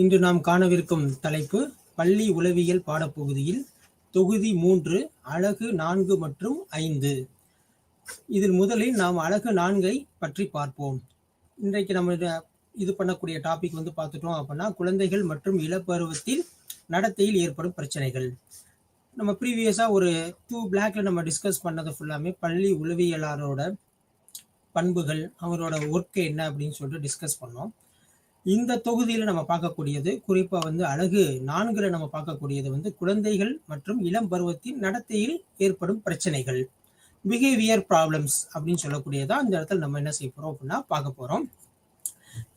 இன்று நாம் காணவிருக்கும் தலைப்பு பள்ளி உளவியல் பாடப்பகுதியில் தொகுதி 3 அலகு 4 மற்றும் 5. இதில் முதலில் நாம் அலகு 4ஐ பற்றி பார்ப்போம். இன்றைக்கு நம்ம இது பண்ணக்கூடிய டாபிக் பார்த்துட்டோம் அப்படின்னா குழந்தைகள் மற்றும் இளப்பருவத்தில் நடத்தையில் ஏற்படும் பிரச்சனைகள். நம்ம ப்ரீவியஸா ஒரு 2 பிளாக்ல நம்ம டிஸ்கஸ் பண்ணது ஃபுல்லாமே பள்ளி உளவியலாளரோட பண்புகள், அவரோட ஒர்க் என்ன அப்படின்னு சொல்லிட்டு டிஸ்கஸ் பண்ணோம். இந்த தொகுதியில் நம்ம பார்க்கக்கூடியது குறிப்பா அலகு 4ல நம்ம பார்க்கக்கூடியது குழந்தைகள் மற்றும் இளம் பருவத்தின் நடத்தையில் ஏற்படும் பிரச்சனைகள், பிஹேவியர் ப்ராப்ளம்ஸ் அப்படின்னு சொல்லக்கூடியதா இந்த இடத்துல நம்ம என்ன செய்ய போறோம் அப்படின்னா பார்க்க போறோம்.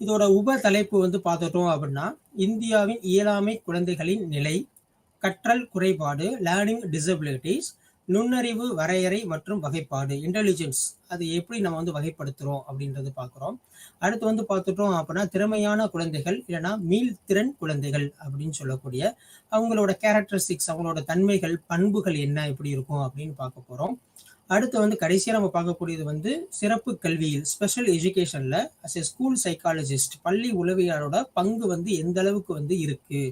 இதோட உப தலைப்பு பார்த்துட்டோம் அப்படின்னா இந்தியாவின் இயலாமை குழந்தைகளின் நிலை, கற்றல் குறைபாடு, லேர்னிங் டிசபிலிட்டிஸ், நுண்ணறிவு வரையறை மற்றும் வகைப்பாடு, இன்டெலிஜென்ஸ், அது எப்படி நம்ம வகைப்படுத்துறோம் அப்படின்றது பார்க்குறோம். அடுத்து பார்த்துட்டோம் அப்படின்னா திறமையான குழந்தைகள் இல்லைன்னா மீள்திறன் குழந்தைகள் அப்படின்னு சொல்லக்கூடிய அவங்களோட கேரக்டரிஸ்டிக்ஸ், அவங்களோட தன்மைகள், பண்புகள் என்ன எப்படி இருக்கும் அப்படின்னு பார்க்க போறோம். அடுத்து கடைசியா நம்ம பார்க்கக்கூடியது சிறப்பு கல்வியில் ஸ்பெஷல் எஜுகேஷன்ல அஸ் எ ஸ்கூல் சைக்காலஜிஸ்ட் பள்ளி உளவியலோட பங்கு எந்த அளவுக்கு இருக்கு,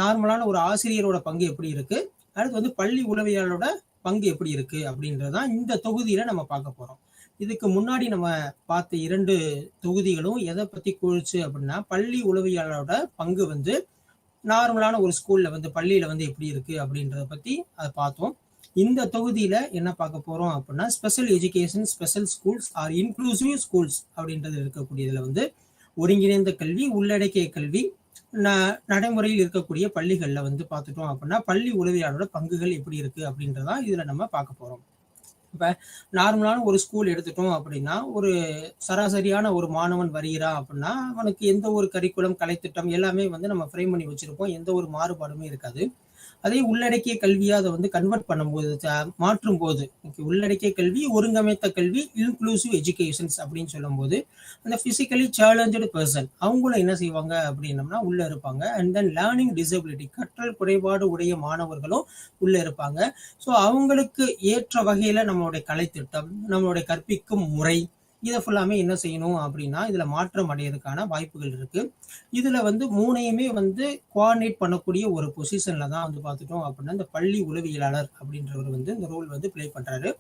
நார்மலான ஒரு ஆசிரியரோட பங்கு எப்படி இருக்கு, அடுத்து பள்ளி உளவியலோட பங்கு எப்படி இருக்கு அப்படின்றதான் இந்த தொகுதியில நம்ம பார்க்க போறோம். இதுக்கு முன்னாடி நம்ம பார்த்த 2 தொகுதிகளும் எதை பத்தி குறிச்சு அப்படின்னா பள்ளி உளவியலோட பங்கு நார்மலான ஒரு ஸ்கூல்ல பள்ளியில எப்படி இருக்கு அப்படின்றத பத்தி அதை பார்த்தோம். இந்த தொகுதியில என்ன பார்க்க போறோம் அப்படின்னா special education, special schools or inclusive schools அப்படின்றது இருக்கக்கூடியதுல ஒருங்கிணைந்த கல்வி, உள்ளடக்கிய கல்வி, நடைமுறையில் இருக்கக்கூடிய பள்ளிகள்ல பார்த்துட்டோம் அப்படின்னா பள்ளி உளவியலோட பங்குகள் எப்படி இருக்கு அப்படின்றதா இதுல நம்ம பார்க்க போறோம். இப்ப நார்மலான ஒரு ஸ்கூல் எடுத்துட்டோம் அப்படின்னா ஒரு சராசரியான ஒரு மாணவன் வருகிறான் அப்படின்னா அவனுக்கு எந்த ஒரு கரிக்குலம், கலைத்திட்டம் எல்லாமே நம்ம ஃப்ரேம் பண்ணி வச்சிருப்போம், எந்த ஒரு மாறுபாடுமே இருக்காது. அதே உள்ளடக்கிய கல்வியா அதை கன்வெர்ட் பண்ணும்போது, மாற்றும் போது, உள்ளடக்கிய கல்வி, ஒருங்கமைத்த கல்வி, இன்க்ளூசிவ் எஜுகேஷன்ஸ் அப்படின்னு சொல்லும் போது அந்த பிசிக்கலி சேலஞ்சடு பர்சன் அவங்களும் என்ன செய்வாங்க அப்படின்னம்னா உள்ள இருப்பாங்க. அண்ட் தென் லேர்னிங் டிசபிலிட்டி, கற்றல் குறைபாடு உடைய மாணவர்களும் உள்ள இருப்பாங்க. ஸோ அவங்களுக்கு ஏற்ற வகையில நம்மளுடைய கலைத்திட்டம், நம்மளுடைய கற்பிக்கும் முறை, இதை ஃபுல்லாமே என்ன செய்யணும் அப்படின்னா இதுல மாற்றம் அடையிறதுக்கான வாய்ப்புகள் இருக்கு. இதுல 3ஐயுமே கோஆர்டினேட் பண்ணக்கூடிய ஒரு பொசிஷன்ல தான் பார்த்துட்டோம் அப்படின்னா இந்த பள்ளி உளவியலாளர் அப்படின்றவர் இந்த ரோல் பிளே பண்றாரு.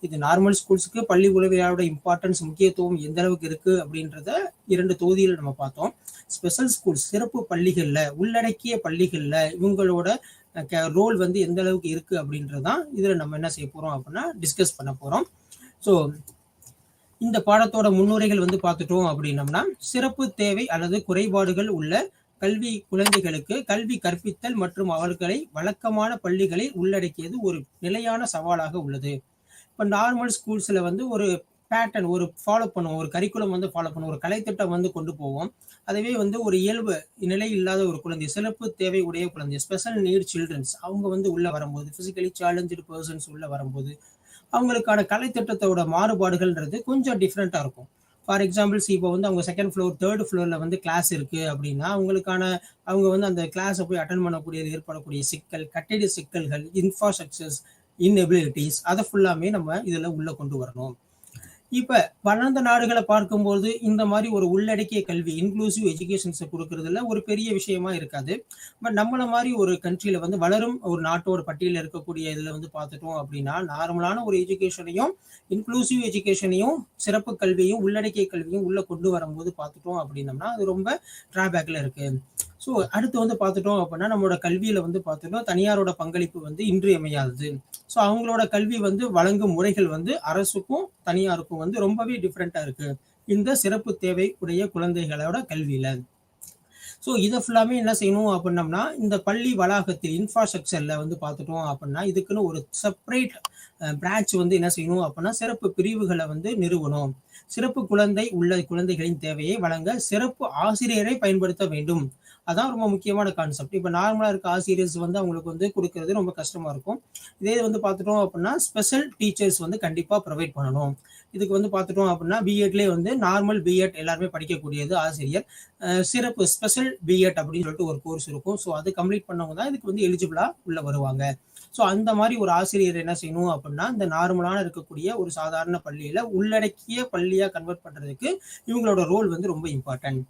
இது நார்மல் ஸ்கூல்ஸுக்கு பள்ளி உளவியலாளரோட இம்பார்ட்டன்ஸ், முக்கியத்துவம் எந்த அளவுக்கு இருக்கு அப்படின்றத 2 தொகுதியில் நம்ம பார்த்தோம். ஸ்பெஷல் ஸ்கூல்ஸ், சிறப்பு பள்ளிகள்ல, உள்ளடக்கிய பள்ளிகள்ல இவங்களோட ரோல் எந்த அளவுக்கு இருக்கு அப்படின்றதான் இதுல நம்ம என்ன செய்ய போறோம் அப்படின்னா டிஸ்கஸ் பண்ண போறோம். ஸோ இந்த பாடத்தோட முன்னுரைகள் பார்த்துட்டோம் அப்படின்னம்னா சிறப்பு தேவை அல்லது குறைபாடுகள் உள்ள கல்வி குழந்தைகளுக்கு கல்வி கற்பித்தல் மற்றும் அவர்களை வழக்கமான பள்ளிகளில் உள்ளடக்கியது ஒரு நிலையான சவாலாக உள்ளது. இப்போ நார்மல் ஸ்கூல்ஸ்ல ஒரு பேட்டர்ன் ஃபாலோ பண்ணுவோம், ஒரு கரிக்குலம் ஃபாலோ பண்ணுவோம், ஒரு கலைத்திட்டம் கொண்டு போவோம். அதுவே ஒரு இயல்பு நிலை இல்லாத ஒரு குழந்தை, சிறப்பு தேவை உடைய குழந்தை, ஸ்பெஷல் நீட் சில்ட்ரன்ஸ் அவங்க உள்ள வரும்போது, பிசிக்கலி சேலஞ்சு பர்சன்ஸ் உள்ள வரும்போது அவங்களுக்கான கலைத்திட்டத்தோட மாறுபாடுகள்ன்றது கொஞ்சம் டிஃப்ரெண்டா இருக்கும். ஃபார் எக்ஸாம்பிள்ஸ் இப்போ அவங்க 2nd ஃப்ளோர் 3rd ஃப்ளோர்ல கிளாஸ் இருக்கு அப்படின்னா அவங்களுக்கான அவங்க அந்த கிளாஸை போய் அட்டன் பண்ணக்கூடியது ஏற்படக்கூடிய சிக்கல், கட்டிட சிக்கல்கள், இன்ஃப்ராஸ்ட்ரக்சர்ஸ், இன்எபிலிட்டிஸ், அதை ஃபுல்லாமே நம்ம இதுல உள்ள கொண்டு வரணும். இப்ப வளர்ந்த நாடுகளை பார்க்கும்போது இந்த மாதிரி ஒரு உள்ளடக்கிய கல்வி, இன்க்ளூசிவ் எஜுகேஷன்ஸை கொடுக்கறதுல ஒரு பெரிய விஷயமா இருக்காது. பட் நம்மள மாதிரி ஒரு கண்ட்ரியில வளரும் ஒரு நாட்டோட பட்டியலில் இருக்கக்கூடிய இதுல பார்த்துட்டோம் அப்படின்னா நார்மலான ஒரு எஜுகேஷனையும், இன்க்ளூசிவ் எஜுகேஷனையும், சிறப்பு கல்வியும், உள்ளடக்கிய கல்வியும் உள்ள கொண்டு வரும்போது பார்த்துட்டோம் அப்படின்னம்னா அது ரொம்ப டிராபேக்ல இருக்கு. ஸோ அடுத்து பார்த்துட்டோம் அப்படின்னா நம்மளோட கல்வியில பார்த்துட்டோம் தனியாரோட பங்களிப்பு இன்றியமையாதது. ஸோ அவங்களோட கல்வி வழங்கும் முறைகள் அரசுக்கும் தனியாருக்கும் ரொம்பவே டிஃப்ரெண்டா இருக்கு இந்த சிறப்பு தேவை உடைய குழந்தைகளோட கல்வியில. ஸோ இதை ஃபுல்லாமே என்ன செய்யணும் அப்படின்னம்னா இந்த பள்ளி வளாகத்தில் இன்ஃப்ராஸ்ட்ரக்சர்ல பார்த்துட்டோம் அப்படின்னா இதுக்குன்னு ஒரு செப்பரேட் பிரான்ச் என்ன செய்யணும் அப்படின்னா சிறப்பு பிரிவுகளை நிறுவனம். சிறப்பு குழந்தை உள்ள குழந்தைகளின் தேவையை வழங்க சிறப்பு ஆசிரியரை பயன்படுத்த வேண்டும். அதான் ரொம்ப முக்கியமான கான்செப்ட். இப்போ நார்மலா இருக்க ஆசிரியர்ஸ் அவங்களுக்கு கொடுக்கறது ரொம்ப கஷ்டமா இருக்கும். இதே பார்த்துட்டோம் அப்படின்னா ஸ்பெஷல் டீச்சர்ஸ் கண்டிப்பா ப்ரொவைட் பண்ணணும். இதுக்கு பார்த்துட்டோம் அப்படின்னா பிஎட்லேயே நார்மல் பிஎட் எல்லாருமே படிக்கக்கூடியது ஆசிரியர், சிறப்பு ஸ்பெஷல் பிஎட் அப்படின்னு சொல்லிட்டு ஒரு கோர்ஸ் இருக்கும். ஸோ அது கம்ப்ளீட் பண்ணவங்க தான் இதுக்கு எலிஜிபிளா உள்ள வருவாங்க. ஸோ அந்த மாதிரி ஒரு ஆசிரியர் என்ன செய்யணும் அப்படின்னா இந்த நார்மலான இருக்கக்கூடிய ஒரு சாதாரண பள்ளியில உள்ளடக்கிய பள்ளியா கன்வெர்ட் பண்றதுக்கு இவங்களோட ரோல் ரொம்ப இம்பார்ட்டன்ட்.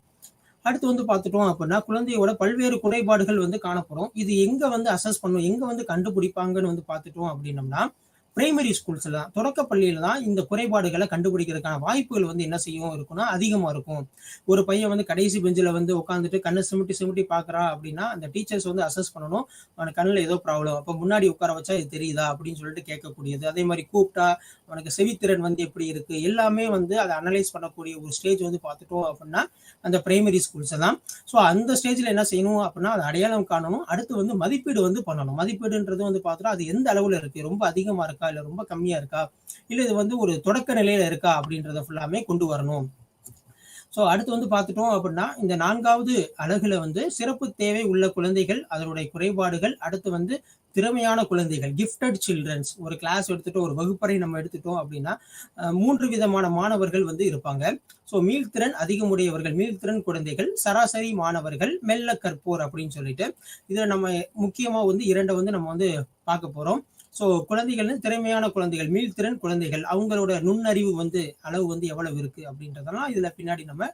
அடுத்து வந்து பார்த்துட்டோம் அப்படின்னா குழந்தையோட பல்வேறு குறைபாடுகள் வந்து காணப்படும். இது எங்க வந்து அசஸ் பண்ணும், எங்க வந்து கண்டுபிடிப்பாங்கன்னு வந்து பார்த்துட்டோம் அப்படின்னம்னா, பிரைமரி ஸ்கூல்ஸ்ல தான், தொடக்க பள்ளியில தான் இந்த குறைபாடுகளை கண்டுபிடிக்கிறதுக்கான வாய்ப்புகள் வந்து என்ன செய்யும் இருக்குன்னா அதிகமா இருக்கும். ஒரு பையன் வந்து கடைசி பெஞ்சில் வந்து உட்காந்துட்டு கண்ணை சிமிட்டி சிமிட்டி பார்க்குறான் அப்படின்னா அந்த டீச்சர்ஸ் வந்து அசஸ் பண்ணணும், அவனுக்கு கண்ணில் ஏதோ ப்ராப்ளம், அப்போ முன்னாடி உட்கார வச்சா இது தெரியுதா அப்படின்னு சொல்லிட்டு கேட்கக்கூடியது. அதே மாதிரி கூப்பிட்டா அவனுக்கு செவித்திறன் வந்து எப்படி இருக்கு, எல்லாமே வந்து அதை அனலைஸ் பண்ணக்கூடிய ஒரு ஸ்டேஜ் வந்து பார்த்துட்டோம் அப்படின்னா அந்த பிரைமரி ஸ்கூல்ஸ் தான். ஸோ அந்த ஸ்டேஜில் என்ன செய்யணும் அப்படின்னா அதை அடையாளம் காணணும். அடுத்து வந்து மதிப்பீடு வந்து பண்ணணும். மதிப்பீடுன்றது வந்து பார்த்துட்டா அது எந்த அளவில் இருக்கு, ரொம்ப அதிகமாக இருக்கா இல்லை ரொம்ப கம்மியா இருக்கா, இல்லை இது வந்து ஒரு தொடக்க நிலையில இருக்கா அப்படின்றத ஃபுல்லாமே கொண்டு வரணும். ஸோ அடுத்து வந்து பார்த்துட்டோம் அப்படின்னா இந்த 4வது அலகுல வந்து சிறப்பு தேவை உள்ள குழந்தைகள், அதனுடைய குறைபாடுகள், அடுத்து வந்து திறமையான குழந்தைகள், கிஃப்டட் சில்ட்ரன்ஸ். ஒரு கிளாஸ் எடுத்துட்டு ஒரு வகுப்பறை நம்ம எடுத்துட்டோம் அப்படின்னா 3 விதமான மாணவர்கள் வந்து இருப்பாங்க. ஸோ மீள்திறன் அதிகமுடையவர்கள், மீள்திறன் குழந்தைகள், சராசரி மாணவர்கள், மெல்ல கற்போர் அப்படின்னு சொல்லிட்டு இதில் நம்ம முக்கியமாக வந்து 2 வந்து நம்ம வந்து பார்க்க போறோம். ஸோ குழந்தைகள் திறமையான குழந்தைகள், மீள்திறன் குழந்தைகள், அவங்களோட நுண்ணறிவு வந்து அளவு வந்து எவ்வளவு இருக்கு அப்படின்றதெல்லாம் இதுல பின்னாடி நம்ம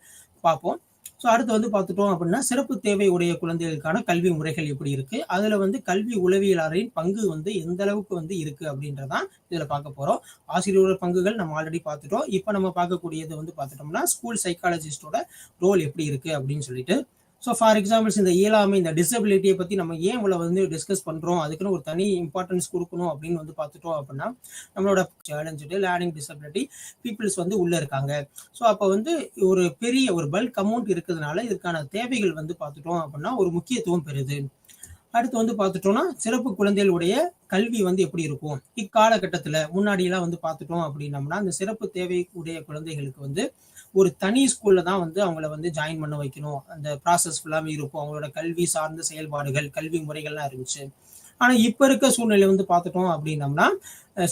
பார்ப்போம். ஸோ அடுத்து வந்து பார்த்துட்டோம் அப்படின்னா சிறப்பு தேவை உடைய குழந்தைகளுக்கான கல்வி முறைகள் எப்படி இருக்கு, அதுல வந்து கல்வி உளவியலாளரின் பங்கு வந்து எந்த அளவுக்கு வந்து இருக்கு அப்படின்றதான் இதுல பார்க்க போறோம். ஆசிரியரோட பங்குகள் நம்ம ஆல்ரெடி பார்த்துட்டோம். இப்போ நம்ம பார்க்கக்கூடியது வந்து பார்த்துட்டோம்னா ஸ்கூல் சைக்காலஜிஸ்டோட ரோல் எப்படி இருக்கு அப்படின்னு சொல்லிட்டு. ஸோ ஃபார் எக்ஸாம்பிள்ஸ் இந்த இயலாமை, இந்த டிசபிலிட்டியை பற்றி நம்ம ஏன் இவ்வளோ வந்து டிஸ்கஸ் பண்ணுறோம், அதுக்குன்னு ஒரு தனி இம்பார்ட்டன்ஸ் கொடுக்கணும் அப்படின்னு வந்து பார்த்துட்டோம் அப்படின்னா நம்மளோட சேலஞ்சு லேர்னிங் டிசபிலிட்டி பீப்புள்ஸ் வந்து உள்ளே இருக்காங்க. ஸோ அப்போ வந்து ஒரு பெரிய ஒரு பல்க் அமௌண்ட் இருக்கிறதுனால இதுக்கான தேவைகள் வந்து பார்த்துட்டோம் அப்படின்னா ஒரு முக்கியத்துவம் பெறுது. அடுத்து வந்து பார்த்துட்டோம்னா சிறப்பு குழந்தைகளுடைய கல்வி வந்து எப்படி இருக்கும் இக்காலகட்டத்தில். முன்னாடியெல்லாம் வந்து பார்த்துட்டோம் அப்படின்னம்னா அந்த சிறப்பு தேவை உடைய குழந்தைகளுக்கு வந்து ஒரு தனி ஸ்கூல்ல தான் வந்து அவங்கள வந்து ஜாயின் பண்ண வைக்கணும், அந்த ப்ராசஸ் ஃபுல்லாமே இருக்கும். அவங்களோட கல்வி சார்ந்த செயல்பாடுகள், கல்வி முறைகள்லாம் இருந்துச்சு. ஆனா இப்ப இருக்க சூழ்நிலை வந்து பார்த்துட்டோம் அப்படின்னம்னா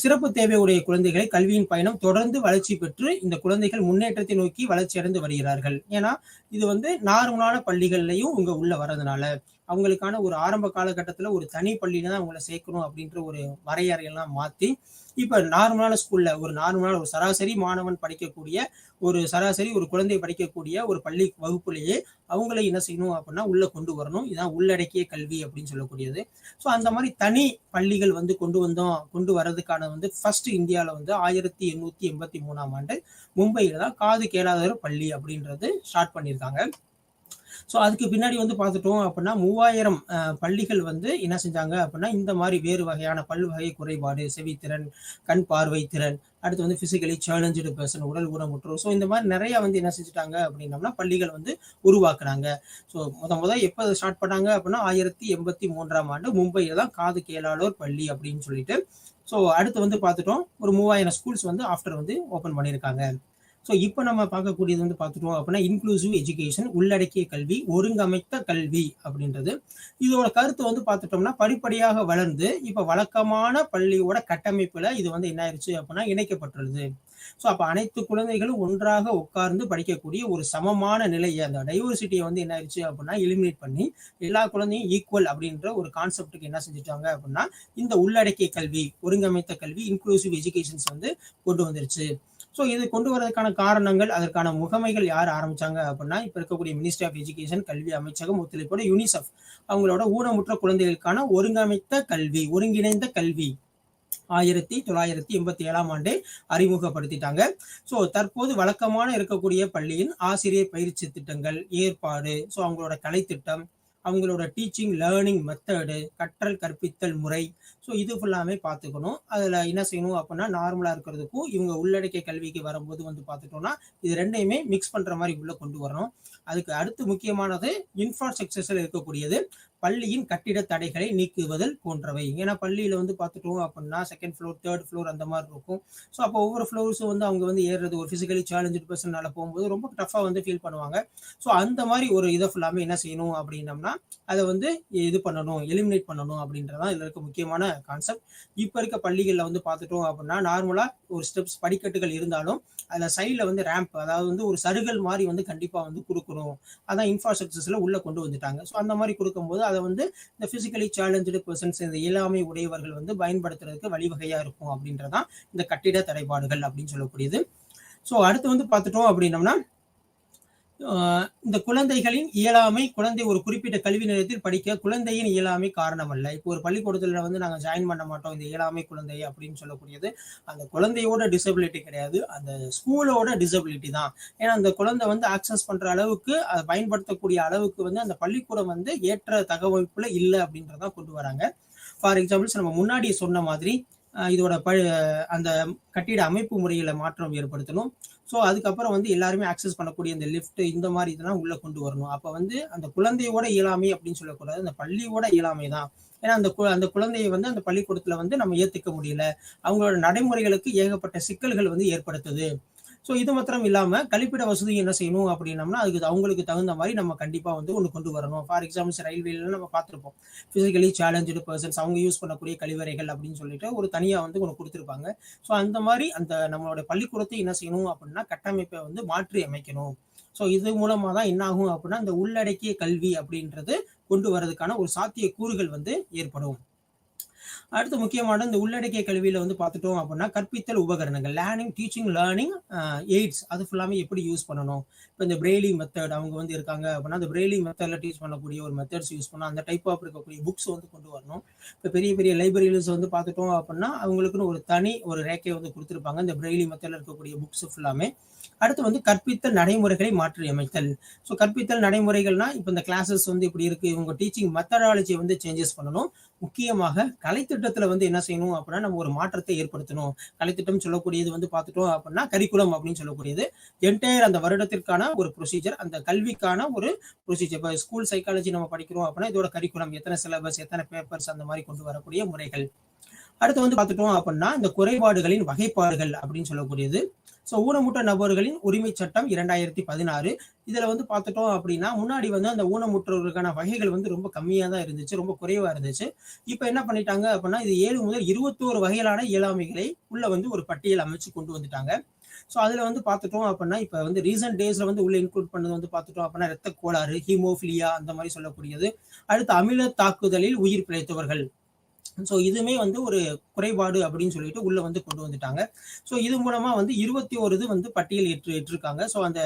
சிறப்பு தேவையுடைய குழந்தைகளை கல்வியின் பயணம் தொடர்ந்து வளர்ச்சி பெற்று இந்த குழந்தைகள் முன்னேற்றத்தை நோக்கி வளர்ச்சி அடைந்து வருகிறார்கள். ஏன்னா இது வந்து நார்மலான பள்ளிகள்லையும் இங்க உள்ள வர்றதுனால அவங்களுக்கான ஒரு ஆரம்ப காலகட்டத்துல ஒரு தனி பள்ளியில தான் அவங்கள சேர்க்கணும் அப்படின்ற ஒரு வரையறையெல்லாம் மாத்தி இப்ப நார்மலான ஸ்கூல்ல ஒரு நார்மலான ஒரு சராசரி மாணவன் படிக்கக்கூடிய ஒரு குழந்தை படிக்கக்கூடிய ஒரு பள்ளி வகுப்புலேயே அவங்களை என்ன செய்யணும் அப்படின்னா உள்ள கொண்டு வரணும். இதான் உள்ளடக்கிய கல்வி அப்படின்னு சொல்லக்கூடியது. ஸோ அந்த மாதிரி தனி பள்ளிகள் வந்து கொண்டு வர்றதுக்கான வந்து ஃபர்ஸ்ட் இந்தியாவில் வந்து 1883 மும்பையில தான் காது கேளாதவர் பள்ளி அப்படின்றது ஸ்டார்ட் பண்ணியிருக்காங்க. ஸோ அதுக்கு பின்னாடி வந்து பார்த்துட்டோம் அப்படின்னா 3000 பள்ளிகள் வந்து என்ன செஞ்சாங்க அப்படின்னா இந்த மாதிரி வேறு வகையான பல்வகை குறைபாடு, செவித்திறன், கண் பார்வை திறன், அடுத்து வந்து பிசிக்கலி சேலஞ்சு பர்சன், உடல் ஊனமுற்றோர், ஸோ இந்த மாதிரி நிறைய வந்து என்ன செஞ்சுட்டாங்க அப்படின்னம்னா பள்ளிகள் வந்து உருவாக்குறாங்க. ஸோ முதல் எப்போ ஸ்டார்ட் பண்ணாங்க அப்படின்னா 1883 மும்பையில தான் காது கேளாளோர் பள்ளி அப்படின்னு சொல்லிட்டு. ஸோ அடுத்து வந்து பார்த்துட்டோம் ஒரு 3000 ஸ்கூல்ஸ் வந்து ஆஃப்டர் வந்து ஓப்பன் பண்ணியிருக்காங்க. ஸோ இப்போ நம்ம பார்க்கக்கூடியது வந்து பார்த்துட்டோம் அப்படின்னா இன்க்ளூசிவ் எஜுகேஷன், உள்ளடக்கிய கல்வி, ஒருங்கமைத்த கல்வி அப்படின்றது. இதோட கருத்து வந்து பார்த்துட்டோம்னா படிப்படியாக வளர்ந்து இப்போ வழக்கமான பள்ளியோட கட்டமைப்புல இது வந்து என்ன ஆயிடுச்சு அப்படின்னா இணைக்கப்பட்டுள்ளது. ஸோ அப்போ அனைத்து குழந்தைகளும் ஒன்றாக உட்கார்ந்து படிக்கக்கூடிய ஒரு சமமான நிலையை, அந்த டைவர்சிட்டியை வந்து என்ன ஆயிடுச்சு அப்படின்னா எலிமினேட் பண்ணி எல்லா குழந்தையும் ஈக்குவல் அப்படின்ற ஒரு கான்செப்டுக்கு என்ன செஞ்சுட்டாங்க அப்படின்னா இந்த உள்ளடக்கிய கல்வி, ஒருங்கமைத்த கல்வி, இன்க்ளூசிவ் எஜுகேஷன்ஸ் வந்து கொண்டு வந்துருச்சு. ஸோ இது கொண்டு வரதுக்கான காரணங்கள், அதற்கான முகமைகள் யார் ஆரம்பிச்சாங்க அப்படின்னா இப்ப இருக்கக்கூடிய மினிஸ்ட்ரி ஆஃப் எஜுகேஷன், கல்வி அமைச்சகம் ஒத்துழைப்போட யூனிசெஃப் அவங்களோட ஊனமுற்ற குழந்தைகளுக்கான ஒருங்கமைத்த கல்வி, ஒருங்கிணைந்த கல்வி 1987 அறிமுகப்படுத்திட்டாங்க. ஸோ தற்போது வழக்கமான இருக்கக்கூடிய பள்ளியின் ஆசிரியர் பயிற்சி திட்டங்கள், ஏற்பாடு, ஸோ அவங்களோட கலைத்திட்டம், அவங்களோட டீச்சிங் லேர்னிங் மெத்தடு, கற்றல் கற்பித்தல் முறை, ஸோ இது ஃபுல்லாமே பார்த்துக்கணும். அதில் என்ன செய்யணும் அப்படின்னா நார்மலாக இருக்கிறதுக்கும் இவங்க உள்ளடக்கிய கல்விக்கு வரும்போது வந்து பார்த்துட்டோம்னா இது ரெண்டையுமே மிக்ஸ் பண்ணுற மாதிரி உள்ளே கொண்டு வரணும். அதுக்கு அடுத்து முக்கியமானது இன்ஃப்ராஸ்ட்ரக்சர்ஸில் இருக்கக்கூடியது பள்ளியின் கட்டிட தடைகளை நீக்குவதல் போன்றவை. ஏன்னா பள்ளியில் வந்து பார்த்துட்டோம் அப்படின்னா செகண்ட் ஃப்ளோர், தேர்ட் ஃப்ளோர் அந்த மாதிரி இருக்கும். ஸோ அப்போ ஒவ்வொரு ஃப்ளோர்ஸும் வந்து அவங்க வந்து ஏறுறது ஒரு ஃபிசிக்கலி சேலஞ்சு பர்சனால போகும்போது ரொம்ப டஃபாக வந்து ஃபீல் பண்ணுவாங்க. ஸோ அந்த மாதிரி ஒரு இதை ஃபுல்லாமே என்ன செய்யணும் அப்படின்னம்னா அதை வந்து இது பண்ணணும், எலிமினேட் பண்ணணும் அப்படின்றதான் இதில் இருக்க முக்கியமான கான்செப்ட். இப்போ இருக்க பள்ளிகளில் வந்து பார்த்துட்டோம் அப்படின்னா நார்மலாக ஒரு ஸ்டெப்ஸ் படிக்கட்டுகள் இருந்தாலும் அதில் சைடில் வந்து ரேம்ப், அதாவது வந்து ஒரு சருகல் மாதிரி வந்து கண்டிப்பாக வந்து கொடுக்கணும். அதான் இன்ஃப்ராஸ்ட்ரக்சர்ஸில் உள்ளே கொண்டு வந்துட்டாங்க. ஸோ அந்த மாதிரி கொடுக்கும்போது அதை வந்து இந்த பிசிக்கலி சேலஞ்சு பர்சன்ஸ், இந்த இயலாமை உடையவர்கள் வந்து பயன்படுத்துறதுக்கு வழிவகையாக இருக்கும் அப்படின்றதான் இந்த கட்டிட தடைபாடுகள் அப்படின்னு சொல்லக்கூடியது. ஸோ அடுத்து வந்து பார்த்துட்டோம் அப்படின்னம்னா இந்த குழந்தைகளின் இயலாமை, குழந்தை ஒரு குறிப்பிட்ட கல்வி நிலையத்தில் படிக்க குழந்தையின் இயலாமை காரணம் அல்ல. இப்போ ஒரு பள்ளிக்கூடத்துல வந்து நாங்க ஜாயின் பண்ண மாட்டோம் இந்த இயலாமை குழந்தை அப்படின்னு சொல்லக்கூடியது அந்த குழந்தையோட டிசபிலிட்டி கிடையாது, அந்த ஸ்கூலோட டிசபிலிட்டி தான். ஏன்னா அந்த குழந்தை வந்து ஆக்சஸ் பண்ற அளவுக்கு அதை பயன்படுத்தக்கூடிய அளவுக்கு வந்து அந்த பள்ளிக்கூடம் வந்து ஏற்ற தகவமைப்புல இல்லை அப்படின்றதான் கொண்டு வராங்க. ஃபார் எக்ஸாம்பிள்ஸ் நம்ம முன்னாடி சொன்ன மாதிரி இதோட அந்த கட்டிட அமைப்பு முறையில மாற்றம் ஏற்படுத்தணும். ஸோ அதுக்கப்புறம் வந்து எல்லாருமே ஆக்சஸ் பண்ணக்கூடிய இந்த லிஃப்ட் இந்த மாதிரி இதெல்லாம் உள்ள கொண்டு வரணும். அப்ப வந்து அந்த குழந்தையோட இயலாமை அப்படின்னு சொல்லக்கூடாது, அந்த பள்ளியோட இயலாமை தான். ஏன்னா அந்த குழந்தையை வந்து அந்த பள்ளிக்கூடத்துல வந்து நம்ம ஏத்துக்க முடியல, அவங்களோட நடைமுறைகளுக்கு ஏகப்பட்ட சிக்கல்கள் வந்து ஏற்படுத்துது. ஸோ இது மாத்திரம் இல்லாம கழிப்பிட வசதி என்ன செய்யணும் அப்படின்னம்னா அதுக்கு அவங்களுக்கு தகுந்த மாதிரி நம்ம கண்டிப்பா வந்து ஒன்று கொண்டு வரணும். ஃபார் எக்ஸாம்பிள்ஸ் ரயில்வேல நம்ம பார்த்துருப்போம், பிசிக்கலி சேலஞ்சு பர்சன்ஸ் அவங்க யூஸ் பண்ணக்கூடிய கழிவறைகள் அப்படின்னு சொல்லிட்டு ஒரு தனியா வந்து ஒன்று கொடுத்துருப்பாங்க. ஸோ அந்த மாதிரி அந்த நம்மளோட பள்ளிக்கூடத்தை என்ன செய்யணும் அப்படின்னா கட்டமைப்பை வந்து மாற்றி அமைக்கணும். ஸோ இது மூலமா தான் என்ன ஆகும் அப்படின்னா இந்த உள்ளடக்கிய கல்வி அப்படின்றது கொண்டு வரதுக்கான ஒரு சாத்திய கூறுகள் வந்து ஏற்படும். அடுத்து முக்கியமான இந்த உள்ளடக்கிய கல்வியில வந்து பார்த்துட்டோம் அப்படின்னா கற்பித்தல் உபகரணங்கள், லேர்னிங் டீச்சிங் லேர்னிங் எய்ட்ஸ் அது ஃபுல்லாமே எப்படி யூஸ் பண்ணணும். இப்போ இந்த பிரெய்லி மெத்தட் அவங்க வந்து இருக்காங்க அப்படின்னா அந்த பிரெய்லி மெத்தட்ல டீச் பண்ணக்கூடிய ஒரு மெத்தட்ஸ் யூஸ் பண்ணணும். அந்த டைப் ஆஃப் இருக்கக்கூடிய புக்ஸ் வந்து கொண்டு வரணும். இப்போ பெரிய பெரிய லைப்ரரிஸ் வந்து பார்த்துட்டோம் அப்படின்னா அவங்களுக்குன்னு ஒரு தனி ஒரு ரேக்கை வந்து கொடுத்துருப்பாங்க இந்த பிரெய்லி மெத்தட்ல இருக்கக்கூடிய புக்ஸ் ஃபுல்லாமே. அடுத்து வந்து கற்பித்தல் நடைமுறைகளை மாற்றி அமைத்தல். ஸோ கற்பித்தல் நடைமுறைகள்னா இப்போ இந்த கிளாஸஸ் வந்து இப்படி இருக்கு, இவங்க டீச்சிங் மெத்தடாலஜியை வந்து சேஞ்சஸ் பண்ணணும். முக்கியமாக கலைத்திட்டத்துல வந்து என்ன செய்யணும் அப்படின்னா நம்ம ஒரு மாற்றத்தை ஏற்படுத்தணும். கலைத்திட்டம் சொல்லக்கூடியது வந்து பார்த்துட்டோம் அப்படின்னா கரிக்குலம் அப்படின்னு சொல்லக்கூடியது என்டையர் அந்த வருடத்திற்கான ஒரு ப்ரொசீஜர், அந்த கல்விக்கான ஒரு ப்ரொசீஜர். இப்போ ஸ்கூல் சைக்காலஜி நம்ம படிக்கிறோம் அப்படின்னா இதோட கரிக்குலம் எத்தனை சிலபஸ் எத்தனை பேப்பர்ஸ் அந்த மாதிரி கொண்டு வரக்கூடிய முறைகள். அடுத்து வந்து பார்த்துட்டோம் அப்படின்னா இந்த குறைபாடுகளின் வகைப்பாடுகள் அப்படின்னு சொல்லக்கூடியது. ஸோ ஊனமுற்ற நபர்களின் உரிமை சட்டம் 2016 இதுல வந்து பார்த்துட்டோம் அப்படின்னா முன்னாடி வந்து அந்த ஊனமுற்றவர்களுக்கான வகைகள் வந்து ரொம்ப கம்மியா தான் இருந்துச்சு, ரொம்ப குறைவா இருந்துச்சு. இப்ப என்ன பண்ணிட்டாங்க அப்படின்னா இது 7 முதல் 21 வகையிலான இயலாமைகளை உள்ள வந்து ஒரு பட்டியல் அமைச்சு கொண்டு வந்துட்டாங்க. ஸோ அதுல வந்து பார்த்துட்டோம் அப்படின்னா இப்ப வந்து ரீசன்ட் டேஸ்ல வந்து உள்ள இன்க்ளூட் பண்ணது வந்து பார்த்துட்டோம் அப்படின்னா ரத்த கோளாறு, ஹீமோஃபிலியா அந்த மாதிரி சொல்லக்கூடியது. அடுத்து அமில தாக்குதலில் உயிர் பிழைத்தவர்கள். ஸோ இதுவுமே வந்து ஒரு குறைபாடு அப்படின்னு சொல்லிட்டு உள்ள வந்து கொண்டு வந்துட்டாங்க. ஸோ இது மூலமா வந்து 21 இது வந்து பட்டியல் ஏற்றிருக்காங்க. ஸோ அந்த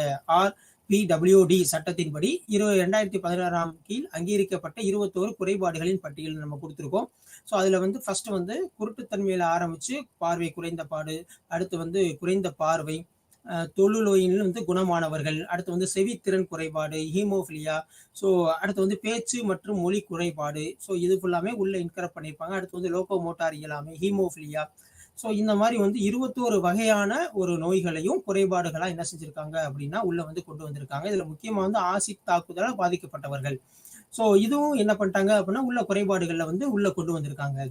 RPWD சட்டத்தின்படி 2016 கீழ் அங்கீகரிக்கப்பட்ட 21 குறைபாடுகளின் பட்டியல் நம்ம கொடுத்துருக்கோம். ஸோ அதுல வந்து ஃபர்ஸ்ட் வந்து குருட்டுத்தன்மையில ஆரம்பிச்சு பார்வை குறைந்த பாடு, அடுத்து வந்து குறைந்த பார்வை, தொழுநோயில் வந்து குணமானவர்கள், அடுத்து வந்து செவித்திறன் குறைபாடு, ஹீமோஃபிலியா, ஸோ அடுத்து வந்து பேச்சு மற்றும் மொழி குறைபாடு. ஸோ இது ஃபுல்லாமே உள்ள இன்கரப்ட் பண்ணியிருப்பாங்க. அடுத்து வந்து லோகோ மோட்டார் இயலாமை, ஹீமோஃபிலியா. ஸோ இந்த மாதிரி வந்து 21 வகையான ஒரு நோய்களையும் குறைபாடுகளா என்ன செஞ்சிருக்காங்க அப்படின்னா உள்ள வந்து கொண்டு வந்திருக்காங்க. இதுல முக்கியமா வந்து ஆசிட் தாக்குதலால் பாதிக்கப்பட்டவர்கள். ஸோ இதுவும் என்ன பண்ணிட்டாங்க அப்படின்னா உள்ள குறைபாடுகள்ல வந்து உள்ள கொண்டு வந்திருக்காங்க.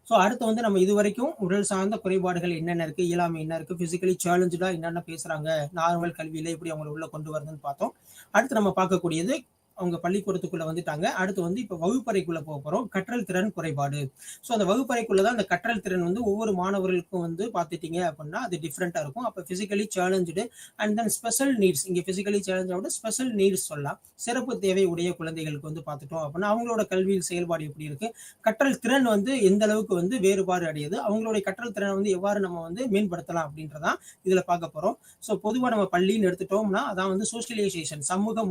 ஸோ அடுத்து வந்து நம்ம இது வரைக்கும் உடல் சார்ந்த குறைபாடுகள் என்னென்ன இருக்கு, இயலாமை என்ன இருக்கு, பிசிக்கலி சேலஞ்சா என்னென்ன பேசுறாங்க, நார்மல் கல்வியில எப்படி அவங்களை உள்ள கொண்டு வருதுன்னு பார்த்தோம். அடுத்து நம்ம பார்க்கக்கூடியது அவங்க பள்ளிக்கூடத்துக்குள்ள வந்துட்டாங்க. அடுத்து வந்து இப்ப வகுப்பறைக்குள்ள போக போறோம். கற்றல் திறன் குறைபாடு. ஸோ அந்த வகுப்பறைக்குள்ளதான் அந்த கற்றல் திறன் வந்து ஒவ்வொரு மாணவர்களுக்கும் வந்து பார்த்துட்டீங்க அப்படின்னா அது டிஃப்ரெண்டா இருக்கும். அப்ப physically challenge and then special needs, இங்க பிசிக்கலி சேலஞ்சோட ஸ்பெஷல் நீட்ஸ் சொல்லலாம். சிறப்பு தேவை உடைய குழந்தைகளுக்கு வந்து பார்த்துட்டோம் அப்படின்னா அவங்களோட கல்வியில் செயல்பாடு எப்படி இருக்கு, கற்றல் திறன் வந்து எந்த அளவுக்கு வந்து வேறுபாடு அடையுது, அவங்களுடைய கற்றல் திறனை வந்து எவ்வாறு நம்ம வந்து மேம்படுத்தலாம் அப்படின்றதான் இதுல பார்க்க போறோம். ஸோ பொதுவா நம்ம பள்ளின்னு எடுத்துட்டோம்னா அதான் வந்து சோசியலைசேஷன், சமூக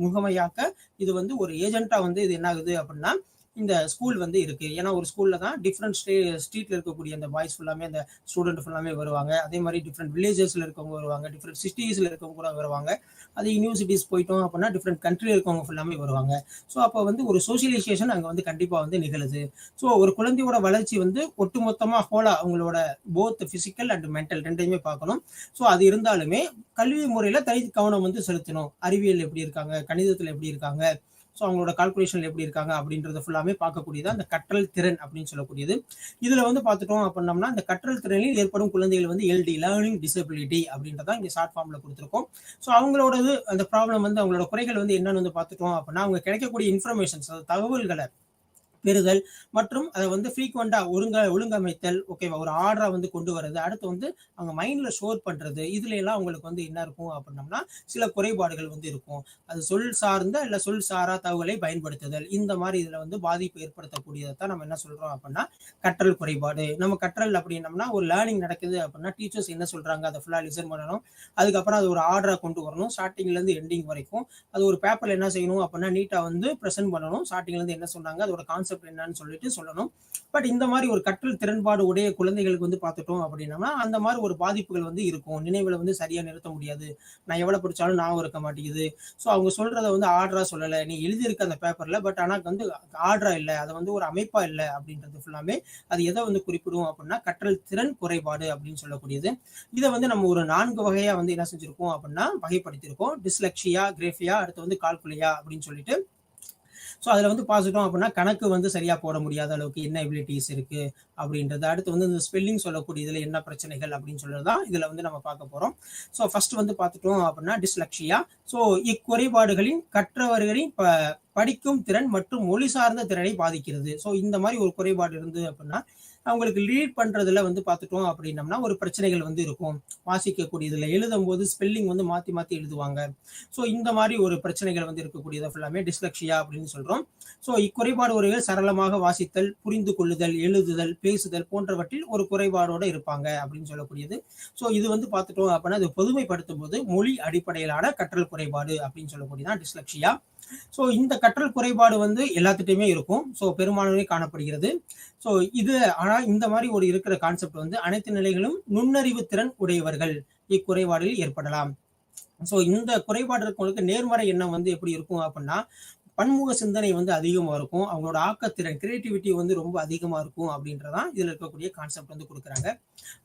முகமையாக்க இது வந்து ஒரு ஏஜென்ட்டா வந்து இது என்ன ஆகுது அப்படின்னா இந்த ஸ்கூல் வந்து இருக்கு. ஏன்னா ஒரு ஸ்கூல்ல தான் டிஃப்ரெண்ட் ஸ்ட்ரீட்ல இருக்கக்கூடிய அந்த பாய்ஸ் ஃபுல்லாமே அந்த ஸ்டூடெண்ட் ஃபுல்லாமே வருவாங்க. அதே மாதிரி டிஃப்ரெண்ட் வில்லேஜஸ்ல இருக்கவங்க வருவாங்க, டிஃப்ரெண்ட் சிட்டிஸ்ல இருக்கவங்க கூட வருவாங்க. அது யூனிவர்சிட்டிஸ் போயிட்டோம் அப்படின்னா டிஃப்ரெண்ட் கண்ட்ரில இருக்கவங்க ஃபுல்லாமே வருவாங்க. ஸோ அப்போ வந்து ஒரு சோசியலைசேஷன் அங்கே வந்து கண்டிப்பா வந்து நிகழுது. ஸோ ஒரு குழந்தையோட வளர்ச்சி வந்து ஒட்டுமொத்தமா ஹோலா அவங்களோட போத் பிசிக்கல் அண்ட் மென்டல் ரெண்டையுமே பார்க்கணும். ஸோ அது இருந்தாலுமே கல்வி முறையில தனி கவனம் வந்து செலுத்தணும். அறிவியல் எப்படி இருக்காங்க, கணிதத்துல எப்படி இருக்காங்க, ஸோ அவங்களோட கால்குலேஷன்ல எப்படி இருக்காங்க அப்படின்றது ஃபுல்லாமே பார்க்கக்கூடியது அந்த கற்றல் திறன் அப்படின்னு சொல்லக்கூடியது. இதுல வந்து பார்த்துட்டோம் அப்படின்னம்னா இந்த கற்றல் திறனில் ஏற்படும் குழந்தைகள் வந்து LD லேர்னிங் டிசபிலிட்டி அப்படின்றதான் இங்க ஷார்ட் ஃபார்ம்ல கொடுத்துருக்கோம். ஸோ அவங்களோடது அந்த ப்ராப்ளம் வந்து அவங்களோட குறைகள் வந்து என்னன்னு வந்து பார்த்துட்டோம் அப்படின்னா அவங்க கிடைக்கக்கூடிய இன்ஃபர்மேஷன்ஸ், தகவல்களை பெறுதல் மற்றும் அதை வந்து ஃப்ரீக்வெண்டா ஒழுங்கமைத்தல், ஓகேவா, ஒரு ஆர்டரா வந்து கொண்டு வரது, அடுத்து வந்து அவங்க மைண்ட்ல ஸ்டோர் பண்றது, இதுல எல்லாம் அவங்களுக்கு வந்து என்ன இருக்கும் அப்படின்னம்னா சில குறைபாடுகள் வந்து இருக்கும். அது சொல் சார்ந்த இல்ல சொல் சாரா தகவலை பயன்படுத்துதல், இந்த மாதிரி இதுல வந்து பாதிப்பு ஏற்படுத்தக்கூடியதை தான் நம்ம என்ன சொல்றோம் அப்படின்னா கற்றல் குறைபாடு. நம்ம கற்றல் அப்படின்னம்னா ஒரு லேர்னிங் நடக்குது அப்படின்னா டீச்சர்ஸ் என்ன சொல்றாங்க அதை ஃபுல்லா லிசன் பண்ணணும், அதுக்கப்புறம் அது ஒரு ஆர்டரா கொண்டு வரணும், ஸ்டார்டிங்ல இருந்து எண்டிங் வரைக்கும் அது ஒரு பேப்பர்ல என்ன செய்யணும் அப்படின்னா நீட்டா வந்து ப்ரெசென்ட் பண்ணணும், ஸ்டார்டிங்ல இருந்து என்ன சொன்னாங்க அதோட கான்செப்ட் என்னன்னு சொல்லிட்டு சொல்லணும். பட் இந்த மாதிரி ஒரு கற்றல் திறன்பாடு உடைய குழந்தைகளுக்கு வந்து பார்த்துட்டோம் அப்படின்னா அந்த மாதிரி ஒரு பாதிப்புகள் வந்து இருக்கும். நினைவுல வந்து சரியா நிறுத்த முடியாது, நான் எவ்வளவு படிச்சாலும் ஞாபகம் இருக்க மாட்டேங்குது. ஸோ அவங்க சொல்றதை வந்து ஆர்டரா சொல்லலை, நீ எழுதியிருக்க அந்த பேப்பர்ல, பட் ஆனால் வந்து ஆர்டரா இல்லை, அதை வந்து ஒரு அமைப்பா இல்லை அப்படின்றது ஃபுல்லாமே அது எதை வந்து குறிப்பிடும் அப்படின்னா கற்றல் திறன் குறைபாடு அப்படின்னு சொல்லக்கூடியது. இதை வந்து நம்ம ஒரு 4 வகையா வந்து என்ன செஞ்சிருக்கோம் அப்படின்னா வகைப்படுத்தியிருக்கோம். டிஸ்லெக்சியா, கிரேஃபியா, அடுத்து வந்து கால்குலியா அப்படின்னு சொல்லிட்டு. ஸோ அதில் வந்து பார்த்துட்டோம் அப்படின்னா கணக்கு வந்து சரியாக போட முடியாத அளவுக்கு என்ன எபிலிட்டிஸ் இருக்குது அப்படின்றது, அடுத்து வந்து இந்த ஸ்பெல்லிங் சொல்லக்கூடிய இதில் என்ன பிரச்சனைகள் அப்படின்னு சொல்கிறது தான் இதில் வந்து நம்ம பார்க்க போகிறோம். ஸோ ஃபர்ஸ்ட் வந்து பார்த்துட்டோம் அப்படின்னா டிஸ்லெக்சியா. ஸோ இக்குறைபாடுகளின் கற்றவர்களின் படிக்கும் திறன் மற்றும் மொழி சார்ந்த திறனை பாதிக்கிறது. ஸோ இந்த மாதிரி ஒரு குறைபாடு இருந்து அப்படின்னா அவங்களுக்கு லீட் பண்றதுல வந்து பார்த்துட்டோம் அப்படின்னம்னா ஒரு பிரச்சனைகள் வந்து இருக்கும். வாசிக்கக்கூடியதுல எழுதும் போது ஸ்பெல்லிங் வந்து மாத்தி மாத்தி எழுதுவாங்க. ஸோ இந்த மாதிரி ஒரு பிரச்சனைகள் வந்து இருக்கக்கூடியது ஃபுல்லாமே டிஸ்லெக்சியா அப்படின்னு சொல்றோம். ஸோ இக்குறைபாடு உரைகள் சரளமாக வாசித்தல், புரிந்து கொள்ளுதல், எழுதுதல், பேசுதல் போன்றவற்றில் ஒரு குறைபாடோட இருப்பாங்க அப்படின்னு சொல்லக்கூடியது. ஸோ இது வந்து பார்த்துட்டோம் அப்படின்னா அது பொதுமைப்படுத்தும் போது மொழி அடிப்படையிலான கற்றல் குறைபாடு அப்படின்னு சொல்லக்கூடியதான் டிஸ்லெக்சியா. ஸோ இந்த கற்றல் குறைபாடு வந்து எல்லாத்துட்டையுமே இருக்கும். ஸோ பெரும்பான்மையே காணப்படுகிறது. ஸோ இது ஆனால் இந்த மாதிரி ஒரு இருக்கிற கான்செப்ட் வந்து அனைத்து நிலைகளும் நுண்ணறிவு திறன் உடையவர்கள் இக்குறைபாடில் ஏற்படலாம். ஸோ இந்த குறைபாடு இருக்கவங்களுக்கு நேர்மறை எண்ணம் வந்து எப்படி இருக்கும் அப்படின்னா பன்முக சிந்தனை வந்து அதிகமாக இருக்கும், அவங்களோட ஆக்கத்திறன் கிரியேட்டிவிட்டி வந்து ரொம்ப அதிகமாக இருக்கும் அப்படின்றதான் இதில் இருக்கக்கூடிய கான்செப்ட் வந்து கொடுக்குறாங்க.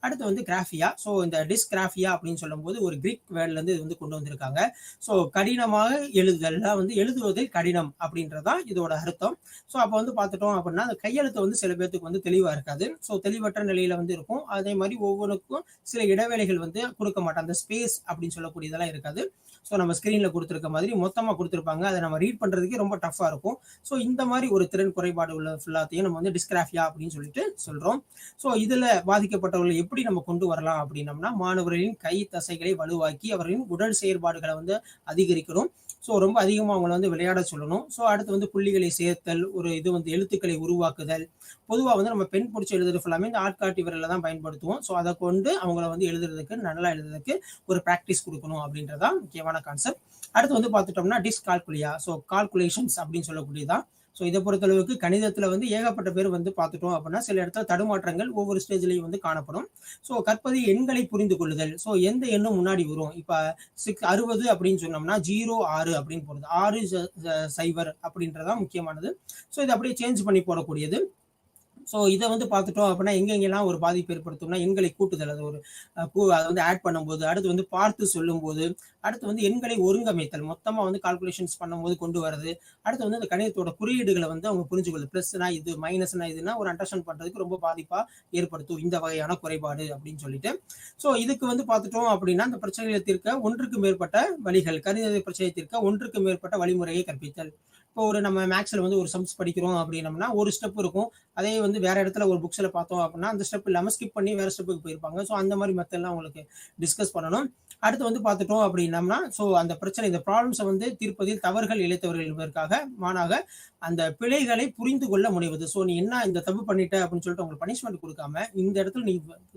அடுத்து வந்து கிராஃபியா. ஸோ இந்த டிஸ்கிராஃபியா அப்படின்னு சொல்லும்போது ஒரு கிரீக் வேர்ட்லேருந்து இது வந்து கொண்டு வந்திருக்காங்க. ஸோ கடினமாக எழுதுதல் வந்து எழுதுவதில் கடினம் அப்படின்றதான் இதோட அர்த்தம். ஸோ அப்போ வந்து பார்த்துட்டோம் அப்படின்னா அந்த கையெழுத்து வந்து சில பேர்த்துக்கு வந்து தெளிவாக இருக்காது. ஸோ தெளிவற்ற நிலையில வந்து இருக்கும். அதே மாதிரி ஒவ்வொன்றுக்கும் சில இடைவேளைகள் வந்து கொடுக்க மாட்டாங்க, அந்த ஸ்பேஸ் அப்படின்னு சொல்லக்கூடியதெல்லாம் இருக்காது. ஸோ நம்ம ஸ்கிரீன்ல கொடுத்துருக்க மாதிரி மொத்தமாக கொடுத்துருப்பாங்க, அதை நம்ம ரீட் பண்றதுக்கு ரொம்ப டஃபா இருக்கும். ஸோ இந்த மாதிரி ஒரு திறன் குறைபாடு உள்ள ஃபுல்லாத்தையும் நம்ம வந்து டிஸ்கிராஃபியா அப்படின்னு சொல்லிட்டு சொல்றோம். ஸோ இதுல பாதிக்கப்பட்டவர்களை எப்படி நம்ம கொண்டு வரலாம் அப்படின்னம்னா மாணவர்களின் கை தசைகளை வலுவாக்கி அவர்களின் உடல் செயற்பாடுகளை வந்து அதிகரிக்கணும். ஸோ ரொம்ப அதிகமாக அவங்களை வந்து விளையாட சொல்லணும். ஸோ அடுத்து வந்து புள்ளிகளை சேர்த்தல், ஒரு இது வந்து எழுத்துக்களை உருவாக்குதல். பொதுவாக வந்து நம்ம பெண் பிடிச்சி எழுதுறது ஃபுல்லாமே இந்த ஆட்காட்டி விரலை தான் பயன்படுத்துவோம். ஸோ அதை கொண்டு அவங்கள வந்து எழுதுறதுக்கு நல்லா எழுதுறதுக்கு ஒரு ப்ராக்டிஸ் கொடுக்கணும் அப்படின்றதான் முக்கியமான கான்செப்ட். அடுத்து வந்து பார்த்துட்டோம்னா டிஸ்கால்குலியா. ஸோ கால்குலேஷன்ஸ் அப்படின்னு சொல்லக்கூடியதான். ஸோ இதை பொறுத்தளவுக்கு கணிதத்தில் வந்து ஏகப்பட்ட பேர் வந்து பார்த்துட்டோம் அப்படின்னா சில இடத்துல தடுமாற்றங்கள் ஒவ்வொரு ஸ்டேஜ்லையும் வந்து காணப்படும். ஸோ கற்பது எண்களை புரிந்து கொள்ளுதல். ஸோ எந்த எண்ணும் முன்னாடி வரும், இப்போ 60 அப்படின்னு சொன்னோம்னா 06 அப்படின்னு போடுறது, 6 0 அப்படின்றதான் முக்கியமானது. ஸோ இதை அப்படியே சேஞ்ச் பண்ணி போடக்கூடியது. ஸோ இதை வந்து பார்த்துட்டோம் அப்படின்னா எங்கெங்கெல்லாம் ஒரு பாதிப்பு ஏற்படுத்தும்னா எண்களை கூட்டுதல், அது ஒரு அதை வந்து ஆட் பண்ணும்போது, அடுத்து வந்து பார்த்து சொல்லும்போது, அடுத்து வந்து எண்களை ஒருங்கமைத்தல், மொத்தமாக வந்து கால்குலேஷன்ஸ் பண்ணும்போது கொண்டு வரது, அடுத்து வந்து அந்த கணிதத்தோட குறியீடுகளை வந்து அவங்க புரிஞ்சுக்கொள்ளுது, ப்ளஸ்னா இது மைனஸ்னா இதுனா ஒரு அண்டர்ஸ்டாண்ட் பண்ணுறதுக்கு ரொம்ப பாதிப்பாக ஏற்படுத்தும் இந்த வகையான குறைபாடு அப்படின்னு சொல்லிட்டு. ஸோ இதுக்கு வந்து பார்த்துட்டோம் அப்படின்னா அந்த பிரச்சனைகளை தீர்க்க ஒன்றுக்கு மேற்பட்ட வழிகள், கணித பிரச்சனையை தீர்க்க ஒன்றுக்கு மேற்பட்ட வழிமுறையை கற்பித்தல். இப்போ ஒரு நம்ம மேக்ஸ்ல வந்து ஒரு சம்ஸ் படிக்கிறோம் அப்படின்னம்னா ஒரு ஸ்டெப் இருக்கும், அதே வந்து வேற இடத்துல ஒரு புக்ஸ்ல பார்த்தோம் அப்படின்னா அந்த ஸ்டெப் இல்லாமல் ஸ்கிப் பண்ணி வேற ஸ்டெப்புக்கு போயிருப்பாங்க. ஸோ அந்த மாதிரி மெத்தட்லாம் உங்களுக்கு டிஸ்கஸ் பண்ணணும். அடுத்து வந்து பார்த்துட்டோம் அப்படின்னம்னா ஸோ அந்த பிரச்சனை இந்த ப்ராப்ளம்ஸை வந்து தீர்ப்பதில் தவறுகள் இழைத்தவர்கள் என்பதற்காக மாணாக அந்த பிழைகளை புரிந்து கொள்ள முனைவது. ஸோ நீ என்ன இந்த தப்பு பண்ணிட்ட அப்படின்னு சொல்லிட்டு உங்களுக்கு பனிஷ்மெண்ட் கொடுக்காம இந்த இடத்துல நீ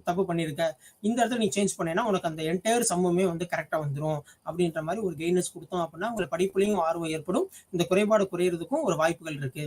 தப்பு பண்ணியிருக்க, இந்த இடத்துல நீ சேஞ்ச் பண்ணேன்னா உனக்கு அந்த என்டையர் சம்முமே வந்து கரெக்டாக வந்துடும் அப்படின்ற மாதிரி ஒரு கைடன்ஸ் கொடுத்தோம் அப்படின்னா உங்களுக்கு படிப்புலையும் ஆர்வம் ஏற்படும், இந்த குறைபாடு குறையிறதுக்கும் ஒரு வாய்ப்புகள் இருக்கு.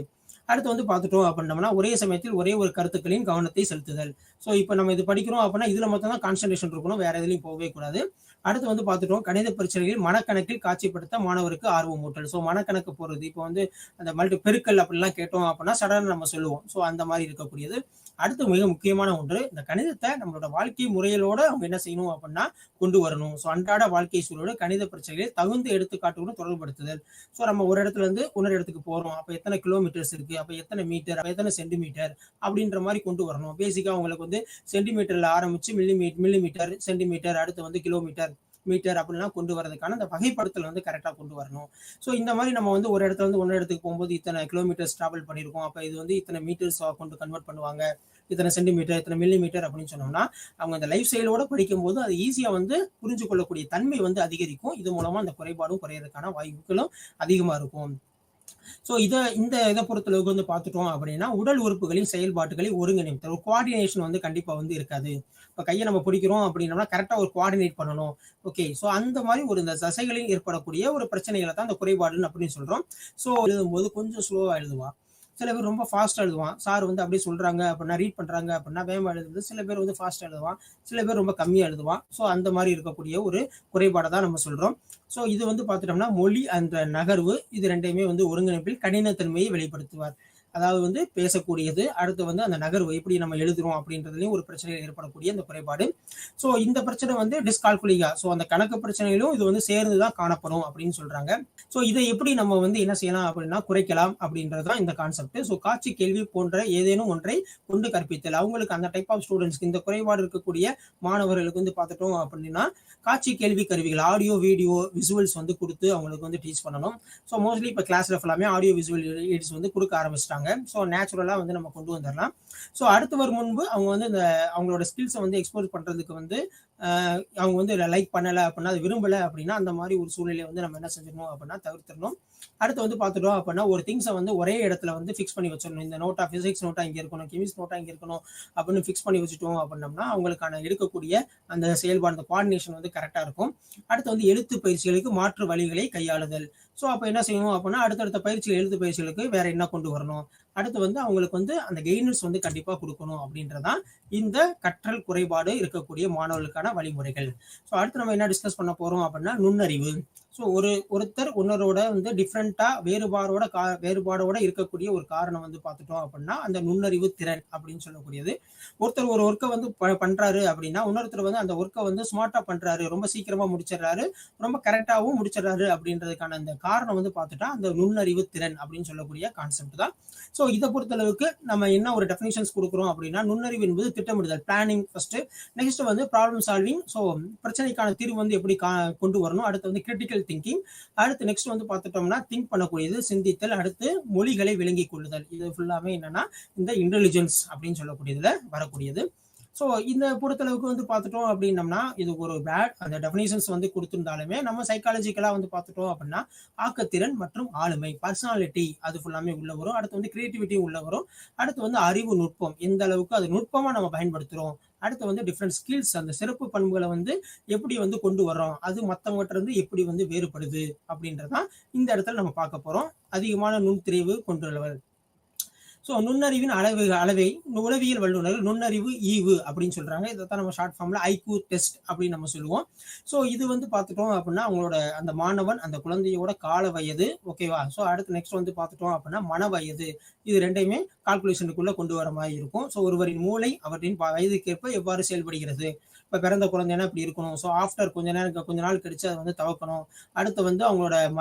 அடுத்து வந்து பார்த்துட்டோம் அப்படின்னம்னா ஒரே சமயத்தில் ஒரே ஒரு கருத்துக்களின் கவனத்தை செலுத்துதல். ஸோ இப்போ நம்ம இது படிக்கிறோம் அப்படின்னா இதுல மொத்தம் தான் கான்சன்ட்ரேஷன் இருக்கணும், வேற எதுலையும் போகவே கூடாது. அடுத்து வந்து பார்த்துட்டோம் கணித பிரச்சனைகளில் மனக்கணக்கில் காட்சிப்படுத்த மாணவருக்கு ஆர்வம் ஊட்டல். ஸோ மனக்கணக்கு போறது, இப்போ வந்து அந்த பெருக்கல் அப்படிலாம் கேட்டோம் அப்படின்னா சடனாக நம்ம சொல்லுவோம். ஸோ அந்த மாதிரி இருக்கக்கூடியது. அடுத்து மிக முக்கியமான ஒன்று, இந்த கணிதத்தை நம்மளோட வாழ்க்கை முறைகளோட அவங்க என்ன செய்யணும் அப்படின்னா கொண்டு வரணும். ஸோ அன்றாட வாழ்க்கை சூழலோட கணித பிரச்சனைகளை தகுந்த எடுத்துக்காட்டுடன் தொடர்படுத்துதல். ஸோ நம்ம ஒரு இடத்துல இருந்து இன்னொரு இடத்துக்கு போறோம், அப்போ எத்தனை கிலோமீட்டர்ஸ் இருக்கு, அப்போ எத்தனை மீட்டர், அப்போ எத்தனை சென்டிமீட்டர் அப்படின்ற மாதிரி கொண்டு வரணும். பேசிக்கா அவங்களுக்கு வந்து சென்டிமீட்டர்ல ஆரம்பிச்சு மில்லிமீட்டர், சென்டிமீட்டர், அடுத்து வந்து கிலோமீட்டர், மீட்டர் அப்படிலாம் கொண்டு வரதுக்கான அந்த வகைப்படுத்தல் வந்து கரெக்டாக கொண்டு வரணும். ஸோ இந்த மாதிரி நம்ம வந்து ஒரு இடத்துல வந்து இன்னொரு இடத்துக்கு போகும்போது இத்தனை கிலோமீட்டர்ஸ் டிராவல் பண்ணியிருக்கோம், அப்போ இது வந்து இத்தனை மீட்டர்ஸ் கொண்டு கன்வெர்ட் பண்ணுவாங்க, இத்தனை சென்டிமீட்டர் இத்தனை மில்லிமீட்டர் அப்படின்னு சொன்னோம்னா அவங்க அந்த லைஃப் ஸ்டைலோட படிக்கும்போது அது ஈஸியா வந்து புரிஞ்சு கொள்ளக்கூடிய தன்மை வந்து அதிகரிக்கும். இது மூலமா அந்த குறைபாடும் குறையறதுக்கான வாய்ப்புகளும் அதிகமா இருக்கும். ஸோ இதை பொறுத்தளவுக்கு வந்து பார்த்துட்டோம் அப்படின்னா உடல் உறுப்புகளின் செயல்பாட்டுகளை ஒருங்கிணைத்தல், ஒரு கோஆர்டினேஷன் வந்து கண்டிப்பா வந்து இருக்காது. இப்போ கையை நம்ம பிடிக்கிறோம் அப்படின்னோம்னா கரெக்டா ஒரு கோஆர்டினேட் பண்ணணும். ஓகே, ஸோ அந்த மாதிரி ஒரு இந்த தசைகளில் ஏற்படக்கூடிய ஒரு பிரச்சனைகளை தான் அந்த குறைபாடுன்னு அப்படின்னு சொல்றோம். ஸோ எழுதும்போது கொஞ்சம் ஸ்லோவா எழுதுவான், சில பேர் ரொம்ப ஃபாஸ்ட்டாக எழுதுவான். சார் வந்து அப்படியே சொல்கிறாங்க அப்படின்னா ரீட் பண்ணுறாங்க அப்படின்னா வேகமாக எழுதுறது. சில பேர் வந்து ஃபாஸ்ட்டாக எழுதுவான், சில பேர் ரொம்ப கம்மியாக எழுதுவான். ஸோ அந்த மாதிரி இருக்கக்கூடிய ஒரு குறைபாடை தான் நம்ம சொல்கிறோம். ஸோ இது வந்து பார்த்துட்டோம்னா மொழி அந்த நகர்வு இது ரெண்டையுமே வந்து ஒருங்கிணைப்பில் கடினத்தன்மையை வெளிப்படுத்துவார். அதாவது வந்து பேசக்கூடியது, அடுத்து வந்து அந்த நகர்வு எப்படி நம்ம எழுதுறோம் அப்படின்றதுலையும் ஒரு பிரச்சனைகள் ஏற்படக்கூடிய அந்த குறைபாடு. ஸோ இந்த பிரச்சனை வந்து டிஸ்கால்குலியா, ஸோ அந்த கணக்கு பிரச்சனைகளும் இது வந்து சேர்ந்து தான் காணப்படும் அப்படின்னு சொல்றாங்க. ஸோ இதை எப்படி நம்ம வந்து என்ன செய்யலாம் அப்படின்னா குறைக்கலாம் அப்படின்றது தான் இந்த கான்செப்ட். ஸோ காட்சி கேள்வி போன்ற ஏதேனும் ஒன்றை கொண்டு கற்பித்தல், அவங்களுக்கு அந்த டைப் ஆஃப் ஸ்டூடெண்ட்ஸ்க்கு இந்த குறைபாடு இருக்கக்கூடிய மாணவர்களுக்கு வந்து பார்த்துட்டோம் அப்படின்னா காட்சி கேள்வி கருவிகள் ஆடியோ வீடியோ விசுவல்ஸ் வந்து கொடுத்து அவங்களுக்கு வந்து டீச் பண்ணணும். ஸோ மோஸ்ட்லி இப்போ கிளாஸ்ல ஃபுல்லாமே ஆடியோ விசுவல் எய்ட்ஸ் வந்து கொடுக்க ஆரம்பிச்சிட்டாங்க. ஸோ நேச்சுரலா வந்து நம்ம கொண்டு வந்துடலாம். ஸோ அடுத்து வரும் முன்பு அவங்க வந்து இந்த அவங்களோட ஸ்கில்ஸை வந்து எக்ஸ்போஸ் பண்றதுக்கு வந்து அவங்க வந்து லைக் பண்ணலை அப்படின்னா அது விரும்பலை அப்படின்னா அந்த மாதிரி ஒரு சூழ்நிலையை வந்து நம்ம என்ன செஞ்சிடணும் அப்படின்னா தவிர்த்திடணும். அடுத்து வந்து பார்த்துட்டோம் அப்படின்னா ஒரு திங்ஸை வந்து ஒரே இடத்துல வந்து ஃபிக்ஸ் பண்ணி வச்சிடணும். இந்த நோட்டா பிசிக்ஸ் நோட்டா இங்கே இருக்கணும், கெமிஸ்ட் நோட்டா இங்கே இருக்கணும் அப்படின்னு ஃபிக்ஸ் பண்ணி வச்சுட்டோம் அப்படின்னம்னா அவங்களுக்கான எடுக்கக்கூடிய அந்த செயல்பாடு அந்த கோஆர்டினேஷன் வந்து கரெக்டாக இருக்கும். அடுத்து வந்து எழுத்து பயிற்சிகளுக்கு மாற்று வழிகளை கையாளுதல். ஸோ அப்போ என்ன செய்யணும் அப்படின்னா அடுத்தடுத்த பயிற்சிகள் எழுத்து பயிற்சிகளுக்கு வேற என்ன கொண்டு வரணும், அடுத்து வந்து அவங்களுக்கு வந்து அந்த கெய்னர்ஸ் வந்து கண்டிப்பாக கொடுக்கணும் அப்படின்றதான் இந்த கற்றல் குறைபாடு இருக்கக்கூடிய மாணவர்களுக்கான வழிமுறைகள். ஸோ அடுத்து நம்ம என்ன டிஸ்கஸ் பண்ண போறோம் அப்படின்னா நுண்ணறிவு. ஸோ ஒருத்தர் ஒன்னரோட வந்து டிஃப்ரெண்டா வேறுபாடோட இருக்கக்கூடிய ஒரு காரணம் வந்து பார்த்துட்டோம் அப்படின்னா அந்த நுண்ணறிவு திறன் அப்படின்னு சொல்லக்கூடியது. ஒருத்தர் ஒரு ஒர்க்கை வந்து பண்றாரு அப்படின்னா இன்னொருத்தர் வந்து அந்த ஒர்க்கை வந்து ஸ்மார்ட்டா பண்றாரு, ரொம்ப சீக்கிரமா முடிச்சிடறாரு, ரொம்ப கரெக்டாகவும் முடிச்சிடறாரு அப்படின்றதுக்கான அந்த காரணம் வந்து பார்த்துட்டா அந்த நுண்ணறிவு திறன் அப்படின்னு சொல்லக்கூடிய கான்செப்ட் தான். ஸோ இதை பொறுத்தளவுக்கு நம்ம என்ன ஒரு டெஃபினிஷன்ஸ் கொடுக்குறோம் அப்படின்னா நுண்ணறிவு என்பது திட்டமிடுதல், பிளானிங் ஃபர்ஸ்ட், நெக்ஸ்ட் வந்து ப்ராப்ளம் சால்விங், ஸோ பிரச்சனைக்கான தீர்வு வந்து எப்படி கொண்டு வரணும், அடுத்து வந்து கிரிட்டிக்கல் திங்கிங், அடுத்து நெக்ஸ்ட் வந்து பார்த்துட்டோம்னா திங்க் பண்ணக்கூடியது சிந்தித்தல், அடுத்து மொழிகளை விளங்கி கொள்ளுதல். இது ஃபுல்லாமே என்னன்னா இந்த இன்டெலிஜென்ஸ் அப்படின்னு சொல்லக்கூடியதுல வரக்கூடியது. ஸோ இந்த பொறுத்தளவுக்கு வந்து பார்த்துட்டோம் அப்படின்னம்னா இது ஒரு பேட் அந்த டெஃபினேஷன்ஸ் வந்து கொடுத்திருந்தாலுமே நம்ம சைக்காலஜிக்கலா வந்து பார்த்துட்டோம் அப்படின்னா ஆக்கத்திறன் மற்றும் ஆளுமை பர்சனாலிட்டி அது ஃபுல்லாமே உள்ள வரும். அடுத்து வந்து கிரியேட்டிவிட்டி உள்ள வரும். அடுத்து வந்து அறிவு நுட்பம், எந்த அளவுக்கு அது நுட்பமா நம்ம பயன்படுத்துறோம், அடுத்து வந்து டிஃப்ரெண்ட் ஸ்கில்ஸ் அந்த சிறப்பு பண்புகளை வந்து எப்படி வந்து கொண்டு வர்றோம், அது மற்றவங்ககிட்ட இருந்து எப்படி வந்து வேறுபடுது அப்படின்றதான் இந்த இடத்துல நம்ம பார்க்க போறோம். அதிகமான நுண்திரிவு கொண்டுள்ளவர். ஸோ நுண்ணறிவின் அளவை உளவியல் வல்லுநர்கள் நுண்ணறிவு ஈவு அப்படின்னு சொல்றாங்க. இதைத்தான் நம்ம ஷார்ட் ஃபார்ம்ல ஐக்யூ டெஸ்ட் அப்படின்னு நம்ம சொல்லுவோம். ஸோ இது வந்து பார்த்துட்டோம் அப்படின்னா அவங்களோட அந்த மாணவன் அந்த குழந்தையோட கால வயது, ஓகேவா. ஸோ அடுத்து நெக்ஸ்ட் வந்து பார்த்துட்டோம் அப்படின்னா மன வயது, இது ரெண்டையுமே கால்குலேஷனுக்குள்ள கொண்டு வர மாதிரி இருக்கும். ஸோ ஒருவரின் மூளை அவற்றின் வயதுக்கேற்ப எவ்வாறு செயல்படுகிறது, இப்போ பிறந்த குழந்தைனா இப்படி இருக்கணும், ஸோ ஆஃப்டர் கொஞ்ச நாள் கழிச்சு அதை வந்து தவக்கணும், அடுத்து வந்து அவங்களோட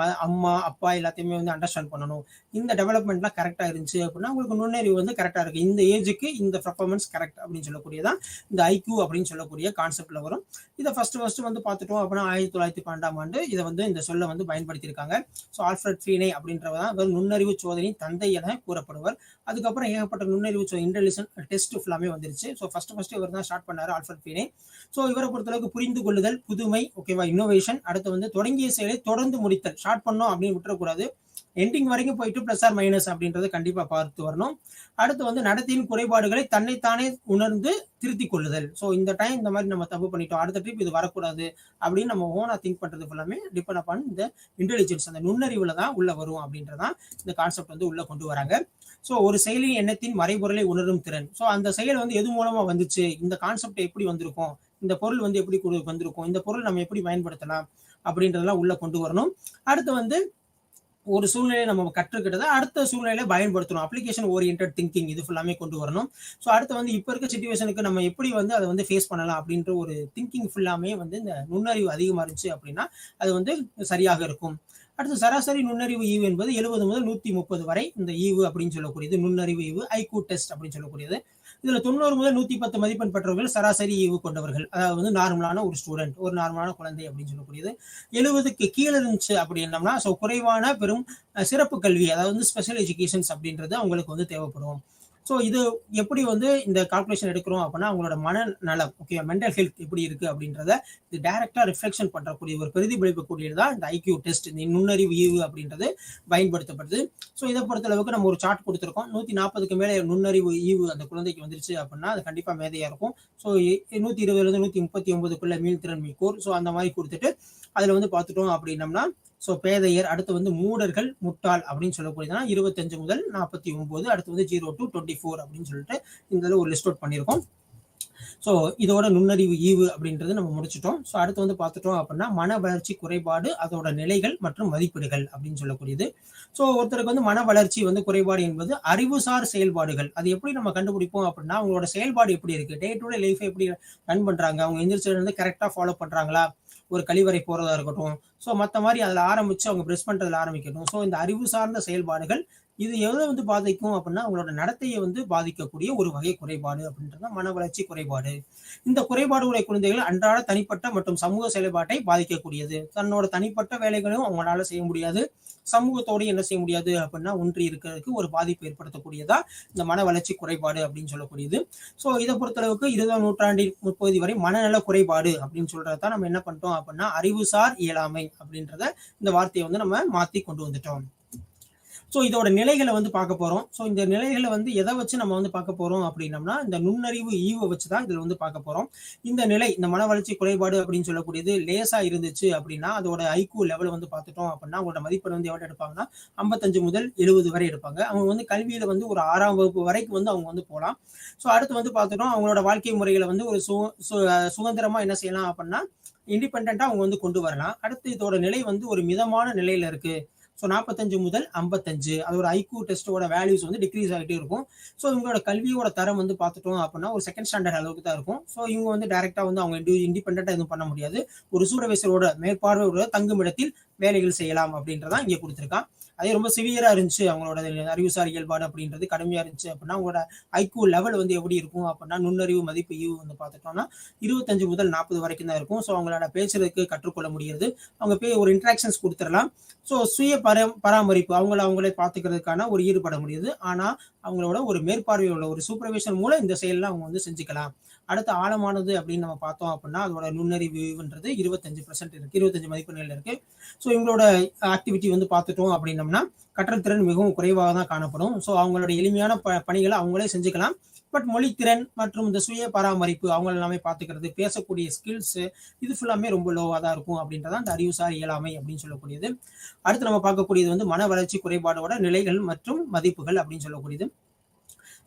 அம்மா அப்பா எல்லாத்தையுமே வந்து அண்டர்ஸ்டாண்ட் பண்ணணும், இந்த டெவலப்மெண்ட்லாம் கரெக்டாக இருந்துச்சு அப்படின்னா உங்களுக்கு நுண்ணறிவு வந்து கரெக்டாக இருக்கு, இந்த ஏஜுக்கு இந்த பர்ஃபார்மன்ஸ் கரெக்ட் அப்படின்னு சொல்லக்கூடியதான் இந்த ஐக்யூ அப்படின்னு சொல்லக்கூடிய கான்செப்ட்ல வரும். இதை ஃபர்ஸ்ட் வந்து பார்த்துட்டோம் அப்படின்னா 1912 இதை வந்து இந்த சொல்ல வந்து பயன்படுத்தியிருக்காங்க. ஸோ ஆல்ஃபிரட் ஃபீனே அப்படின்றதான் நுண்ணறிவு சோதனையின் தந்தை என கூறப்படுவர். அதுக்கப்புறம் ஏகப்பட்ட நுண்ணறிவு இன்டெலிஜென்ட் டெஸ்ட் ஃபுல்லாமே வந்துருச்சு. ஸோ ஃபர்ஸ்ட் இவர் தான் ஸ்டார்ட் பண்ணாரு ஆல்ஃபிரட் ஃபீனே. ஸோ இவரை பொறுத்தளவுக்கு புரிந்து கொள்ளுதல், புதுமை, ஓகேவா, இன்னோவேஷன், அடுத்து வந்து தொடங்கிய செயலை தொடர்ந்து முடித்தல், ஸ்டார்ட் பண்ணோம் அப்படின்னு விட்டுறக்கூடாது, எண்டிங் வரைக்கும் போயிட்டு பிளஸ் ஆர் மைனஸ் அப்படின்றத கண்டிப்பா பார்த்து வரணும். அடுத்து வந்து நடத்தையின் குறைபாடுகளை தன்னைத்தானே உணர்ந்து திருத்திக் கொள்ளுதல். ஸோ இந்த டைம் இந்த மாதிரி நம்ம தப்பு பண்ணிட்டோம், அடுத்த ட்ரிப் இது வரக்கூடாது அப்படின்னு நம்ம ஓனா திங்க் பண்றது ஃபுல்லாமே டிபெண்ட் அப்பான் இந்த இன்டெலிஜென்ஸ் அந்த நுண்ணறிவுல தான் உள்ள வரும் அப்படின்றதான் இந்த கான்செப்ட் வந்து உள்ள கொண்டு வராங்க. ஸோ ஒரு செயலின் எண்ணத்தின் மறைபொருளை உணரும் திறன். ஸோ அந்த செயல் வந்து எது மூலமா வந்துச்சு, இந்த கான்செப்ட் எப்படி வந்திருக்கும், இந்த பொருள் வந்து எப்படி வந்திருக்கும், இந்த பொருள் நம்ம எப்படி பயன்படுத்தலாம் அப்படின்றதெல்லாம் உள்ள கொண்டு வரணும். அடுத்து வந்து ஒரு சூழ்நிலையை நம்ம கற்றுக்கிட்டதை அடுத்த சூழ்நிலையில பயன்படுத்தணும், அப்ளிகேஷன் ஓரியன்டட் திங்கிங் இது ஃபுல்லாமே கொண்டு வரணும். ஸோ அடுத்து வந்து இப்போ இருக்க சிச்சுவேஷனுக்கு நம்ம எப்படி வந்து அதை வந்து ஃபேஸ் பண்ணலாம் அப்படின்ற ஒரு திங்கிங் ஃபுல்லாமே வந்து இந்த நுண்ணறிவு அதிகமாக இருந்துச்சு அப்படின்னா அது வந்து சரியாக இருக்கும். அடுத்து சராசரி நுண்ணறிவு ஈவு என்பது 70 முதல் 130 வரை இந்த ஈவு அப்படின்னு சொல்லக்கூடியது நுண்ணறிவு ஈவு ஐக்யூ டெஸ்ட் அப்படின்னு சொல்லக்கூடியது. இதுல 90 முதல் 110 மதிப்பெண் பெற்றவர்கள் சராசரி ஈவு கொண்டவர்கள், அதாவது வந்து நார்மலான ஒரு ஸ்டூடெண்ட், ஒரு நார்மலான குழந்தை அப்படின்னு சொல்லக்கூடியது. 70க்கு கீழே இருந்துச்சு அப்படின்னம்னா குறைவான பெரும் சிறப்பு கல்வி, அதாவது ஸ்பெஷல் எஜுகேஷன்ஸ் அப்படின்றது அவங்களுக்கு வந்து தேவைப்படும். ஸோ இது எப்படி வந்து இந்த கால்குலேஷன் எடுக்கிறோம் அப்படின்னா அவங்களோட மனநலம், ஓகே, மென்டல் ஹெல்த் எப்படி இருக்கு அப்படின்றத இது டைரக்டா ரிஃப்ளெக்ஷன் பண்றக்கூடிய ஒரு பிரதிபலிக்கக்கூடியது தான் இந்த ஐக்யூ டெஸ்ட், இந்த நுண்ணறிவு ஈவு அப்படின்றது பயன்படுத்தப்படுது. ஸோ இதை பொறுத்தளவுக்கு நம்ம ஒரு சார்ட் கொடுத்துருக்கோம். 140க்கு மேலே நுண்ணறிவு ஈவு அந்த குழந்தைக்கு வந்துருச்சு அப்படின்னா அது கண்டிப்பா மேதையா இருக்கும். ஸோ 120 139க்குள்ள மீள்திறன் மிக்கோர், ஸோ அந்த மாதிரி கொடுத்துட்டு அதுல வந்து பார்த்துட்டோம் அப்படின்னம்னா பேதையர், அடுத்து வந்து மூடர்கள், முட்டாள் அப்படின்னு சொல்லக்கூடியதுனா 25 முதல் 49, அடுத்து வந்து 0 to 24 அப்படின்னு சொல்லிட்டு இந்த ஒரு லிஸ்ட் அவுட் பண்ணியிருக்கோம். ஸோ இதோட நுண்ணறிவு ஈவு அப்படின்றது நம்ம முடிச்சிட்டோம். ஸோ அடுத்து வந்து பார்த்துட்டோம் அப்படின்னா மன வளர்ச்சி குறைபாடு, அதோட நிலைகள் மற்றும் மதிப்பீடுகள் அப்படின்னு சொல்லக்கூடியது. ஸோ ஒருத்தருக்கு வந்து மன வளர்ச்சி வந்து குறைபாடு என்பது அறிவுசார் செயல்பாடுகள். அது எப்படி நம்ம கண்டுபிடிப்போம் அப்படின்னா அவங்களோட செயல்பாடு எப்படி இருக்கு, டே டு டே லைஃப் எப்படி ரன் பண்றாங்க, அவங்க எந்திரிச்சதுல இருந்து கரெக்டா ஃபாலோ பண்றாங்களா, ஒரு கழிவறை போறதா இருக்கட்டும், ஸோ மற்ற மாதிரி அதில் ஆரம்பிச்சு அவங்க ப்ரெஸ் பண்றதுல ஆரம்பிக்கணும். ஸோ இந்த அறிவு சார்ந்த செயல்பாடுகள் இது எதை வந்து பாதிக்கும் அப்படின்னா அவங்களோட நடத்தையை வந்து பாதிக்கக்கூடிய ஒரு வகை குறைபாடு அப்படின்றது மன வளர்ச்சி குறைபாடு. இந்த குறைபாடுகளை குழந்தைகள் அன்றாட தனிப்பட்ட மற்றும் சமூக செயல்பாட்டை பாதிக்கக்கூடியது. தன்னோட தனிப்பட்ட வேலைகளையும் அவங்களால செய்ய முடியாது, சமூகத்தோடு என்ன செய்ய முடியாது அப்படின்னா ஒன்றி இருக்கிறதுக்கு ஒரு பாதிப்பு ஏற்படுத்தக்கூடியதா இந்த மன வளர்ச்சி குறைபாடு அப்படின்னு சொல்லக்கூடியது. ஸோ இதை பொறுத்தளவுக்கு 20ஆம் நூற்றாண்டின் முற்பகுதி வரை மனநல குறைபாடு அப்படின்னு சொல்றதான் நம்ம என்ன பண்ணிட்டோம் அப்படின்னா அறிவுசார் இயலாமை அப்படின்றத இந்த வார்த்தையை வந்து நம்ம மாத்தி கொண்டு வந்துட்டோம். ஸோ இதோட நிலைகளை வந்து பார்க்க போறோம். ஸோ இந்த நிலைகளை வந்து எதை வச்சு நம்ம வந்து பார்க்க போறோம் அப்படின்னம்னா இந்த நுண்ணறிவு ஈவை வச்சுதான் இதுல வந்து பார்க்க போறோம். இந்த நிலை, இந்த மன வளர்ச்சி குறைபாடு அப்படின்னு சொல்லக்கூடியது லேசா இருந்துச்சு அப்படின்னா அதோட ஐக்யூ லெவல் வந்து பார்த்துட்டோம் அப்படின்னா அவங்களோட மதிப்பெண் வந்து எவ்வளவு எடுப்பாங்கன்னா 55 முதல் 70 வரை எடுப்பாங்க. அவங்க வந்து கல்வியில வந்து ஒரு 6ஆம் வகுப்பு வரைக்கும் வந்து அவங்க வந்து போகலாம். ஸோ அடுத்து வந்து பார்த்துட்டோம் அவங்களோட வாழ்க்கை முறைகளை வந்து ஒரு சுதந்திரமா என்ன செய்யலாம் அப்படின்னா இண்டிபெண்டா அவங்க வந்து கொண்டு வரலாம். அடுத்து இதோட நிலை வந்து ஒரு மிதமான நிலையில இருக்கு. ஸோ 45 முதல் 55 அது ஒரு ஐக்யூ டெஸ்டோட வேல்யூஸ் வந்து டிக்ரீஸ் ஆகிட்டே இருக்கும். ஸோ இவங்களோட கல்வியோட தரம் வந்து பார்த்துட்டோம் அப்படின்னா ஒரு செகண்ட் ஸ்டாண்டர்ட் அளவுக்கு தான் இருக்கும். ஸோ இவங்க வந்து டைரக்டா வந்து அவங்க இண்டிபெண்டா எதுவும் பண்ண முடியாது. ஒரு சூப்பர்வைசரோட மேற்பார்வையோட தங்குமிடத்தில் வேலைகள் செய்யலாம் அப்படின்றதான் இங்கே கொடுத்துருக்கான். அதே ரொம்ப சிவியரா இருந்துச்சு அவங்களோட அறிவுசார் இயல்பாடு அப்படின்றது கடுமையா இருந்துச்சு அப்படின்னா அவங்களோட ஐக்யூ லெவல் வந்து எப்படி இருக்கும் அப்படின்னா நுண்ணறிவு மதிப்பு ஈவு வந்து பார்த்துட்டோம்னா 25 முதல் 40 வரைக்கும் தான் இருக்கும். ஸோ அவங்களோட பேசுறதுக்கு கற்றுக்கொள்ள முடியாது, அவங்க ஒரு இன்ட்ராக்ஷன்ஸ் கொடுத்துடலாம். ஸோ சுய பராமரிப்பு அவங்களே பார்த்துக்கிறதுக்கான ஒரு ஈடுபட முடியுது. ஆனா அவங்களோட ஒரு மேற்பார்வையோட ஒரு சூப்பர்வைசர் மூலம் இந்த செயல்லாம் அவங்க வந்து செஞ்சுக்கலாம். அடுத்த ஆழமானது அப்படின்னு நம்ம பார்த்தோம் அப்படின்னா அதோட நுண்ணறிவுன்றது 25% இருக்கு, 25 மதிப்பெண்கள் இருக்கு. ஸோ இவங்களோட ஆக்டிவிட்டி வந்து பார்த்துட்டோம் அப்படின்னம்னா கற்றல் திறன் மிகவும் குறைவாக தான் காணப்படும். ஸோ அவங்களோட எளிமையான பணிகளை அவங்களே செஞ்சுக்கலாம். பட் மொழித்திறன் மற்றும் இந்த சுய பராமரிப்பு அவங்க எல்லாமே பார்த்துக்கிறது, பேசக்கூடிய ஸ்கில்ஸ் இது ஃபுல்லாமே ரொம்ப லோவாக தான் இருக்கும் அப்படின்றதான் இந்த அறிவுசார் இயலாமை அப்படின்னு சொல்லக்கூடியது. அடுத்து நம்ம பார்க்கக்கூடியது வந்து மன வளர்ச்சி குறைபாடோட நிலைகள் மற்றும் மதிப்புகள் அப்படின்னு சொல்லக்கூடியது.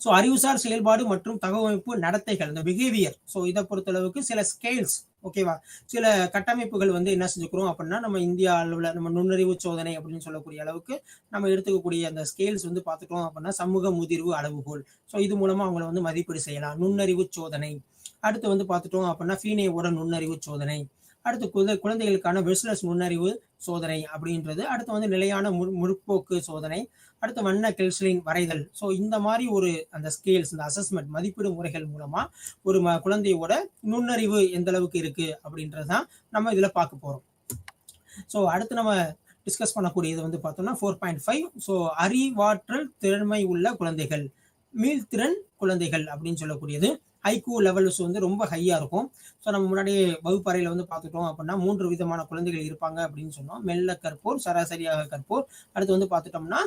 ஸோ அறிவுசார் செயல்பாடு மற்றும் தகவமைப்பு நடத்தைகள், இந்த பிஹேவியர். ஸோ இதை பொறுத்தளவுக்கு சில ஸ்கேல்ஸ், ஓகேவா, சில கட்டமைப்புகள் வந்து என்ன செஞ்சுக்கிறோம் அப்படின்னா நம்ம இந்தியா அளவில் நம்ம நுண்ணறிவு சோதனை அப்படின்னு சொல்லக்கூடிய அளவுக்கு நம்ம எடுத்துக்கக்கூடிய அந்த ஸ்கேல்ஸ் வந்து பார்த்துட்டோம் அப்படின்னா சமூக முதிர்வு அளவுகோல். ஸோ இது மூலமா அவங்களை வந்து மதிப்பீடு செய்யலாம். நுண்ணறிவு சோதனை. அடுத்து வந்து பார்த்துட்டோம் அப்படின்னா ஃபீனேவோட நுண்ணறிவு சோதனை. அடுத்து குழந்தைகளுக்கான வெஸ்லஸ் நுண்ணறிவு சோதனை அப்படின்றது. அடுத்து வந்து நிலையான முற்போக்கு சோதனை. அடுத்து வண்ண கெல்ஸ்லின் வரைதல். ஸோ இந்த மாதிரி ஒரு அந்த ஸ்கேல்ஸ், இந்த அசஸ்மெண்ட் மதிப்பீடு முறைகள் மூலமா ஒரு குழந்தையோட நுண்ணறிவு எந்த அளவுக்கு இருக்கு அப்படின்றதான் நம்ம இதுல பார்க்க போறோம். ஸோ அடுத்து நம்ம டிஸ்கஸ் பண்ணக்கூடியது வந்து பார்த்தோம்னா 4.5. ஸோ அறிவாற்றல் திறமை உள்ள குழந்தைகள், மீள்திறன் குழந்தைகள் அப்படின்னு சொல்லக்கூடியது. ஐக்யூ லெவல்ஸ் வந்து ரொம்ப ஹையா இருக்கும். ஸோ நம்ம முன்னாடி வகுப்பறையில வந்து பார்த்துட்டோம் அப்படின்னா 3 விதமான குழந்தைகள் இருப்பாங்க அப்படின்னு சொன்னோம். மெல்ல கற்போர், சராசரியாக கற்போர், அடுத்து வந்து பார்த்துட்டோம்னா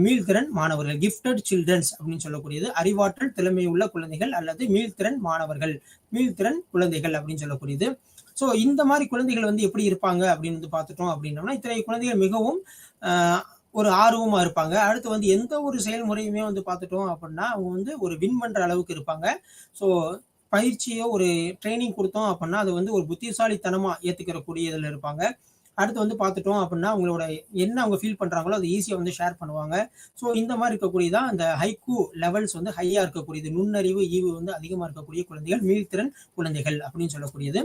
மீள்திறன் மாணவர்கள், கிஃப்டட் சில்ட்ரன்ஸ் அப்படின்னு சொல்லக்கூடியது. அறிவாற்றல் திறமை உள்ள குழந்தைகள் அல்லது மீள்திறன் மாணவர்கள், மீள்திறன் குழந்தைகள் அப்படின்னு சொல்லக்கூடியது. ஸோ இந்த மாதிரி குழந்தைகள் வந்து எப்படி இருப்பாங்க அப்படின்னு வந்து பார்த்துட்டோம் அப்படின்னோம்னா இத்தனை குழந்தைகள் மிகவும் ஒரு ஆர்வமா இருப்பாங்க. அடுத்து வந்து எந்த ஒரு செயல்முறையுமே வந்து பார்த்துட்டோம் அப்படின்னா அவங்க வந்து ஒரு வின் பண்ற அளவுக்கு இருப்பாங்க. ஸோ பயிற்சியோ ஒரு ட்ரைனிங் கொடுத்தோம் அப்படின்னா அது வந்து ஒரு புத்திசாலித்தனமா ஏத்துக்கிற கூடியதுல இருப்பாங்க. அடுத்து வந்து பார்த்துட்டோம் அப்படின்னா அவங்களோட என்ன அவங்க ஃபீல் பண்றாங்களோ அதை ஈஸியாக வந்து ஷேர் பண்ணுவாங்க. ஸோ இந்த மாதிரி இருக்கக்கூடியதான் அந்த ஹைக்கூ லெவல்ஸ் வந்து ஹையா இருக்கக்கூடியது, நுண்ணறிவு ஈவு வந்து அதிகமாக இருக்கக்கூடிய குழந்தைகள், மீள்திறன் குழந்தைகள் அப்படின்னு சொல்லக்கூடியது.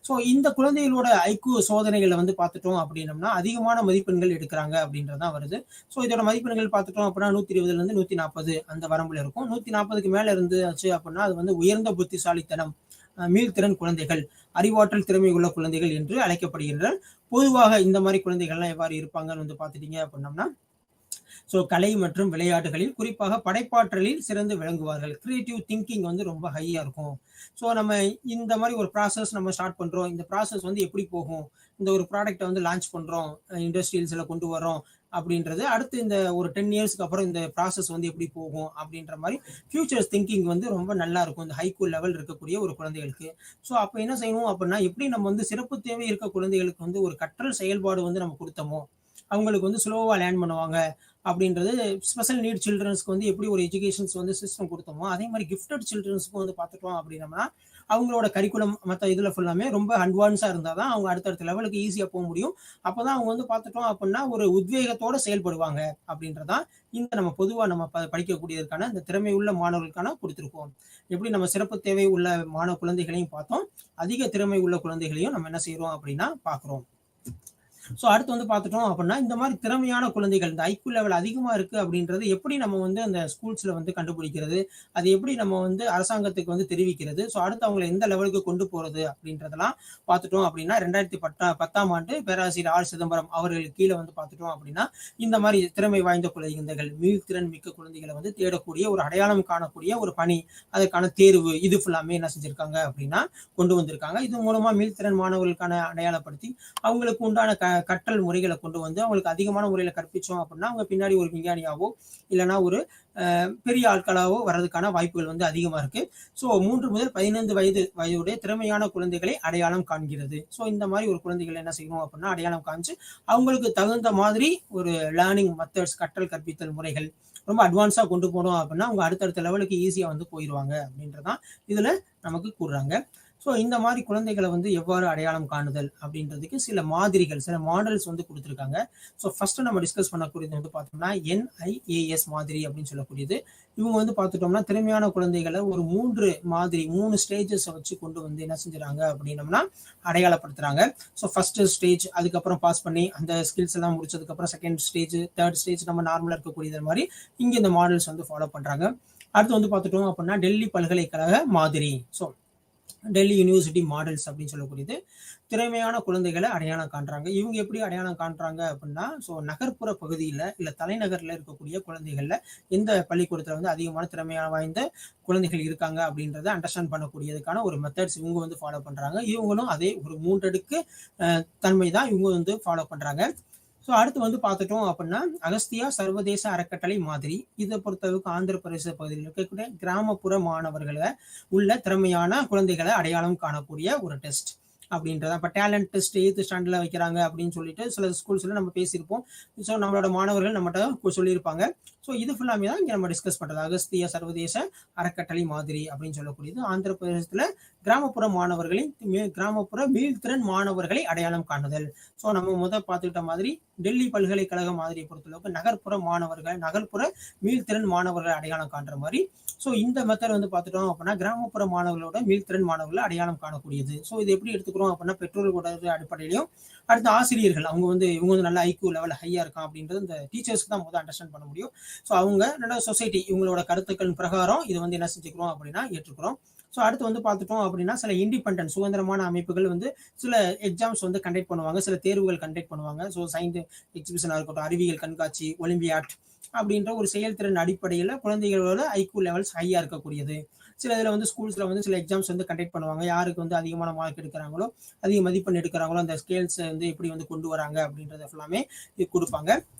ஸோ இந்த குழந்தைகளோட ஐக்கூ சோதனைகளை வந்து பார்த்துட்டோம் அப்படின்னம்னா அதிகமான மதிப்பெண்கள் எடுக்கிறாங்க அப்படின்றதான் வருது. ஸோ இதோட மதிப்பெண்கள் பார்த்துட்டோம் அப்படின்னா 120 140 அந்த வரம்புல இருக்கும். 140க்கு மேல இருந்துச்சு அப்படின்னா அது வந்து உயர்ந்த புத்திசாலித்தனம், மீள்திறன் குழந்தைகள், அறிவாற்றல் திறமை உள்ள குழந்தைகள் என்று அழைக்கப்படுகின்றன. பொதுவாக இந்த மாதிரி குழந்தைகள்லாம் எவ்வாறு இருப்பாங்கன்னு வந்து பார்த்துட்டீங்க அப்படின்னம்னா, ஸோ கலை மற்றும் விளையாட்டுகளில் குறிப்பாக படைப்பாற்றலில் சிறந்து விளங்குவார்கள். கிரியேட்டிவ் திங்கிங் வந்து ரொம்ப ஹையா இருக்கும். ஸோ நம்ம இந்த மாதிரி ஒரு ப்ராசஸ் நம்ம ஸ்டார்ட் பண்றோம், இந்த ப்ராசஸ் வந்து எப்படி போகும், இந்த ஒரு ப்ராடக்ட்டை வந்து லான்ச் பண்றோம், இண்டஸ்ட்ரியல்ஸ்ல கொண்டு வரோம் அப்படின்றது, அடுத்து இந்த ஒரு 10 இயர்ஸ்க்கு அப்புறம் இந்த ப்ராசஸ் வந்து எப்படி போகும் அப்படின்ற மாதிரி ஃபியூச்சர்ஸ் திங்கிங் வந்து ரொம்ப நல்லா இருக்கும் இந்த ஹைக்கூ லெவல் இருக்கக்கூடிய ஒரு குழந்தைகளுக்கு. ஸோ அப்போ என்ன செய்யணும் அப்படின்னா, எப்படி நம்ம வந்து சிறப்பு தேவை இருக்க குழந்தைகளுக்கு வந்து ஒரு கற்றல் செயல்பாடு வந்து நம்ம கொடுத்தோமோ அவங்களுக்கு வந்து ஸ்லோவா லேர்ன் பண்ணுவாங்க அப்படின்றது, ஸ்பெஷல் நீட் சில்ட்ரன்ஸ்க்கு வந்து எப்படி ஒரு எஜுகேஷன்ஸ் வந்து சிஸ்டம் கொடுத்தோமோ அதே மாதிரி கிஃப்டட் சில்ட்ரன்ஸ்க்கும் வந்து பார்த்துட்டோம் அப்படின்னம்னா அவங்களோட கரிக்குலம் மற்ற இதில் ஃபுல்லாமே ரொம்ப அட்வான்ஸாக இருந்தால் தான் அவங்க அடுத்தடுத்த லெவலுக்கு ஈஸியாக போக முடியும். அப்போ தான் அவங்க வந்து பார்த்துட்டோம் அப்படின்னா ஒரு உத்வேகத்தோடு செயல்படுவாங்க அப்படின்றதான் இந்த நம்ம பொதுவாக நம்ம படிக்கக்கூடியதற்கான இந்த திறமை உள்ள மாணவர்களுக்கான கொடுத்துருக்கோம். எப்படி நம்ம சிறப்பு தேவை உள்ள மாணவ குழந்தைகளையும் பார்த்தோம், அதிக திறமை உள்ள குழந்தைகளையும் நம்ம என்ன செய்கிறோம் அப்படின்னா பார்க்குறோம். ஸோ அடுத்து வந்து பார்த்துட்டோம் அப்படின்னா இந்த மாதிரி திறமையான குழந்தைகள் இந்த ஐக்யூ லெவல் அதிகமாக இருக்குது அப்படின்றது எப்படி நம்ம வந்து அந்த ஸ்கூல்ஸில் வந்து கண்டுபிடிக்கிறது, அது எப்படி நம்ம வந்து அரசாங்கத்துக்கு வந்து தெரிவிக்கிறது, ஸோ அடுத்து அவங்களை எந்த லெவலுக்கு கொண்டு போகிறது அப்படின்றதெல்லாம் பார்த்துட்டோம் அப்படின்னா 2010ஆம் ஆண்டு பேராசிரியர் ஆர் சிதம்பரம் அவர்களுக்கு கீழே வந்து பார்த்துட்டோம் அப்படின்னா இந்த மாதிரி திறமை வாய்ந்த குழந்தைகள், மீள்திறன் மிக்க குழந்தைகளை வந்து தேடக்கூடிய ஒரு அடையாளம் காணக்கூடிய ஒரு பணி, அதற்கான தேர்வு, இது ஃபுல்லாமே என்ன செஞ்சிருக்காங்க அப்படின்னா கொண்டு வந்திருக்காங்க. இது மூலமா மீள்திறன் மாணவர்களுக்கான அடையாளப்படுத்தி அவங்களுக்கு உண்டான கற்றல் முறைகளை கொண்டு வந்து அவங்களுக்கு அதிகமான முறையில கற்பிச்சோம் அப்படின்னா அவங்க பின்னாடி ஒரு விஞ்ஞானியாவோ இல்லைன்னா ஒரு பெரிய ஆட்களாவோ வர்றதுக்கான வாய்ப்புகள் வந்து அதிகமா இருக்கு. ஸோ 3 முதல் 15 வயதுடைய திறமையான குழந்தைகளை அடையாளம் காண்கிறது. ஸோ இந்த மாதிரி ஒரு குழந்தைகளை என்ன செய்யணும் அப்படின்னா அடையாளம் காமிச்சு அவங்களுக்கு தகுந்த மாதிரி ஒரு லேர்னிங் மெத்தட்ஸ், கற்றல் கற்பித்தல் முறைகள் ரொம்ப அட்வான்ஸா கொண்டு போனோம் அப்படின்னா அவங்க அடுத்தடுத்த லெவலுக்கு ஈஸியா வந்து போயிடுவாங்க அப்படின்றதான் இதுல நமக்கு கூறுறாங்க. ஸோ இந்த மாதிரி குழந்தைகளை வந்து எவ்வாறு அடையாளம் காணுதல் அப்படின்றதுக்கு சில மாதிரிகள், சில மாடல்ஸ் வந்து கொடுத்துருக்காங்க. ஸோ ஃபர்ஸ்ட் நம்ம டிஸ்கஸ் பண்ணக்கூடியது வந்து பார்த்தோம்னா NIAS மாதிரி அப்படின்னு சொல்லக்கூடியது. இவங்க வந்து பார்த்துட்டோம்னா திறமையான குழந்தைகளை ஒரு 3 ஸ்டேஜஸ் வச்சு கொண்டு வந்து என்ன செஞ்சுறாங்க அப்படின்னம்னா அடையாளப்படுத்துறாங்க. ஸோ ஃபர்ஸ்ட் ஸ்டேஜ், அதுக்கப்புறம் பாஸ் பண்ணி அந்த ஸ்கில்ஸ் எல்லாம் முடிச்சதுக்கப்புறம் செகண்ட் ஸ்டேஜ், தேர்ட் ஸ்டேஜ் நம்ம நார்மலாக இருக்கக்கூடியது மாதிரி இங்கே இந்த மாடல்ஸ் வந்து ஃபாலோ பண்றாங்க. அடுத்து வந்து பார்த்துட்டோம் அப்படின்னா டெல்லி பல்கலைக்கழக மாதிரி, ஸோ டெல்லி யூனிவர்சிட்டி மாடல்ஸ் அப்படின்னு சொல்லக்கூடியது திறமையான குழந்தைகளை அடையாளம் காண்றாங்க. இவங்க எப்படி அடையாளம் காண்றாங்க அப்படின்னா, ஸோ நகர்ப்புற பகுதியில் இல்லை தலைநகரில் இருக்கக்கூடிய குழந்தைகளில் எந்த பள்ளிக்கூடத்தில் வந்து அதிகமான திறமையான வாய்ந்த குழந்தைகள் இருக்காங்க அப்படின்றத அண்டர்ஸ்டாண்ட் பண்ணக்கூடியதுக்கான ஒரு மெத்தட்ஸ் இவங்க வந்து ஃபாலோ பண்றாங்க. இவங்களும் அதே ஒரு 3 அடுக்கு தன்மை தான் இவங்க வந்து ஃபாலோ பண்றாங்க. ஸோ அடுத்து வந்து பார்த்துட்டோம் அப்படின்னா அகஸ்தியா சர்வதேச அறக்கட்டளை மாதிரி, இதை பொறுத்தளவுக்கு ஆந்திர பிரதேச பகுதியில் இருக்கக்கூடிய கிராமப்புற மாணவர்களை உள்ள திறமையான குழந்தைகளை அடையாளம் காணக்கூடிய ஒரு டெஸ்ட் அப்படின்றத. இப்போ டேலண்ட் டெஸ்ட் 8th ஸ்டாண்டர்டில் வைக்கிறாங்க அப்படின்னு சொல்லிட்டு சில ஸ்கூல்ஸில் நம்ம பேசியிருப்போம். ஸோ நம்மளோட மாணவர்கள் நம்மகிட்ட சொல்லியிருப்பாங்க. ஸோ இது ஃபுல்லாமே தான் இங்கே நம்ம டிஸ்கஸ் பண்ணுறது. அகஸ்திய சர்வதேச அறக்கட்டளை மாதிரி அப்படின்னு சொல்லக்கூடியது ஆந்திர பிரதேசத்தில் கிராமப்புற மீள்திறன் மாணவர்களை அடையாளம் காணுதல். ஸோ நம்ம பார்த்துக்கிட்ட மாதிரி டெல்லி பல்கலைக்கழக மாதிரியை பொறுத்தளவுக்கு நகர்ப்புற மீள்திறன் மாணவர்களை அடையாளம் காண்ற மாதிரி. ஸோ இந்த மெத்தட் வந்து பார்த்துட்டோம் அப்படின்னா கிராமப்புற மாணவர்களோட மீள்திறன் மாணவர்களை அடையாளம் காணக்கூடியது. ஸோ இது எப்படி எடுத்துக்கிறோம் அப்படின்னா பெற்றோர்களோட அடிப்படையிலையும் அடுத்த ஆசிரியர்கள் இவங்க வந்து நல்ல ஐக்யூ லெவல் ஹையா இருக்கான் அப்படின்றது இந்த டீச்சர்ஸ்க்கு தான் அண்டர்ஸ்டாண்ட் பண்ண முடியும். ஸோ அவங்க நல்ல சொசைட்டி இவங்களோட கருத்துக்கள் பிரகாரம் இது வந்து என்ன செஞ்சுக்கிறோம் அப்படின்னா ஏற்றுக்கிறோம். ஸோ அடுத்து வந்து பார்த்துட்டோம் அப்படின்னா சில இண்டிபெண்டன்ட் சுதந்திரமான அமைப்புகள் வந்து சில எக்ஸாம்ஸ் வந்து கண்டக்ட் பண்ணுவாங்க, சில தேர்வுகள் கண்டக்ட் பண்ணுவாங்க. ஸோ சயின்ஸ் எக்ஸிபிஷனாக இருக்கட்டும், அறிவியல் கண்காட்சி, ஒலிம்பியாட் அப்படின்ற ஒரு செயல்திறன் அடிப்படையில் குழந்தைகளோட ஐக்யூ லெவல்ஸ் ஹையா இருக்கக்கூடியது. சில இதில் வந்து ஸ்கூல்ஸில் வந்து சில எக்ஸாம்ஸ் வந்து கண்டக்ட் பண்ணுவாங்க. யாருக்கு வந்து அதிகமான மார்க் எடுக்கிறாங்களோ, அதிக மதிப்பெண் எடுக்கிறாங்களோ, அந்த ஸ்கேல்ஸை வந்து எப்படி வந்து கொண்டு வராங்க அப்படின்றத ஃபுல்லாமே இது கொடுப்பாங்க.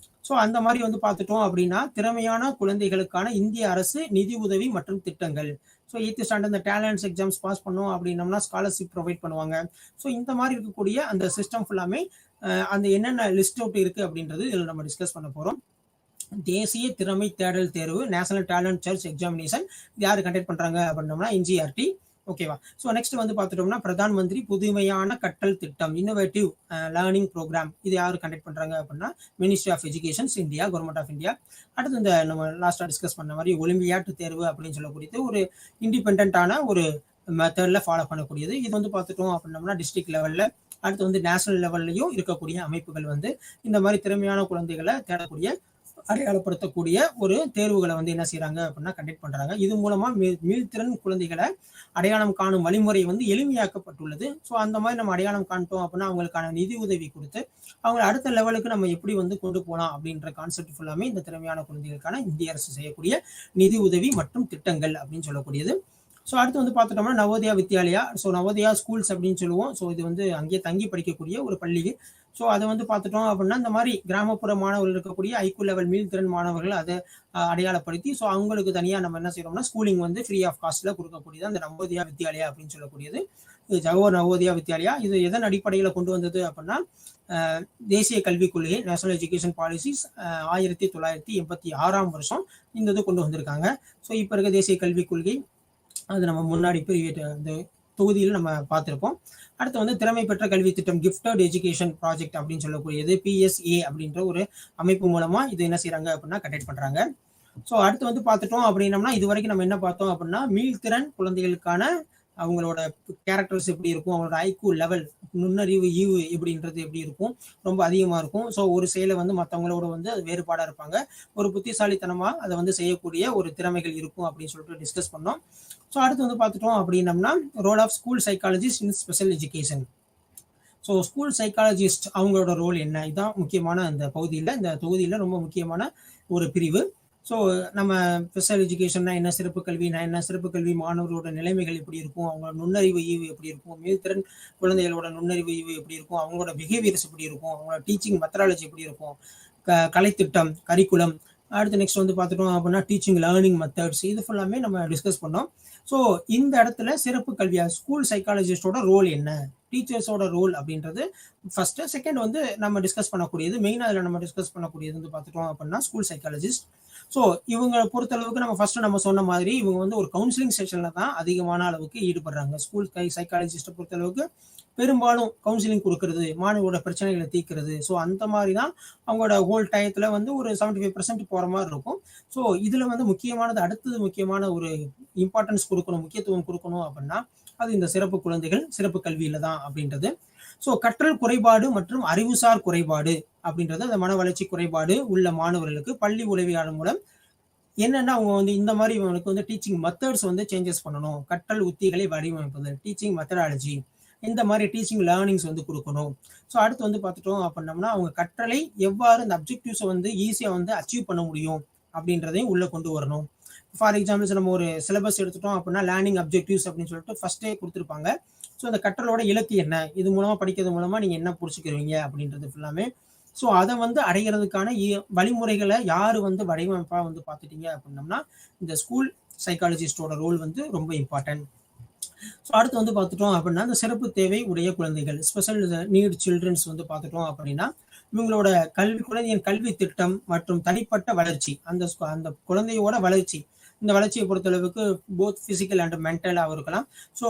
ஸோ அந்த மாதிரி வந்து பார்த்துட்டோம் அப்படின்னா திறமையான குழந்தைகளுக்கான இந்திய அரசு நிதி உதவி மற்றும் திட்டங்கள். ஸோ 8th ஸ்டாண்டர்ட் இந்த டேலண்ட்ஸ் எக்ஸாம்ஸ் பாஸ் பண்ணோம் அப்படின்னம்னா ஸ்காலர்ஷிப் ப்ரொவைட் பண்ணுவாங்க. ஸோ இந்த மாதிரி இருக்கக்கூடிய அந்த சிஸ்டம் ஃபுல்லாமே அந்த என்னென்ன லிஸ்ட் அவுட் இருக்குது அப்படின்றது இதில் நம்ம டிஸ்கஸ் பண்ண போகிறோம். தேசிய திறமை தேடல் தேர்வு, நேஷனல் டேலண்ட் சர்ச் எக்ஸாமினேஷன் யார் கண்டக்ட் பண்ணுறாங்க அப்படின்னோம்னா NCERT. ஓகேவா? ஸோ நெக்ஸ்ட் வந்து பார்த்துட்டோம்னா பிரதான் மந்திரி புதுமையான கற்றல் திட்டம், இன்னோவேட்டிவ் லேர்னிங் ப்ரோக்ராம். இது யார் கண்டக்ட் பண்றாங்க அப்படின்னா ministry of educations India, government of India. அடுத்து இந்த நம்ம லாஸ்டா டிஸ்கஸ் பண்ண மாதிரி ஒலிம்பியாட் தேர்வு அப்படின்னு சொல்லக்கூடியது ஒரு இண்டிபெண்டான ஒரு மெத்தட்ல ஃபாலோ பண்ணக்கூடியது. இது வந்து பார்த்துட்டோம் அப்படின்னம்னா டிஸ்ட்ரிக்ட் லெவல்ல, அடுத்து வந்து நேஷனல் லெவல்லையும் இருக்கக்கூடிய அமைப்புகள் வந்து இந்த மாதிரி திறமையான குழந்தைகளை தேடக்கூடிய அடையாளப்படுத்தக்கூடிய ஒரு தேர்வுகளை வந்து என்ன செய்யறாங்க அப்படின்னா கண்டக்ட் பண்றாங்க. இது மூலமா மீள்திறன் குழந்தைகளை அடையாளம் காணும் வழிமுறை வந்து எளிமையாக்கப்பட்டுள்ளது. ஸோ அந்த மாதிரி நம்ம அடையாளம் காண்போம் அப்படின்னா அவங்களுக்கான நிதி உதவி கொடுத்து அவங்க அடுத்த லெவலுக்கு நம்ம எப்படி வந்து கொண்டு போகலாம் அப்படின்ற கான்செப்ட் ஃபுல்லாமே இந்த திறமையான குழந்தைகளுக்கான இந்திய அரசு செய்யக்கூடிய நிதி உதவி மற்றும் திட்டங்கள் அப்படின்னு சொல்லக்கூடியது. ஸோ அடுத்து வந்து பார்த்துட்டோம்னா நவோதயா வித்யாலயா. ஸோ நவோதயா ஸ்கூல்ஸ் அப்படின்னு சொல்லுவோம். ஸோ இது வந்து அங்கேயே தங்கி படிக்கக்கூடிய ஒரு பள்ளி. ஸோ அதை வந்து பார்த்துட்டோம் அப்படின்னா இந்த மாதிரி கிராமப்புற மாணவர்கள் இருக்கக்கூடிய ஐக்யூ லெவல் மீள்திறன் மாணவர்கள் அதை அடையாளப்படுத்தி ஸோ அவங்களுக்கு தனியாக நம்ம என்ன செய்யறோம்னா ஸ்கூலிங் வந்து ஃப்ரீ ஆஃப் காஸ்ட்ல கொடுக்கக்கூடியது அந்த நவோதயா வித்யாலயா அப்படின்னு சொல்லக்கூடியது. இது ஜவஹர் நவோதயா வித்யாலயா. இது எதன் அடிப்படையில் கொண்டு வந்தது அப்படின்னா தேசிய கல்விக் கொள்கை நேஷனல் எஜுகேஷன் பாலிசிஸ் 1986 இந்த இது கொண்டு வந்திருக்காங்க. ஸோ இப்போ இருக்க தேசிய கல்விக் கொள்கை அது நம்ம முன்னாடி அந்த தொகுதியில் நம்ம பார்த்துருப்போம். அடுத்து வந்து திறமை பெற்ற கல்வி திட்டம் கிஃப்டட் எஜுகேஷன் ப்ராஜெக்ட் அப்படின்னு சொல்லக்கூடியது PSA அப்படின்ற ஒரு அமைப்பு மூலமா இது என்ன செய்யறாங்க அப்படின்னா கண்டக்ட் பண்றாங்க. ஸோ அடுத்து வந்து பார்த்துட்டோம் அப்படின்னம்னா இது வரைக்கும் நம்ம என்ன பார்த்தோம் அப்படின்னா மீள்திறன் குழந்தைகளுக்கான அவங்களோட கேரக்டர்ஸ் எப்படி இருக்கும், அவங்களோட ஐக்யூ லெவல் நுண்ணறிவு ஈவு எப்படின்றது எப்படி இருக்கும், ரொம்ப அதிகமாக இருக்கும். ஸோ ஒரு செயலை வந்து மற்றவங்களோட வந்து அது வேறுபாடாக இருப்பாங்க. ஒரு புத்திசாலித்தனமாக அதை வந்து செய்யக்கூடிய ஒரு திறமைகள் இருக்கும் அப்படின்னு சொல்லிட்டு டிஸ்கஸ் பண்ணோம். ஸோ அடுத்து வந்து பார்த்துட்டோம் அப்படின்னம்னா role of school psychologist in special education. So school psychologist அவங்களோட ரோல் என்ன, இதுதான் முக்கியமான இந்த பகுதியில் இந்த தொகுதியில் ரொம்ப முக்கியமான ஒரு பிரிவு. ஸோ நம்ம ஸ்பெஷல் எஜுகேஷன்னா என்ன, சிறப்பு கல்வினா என்ன, சிறப்பு கல்வி மாணவர்களோட நிலைமைகள் எப்படி இருக்கும், அவங்களோட நுண்ணறிவு ஈவு எப்படி இருக்கும், மீள்திறன் குழந்தைகளோட நுண்ணறிவு ஈவு எப்படி இருக்கும், அவங்களோட பிஹேவியர்ஸ் எப்படி இருக்கும், அவங்களோட டீச்சிங் மெத்தடாலஜி எப்படி இருக்கும், கலைத்திட்டம் கரிக்குலம். அடுத்து நெக்ஸ்ட் வந்து பார்த்துட்டோம் அப்படின்னா டீச்சிங் லேர்னிங் மெத்தட்ஸ். இது ஃபுல்லாமே நம்ம டிஸ்கஸ் பண்ணோம். ஸோ இந்த இடத்துல சிறப்பு கல்வியா ஸ்கூல் சைக்காலஜிஸ்டோட ரோல் என்ன, டீச்சர்ஸோட ரோல் அப்படின்றது ஃபர்ஸ்ட். செகண்ட் வந்து நம்ம டிஸ்கஸ் பண்ணக்கூடியது மெயினாக அதில் நம்ம டிஸ்கஸ் பண்ணக்கூடியது வந்து பார்த்துட்டோம் அப்படின்னா ஸ்கூல் சைக்காலஜிஸ்ட். ஸோ இவங்களை பொறுத்தளவுக்கு நம்ம ஃபர்ஸ்ட் நம்ம சொன்ன மாதிரி இவங்க வந்து ஒரு கவுன்சிலிங் செஷன்ல தான் அதிகமான அளவுக்கு ஈடுபடுறாங்க. ஸ்கூல் சைக்காலஜிஸ்ட்டை பொறுத்தளவுக்கு பெரும்பாலும் கவுன்சிலிங் கொடுக்கறது, மாணவரோட பிரச்சனைகளை தீர்க்கிறது. ஸோ அந்த மாதிரி தான் அவங்களோட ஹோல் டயத்துல வந்து ஒரு 75% போற மாதிரி இருக்கும். ஸோ இதுல வந்து முக்கியமானது அடுத்தது முக்கியமான ஒரு இம்பார்ட்டன்ஸ் கொடுக்கணும், முக்கியத்துவம் கொடுக்கணும் அப்படின்னா அது இந்த சிறப்பு குழந்தைகள் சிறப்பு கல்வியில தான் அப்படின்றது. ஸோ கற்றல் குறைபாடு மற்றும் அறிவுசார் குறைபாடு அப்படின்றது அந்த மன வளர்ச்சி குறைபாடு உள்ள மாணவர்களுக்கு பள்ளி உளவியாளர் மூலம் என்னன்னா அவங்க வந்து இந்த மாதிரி இவங்களுக்கு வந்து டீச்சிங் மெத்தட்ஸ் வந்து சேஞ்சஸ் பண்ணணும், கற்றல் உத்திகளை வடிவமைப்பது, டீச்சிங் மெத்தடாலஜி, இந்த மாதிரி டீச்சிங் லேர்னிங்ஸ் வந்து கொடுக்கணும். ஸோ அடுத்து வந்து பார்த்துட்டோம் அப்படின்னம்னா அவங்க கற்றலை எவ்வாறு இந்த அப்ஜெக்டிவ்ஸை வந்து ஈஸியாக வந்து அச்சீவ் பண்ண முடியும் அப்படின்றதையும் உள்ள கொண்டு வரணும். ஃபார் எக்ஸாம்பிள்ஸ் நம்ம ஒரு சிலபஸ் எடுத்துட்டோம் அப்படின்னா லேர்னிங் அப்ஜெக்டிவ்ஸ் அப்படின்னு சொல்லிட்டு ஃபர்ஸ்டே கொடுத்துருப்பாங்க. ஸோ அந்த கற்றலோட இலக்கு என்ன, இது மூலமா படிக்கிறது மூலமா நீங்க என்ன புடிச்சுக்கிறீங்க அப்படின்றது ஃபுல்லாமே. ஸோ அதை வந்து அடைகிறதுக்கான வழிமுறைகளை யாரு வந்து வடிவமைப்பா வந்து பார்த்துட்டீங்க அப்படின்னம்னா இந்த ஸ்கூல் சைக்காலஜிஸ்டோட ரோல் வந்து ரொம்ப இம்பார்ட்டன்ட். ஸோ அடுத்து வந்து பார்த்துட்டோம் அப்படின்னா இந்த சிறப்பு தேவை உடைய குழந்தைகள் ஸ்பெஷல் நீட் சில்ட்ரன்ஸ் வந்து பார்த்துட்டோம் அப்படின்னா இவங்களோட குழந்தையின் கல்வி திட்டம் மற்றும் தனிப்பட்ட வளர்ச்சி, அந்த குழந்தையோட வளர்ச்சி, இந்த வளர்ச்சியை பொறுத்தளவுக்கு போத் பிசிக்கல் அண்ட் மென்டலாக இருக்கலாம். ஸோ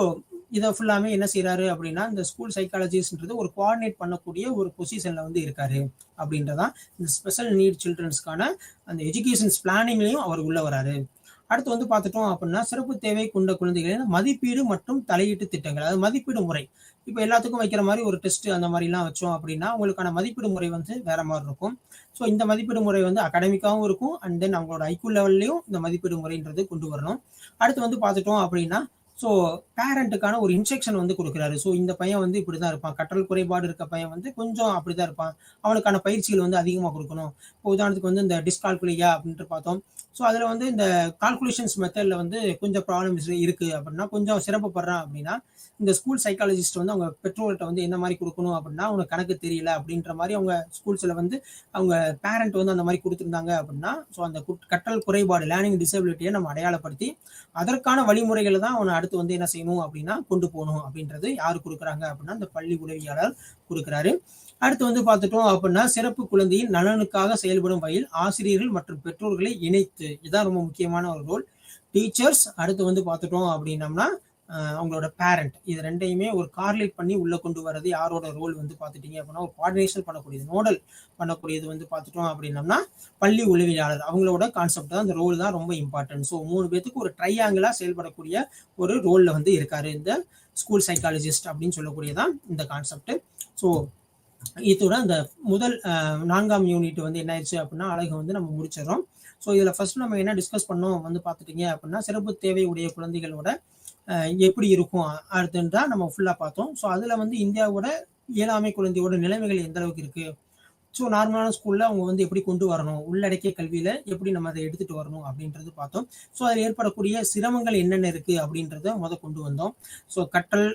இதை ஃபுல்லாமே என்ன செய்யறாரு அப்படின்னா இந்த ஸ்கூல் சைக்காலஜிஸ்ட்ன்றது ஒரு கோஆர்டினேட் பண்ணக்கூடிய ஒரு பொசிஷன்ல வந்து இருக்காரு அப்படின்றதான் இந்த ஸ்பெஷல் நீட் சில்ட்ரன்ஸ்க்கான அந்த எஜுகேஷன் பிளானிங்லையும் அவர் உள்ள வராரு. அடுத்து வந்து பார்த்துட்டோம் அப்படின்னா சிறப்பு தேவை கொண்ட குழந்தைகளின் மதிப்பீடு மற்றும் தலையீட்டு திட்டங்கள், அதாவது மதிப்பீடு முறை. இப்போ எல்லாத்துக்கும் வைக்கிற மாதிரி ஒரு டெஸ்ட் அந்த மாதிரிலாம் வச்சோம் அப்படின்னா உங்களுக்கான மதிப்பீடு முறை வந்து வேற மாதிரி இருக்கும். ஸோ இந்த மதிப்பீடு முறை வந்து அகாடமிக்காகவும் இருக்கும் அண்ட் தென் அவங்களோட ஐக்யூ லெவல்லையும் இந்த மதிப்பீடு முறைன்றது கொண்டு வரணும். அடுத்து வந்து பார்த்துட்டோம் அப்படின்னா ஸோ பேரண்ட்டுக்கான ஒரு இன்ஸ்ட்ரக்ஷன் வந்து கொடுக்குறாரு. ஸோ இந்த பையன் வந்து இப்படிதான் இருப்பான், கற்றல் குறைபாடு இருக்க பையன் வந்து கொஞ்சம் அப்படிதான் இருப்பான், அவனுக்கான பயிற்சிகள் வந்து அதிகமாக கொடுக்கணும். இப்போ உதாரணத்துக்கு வந்து இந்த டிஸ்கால்குலியா அப்படின்ட்டு பார்த்தோம். ஸோ அதில் வந்து இந்த கால்குலேஷன்ஸ் மெத்தடில் வந்து கொஞ்சம் ப்ராப்ளம்ஸ் இருக்குது அப்படின்னா கொஞ்சம் சிறப்புப்படுறான் அப்படின்னா இந்த ஸ்கூல் சைக்காலஜிஸ்ட் வந்து அவங்க பெற்றோர்கிட்ட வந்து என்ன மாதிரி கொடுக்கணும் அப்படின்னா அவங்களுக்கு கணக்கு தெரியல அப்படின்ற மாதிரி அவங்க ஸ்கூல்ஸில் வந்து அவங்க பேரண்ட் வந்து அந்த மாதிரி கொடுத்துருந்தாங்க அப்படின்னா ஸோ அந்த கற்றல் குறைபாடு லேர்னிங் டிசபிலிட்டியை நம்ம அடையாளப்படுத்தி அதற்கான வழிமுறைகளை தான் அவனை அடுத்து வந்து என்ன செய்யணும் அப்படின்னா கொண்டு போகணும் அப்படின்றது யார் கொடுக்குறாங்க அப்படின்னா இந்த பள்ளி உதவியாளர் கொடுக்குறாரு. அடுத்து வந்து பார்த்துட்டோம் அப்படின்னா சிறப்பு குழந்தையின் நலனுக்காக செயல்படும் வகையில் ஆசிரியர்கள் மற்றும் பெற்றோர்களை இணைத்து, இதுதான் ரொம்ப முக்கியமான ஒரு ரோல். டீச்சர்ஸ் அடுத்து வந்து பார்த்துட்டோம் அப்படின்னம்னா அவங்களோட பேரண்ட், இது ரெண்டையுமே ஒரு கார்லேட் பண்ணி உள்ள கொண்டு வர்றது யாரோட ரோல் வந்து பார்த்துட்டீங்க அப்படின்னா, ஒரு கோஆர்டினேஷன் பண்ணக்கூடியது, நோடல் பண்ணக்கூடியது வந்து பார்த்துட்டோம் அப்படின்னம்னா பள்ளி உளவியலாளர் அவங்களோட கான்செப்ட் தான், அந்த ரோல் தான் ரொம்ப இம்பார்ட்டன்ட். ஸோ 3 பேத்துக்கு ஒரு ட்ரையாங்கிளா செயல்படக்கூடிய ஒரு ரோல்ல வந்து இருக்காரு இந்த ஸ்கூல் சைக்காலஜிஸ்ட் அப்படின்னு சொல்லக்கூடியதான் இந்த கான்செப்ட். ஸோ இதோட இந்த முதல் 4ஆம் யூனிட் வந்து என்ன ஆயிடுச்சு அப்படின்னா அழகு வந்து நம்ம முடிச்சிடறோம். ஸோ இதில் ஃபர்ஸ்ட் நம்ம என்ன டிஸ்கஸ் பண்ணோம் வந்து பார்த்துட்டீங்க அப்படின்னா, சிறப்பு தேவை உடைய குழந்தைகளோட எப்படி இருக்கும் அடுத்துன்னு தான் நம்ம ஃபுல்லாக பார்த்தோம். ஸோ அதில் வந்து இந்தியாவோட இயலாமை குழந்தையோட நிலைமைகள் எந்த அளவுக்கு இருக்கு, ஸோ நார்மலான ஸ்கூலில் அவங்க வந்து எப்படி கொண்டு வரணும், உள்ளடக்கிய கல்வியில் எப்படி நம்ம அதை எடுத்துகிட்டு வரணும் அப்படின்றது பார்த்தோம். ஸோ அதில் ஏற்படக்கூடிய சிரமங்கள் என்னென்ன இருக்குது அப்படின்றத கொண்டு வந்தோம். ஸோ கற்றல்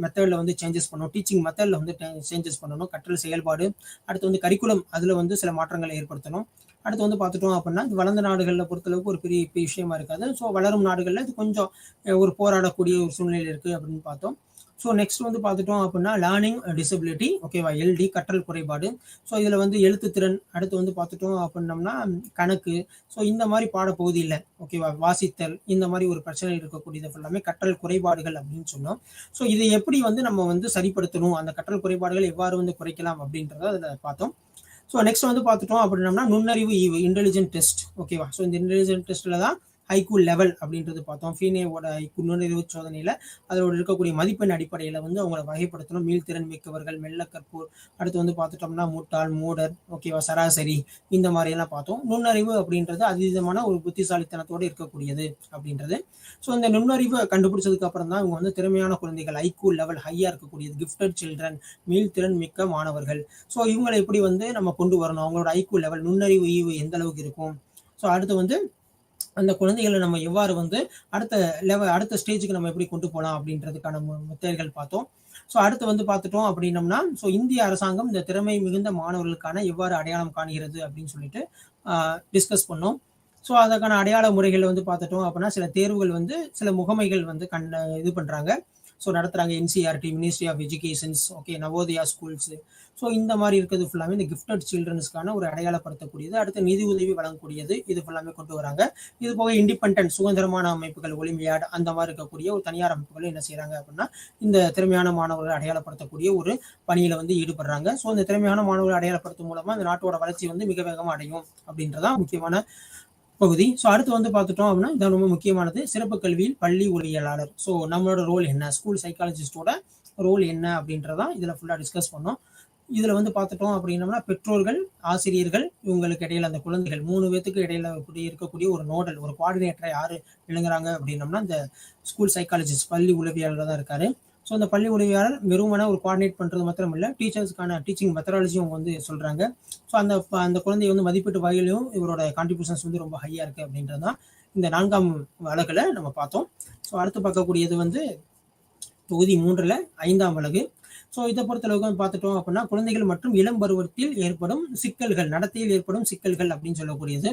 மெத்தடில் வந்து சேஞ்சஸ் பண்ணணும், டீச்சிங் மெத்தடில் வந்து சேஞ்சஸ் பண்ணணும், கற்றல் செயல்பாடு, அடுத்து வந்து கரிக்குலம் அதில் வந்து சில மாற்றங்களை ஏற்படுத்தணும். அடுத்து வந்து பார்த்துட்டோம் அப்படின்னா, வளர்ந்த நாடுகளில் பொறுத்தளவுக்கு ஒரு பெரிய விஷயமா இருக்காது. ஸோ வளரும் நாடுகளில் இது கொஞ்சம் ஒரு போராடக்கூடிய ஒரு சூழ்நிலை இருக்குது அப்படின்னு பார்த்தோம். ஸோ நெக்ஸ்ட் வந்து பார்த்துட்டோம் அப்படின்னா லேர்னிங் டிசபிலிட்டி, ஓகேவா, எல்டி கற்றல் குறைபாடு. ஸோ இதில் வந்து எழுத்துத்திறன், அடுத்து வந்து பார்த்துட்டோம் அப்படின்னம்னா கணக்கு, ஸோ இந்த மாதிரி பாடப்பகுதியில் ஓகேவா வாசித்தல், இந்த மாதிரி ஒரு பிரச்சனை இருக்கக்கூடியது எல்லாமே கற்றல் குறைபாடுகள் அப்படின்னு சொன்னோம். ஸோ இதை எப்படி வந்து நம்ம வந்து சரிப்படுத்தணும், அந்த கற்றல் குறைபாடுகள் எவ்வாறு வந்து குறைக்கலாம் அப்படின்றத அதில் பார்த்தோம். ஸோ நெக்ஸ்ட் வந்து பார்த்துட்டோம் அப்படின்னம்னா நுண்ணறிவு ஈவு, இன்டெலிஜென்ட் டெஸ்ட், ஓகேவா. ஸோ இந்த இன்டெலிஜென்ட் டெஸ்ட்டில் தான் ஐக்யூ லெவல் அப்படின்றது பார்த்தோம். ஃபீனேவோட ஐக்யூ நுண்ணறிவு சோதனையில் அதோட இருக்கக்கூடிய மதிப்பெண் அடிப்படையில் வந்து அவங்களை வகைப்படுத்தணும். மீள்திறன் மிக்கவர்கள், மெல்ல கற்போர், அடுத்து வந்து பார்த்துட்டோம்னா முட்டாள், மூடர், ஓகேவா, சராசரி, இந்த மாதிரியெல்லாம் பார்த்தோம். நுண்ணறிவு அப்படின்றது அதீதமான ஒரு புத்திசாலித்தனத்தோடு இருக்கக்கூடியது அப்படின்றது. ஸோ இந்த நுண்ணறிவை கண்டுபிடிச்சதுக்கு அப்புறம் தான் இவங்க வந்து திறமையான குழந்தைகள், ஐக்யூ லெவல் ஹையாக இருக்கக்கூடியது, கிஃப்டட் சில்ட்ரன், மீள்திறன் மிக்க மாணவர்கள். ஸோ இவங்களை எப்படி வந்து நம்ம கொண்டு வரணும், அவங்களோட ஐக்யூ லெவல், நுண்ணறிவு ஈவு எந்த அளவுக்கு இருக்கும். ஸோ அடுத்து வந்து அந்த குழந்தைகளை நம்ம எவ்வாறு வந்து அடுத்த ஸ்டேஜுக்கு நம்ம எப்படி கொண்டு போகலாம் அப்படின்றதுக்கான மெத்தட்கள் பார்த்தோம். ஸோ அடுத்து வந்து பார்த்துட்டோம் அப்படின்னம்னா, ஸோ இந்திய அரசாங்கம் இந்த திறமை மிகுந்த மாணவர்களுக்கான எவ்வாறு அடையாளம் காணுகிறது அப்படின்னு சொல்லிட்டு டிஸ்கஸ் பண்ணோம். ஸோ அதுக்கான அடையாள முறைகள் வந்து பார்த்துட்டோம் அப்படின்னா, சில தேர்வுகள் வந்து சில முகமைகள் வந்து இது பண்ணுறாங்க, ஸோ நடத்துகிறாங்க. NCERT, ministry of educations, okay, Navodaya schools. So இந்த மாதிரி இருக்கிறது ஃபுல்லாமே இந்த கிஃப்டட் சில்ட்ரன்ஸ்க்கான ஒரு அடையாளப்படுத்தக்கூடியது. அடுத்து நிதி உதவி வழங்கக்கூடியது, இது ஃபுல்லாமே கொண்டு வராங்க. இது போக இண்டிபெண்டன்ட் சுதந்திரமான அமைப்புகள், ஒலிம்பியாட், அந்த மாதிரி இருக்கக்கூடிய ஒரு தனியார் அமைப்புகள் என்ன செய்யறாங்க அப்படின்னா, இந்த திறமையான மாணவர்களை அடையாளப்படுத்தக்கூடிய ஒரு பணியில வந்து ஈடுபடுறாங்க. ஸோ இந்த திறமையான மாணவர்களை அடையாளப்படுத்தும் மூலமா இந்த நாட்டோட வளர்ச்சி வந்து மிக வேகமாக அடையும் அப்படின்றதான் முக்கியமான பகுதி. ஸோ அடுத்து வந்து பார்த்துட்டோம் அப்படின்னா, இது ரொம்ப முக்கியமானது, சிறப்பு கல்வியில் பள்ளி உளவியலாளர். ஸோ நம்மளோட ரோல் என்ன, ஸ்கூல் சைக்காலஜிஸ்டோட ரோல் என்ன அப்படின்றதான் இதில் ஃபுல்லாக டிஸ்கஸ் பண்ணோம். இதில் வந்து பார்த்துட்டோம் அப்படின்னம்னா, பெற்றோர்கள், ஆசிரியர்கள், இவங்களுக்கு இடையில அந்த குழந்தைகள் 3 பேத்துக்கு இடையில இருக்கக்கூடிய ஒரு நோடல், ஒரு கோஆர்டினேட்டரை யாரு விளங்குறாங்க அப்படின்னம்னா, இந்த ஸ்கூல் சைக்காலஜிஸ்ட், பள்ளி உளவியலாளர் தான் இருக்காரு. ஸோ அந்த பள்ளி உதவியாளர் வெறுமன ஒரு கோஆர்டினேட் பண்ணுறது மாத்திரம் இல்லை, டீச்சர்ஸ்க்கான டீச்சிங் மெத்தடாலஜியும் அவங்க வந்து சொல்கிறாங்க. ஸோ அந்த குழந்தைய வந்து மதிப்பீட்டு வகையிலையும் இவரோட கான்ட்ரிபியூஷன்ஸ் வந்து ரொம்ப ஹையாக இருக்குது அப்படின்றது தான் இந்த 4ஆம் அலகுல நம்ம பார்த்தோம். ஸோ அடுத்து பார்க்கக்கூடியது வந்து தொகுதி 3ல் 5ஆம் அலகு. ஸோ இதை பொறுத்தளவுக்கு பார்த்துட்டோம் அப்படின்னா, குழந்தைகள் மற்றும் இளம் பருவத்தில் ஏற்படும் சிக்கல்கள், நடத்தையில் ஏற்படும் சிக்கல்கள் அப்படின்னு சொல்லக்கூடியது.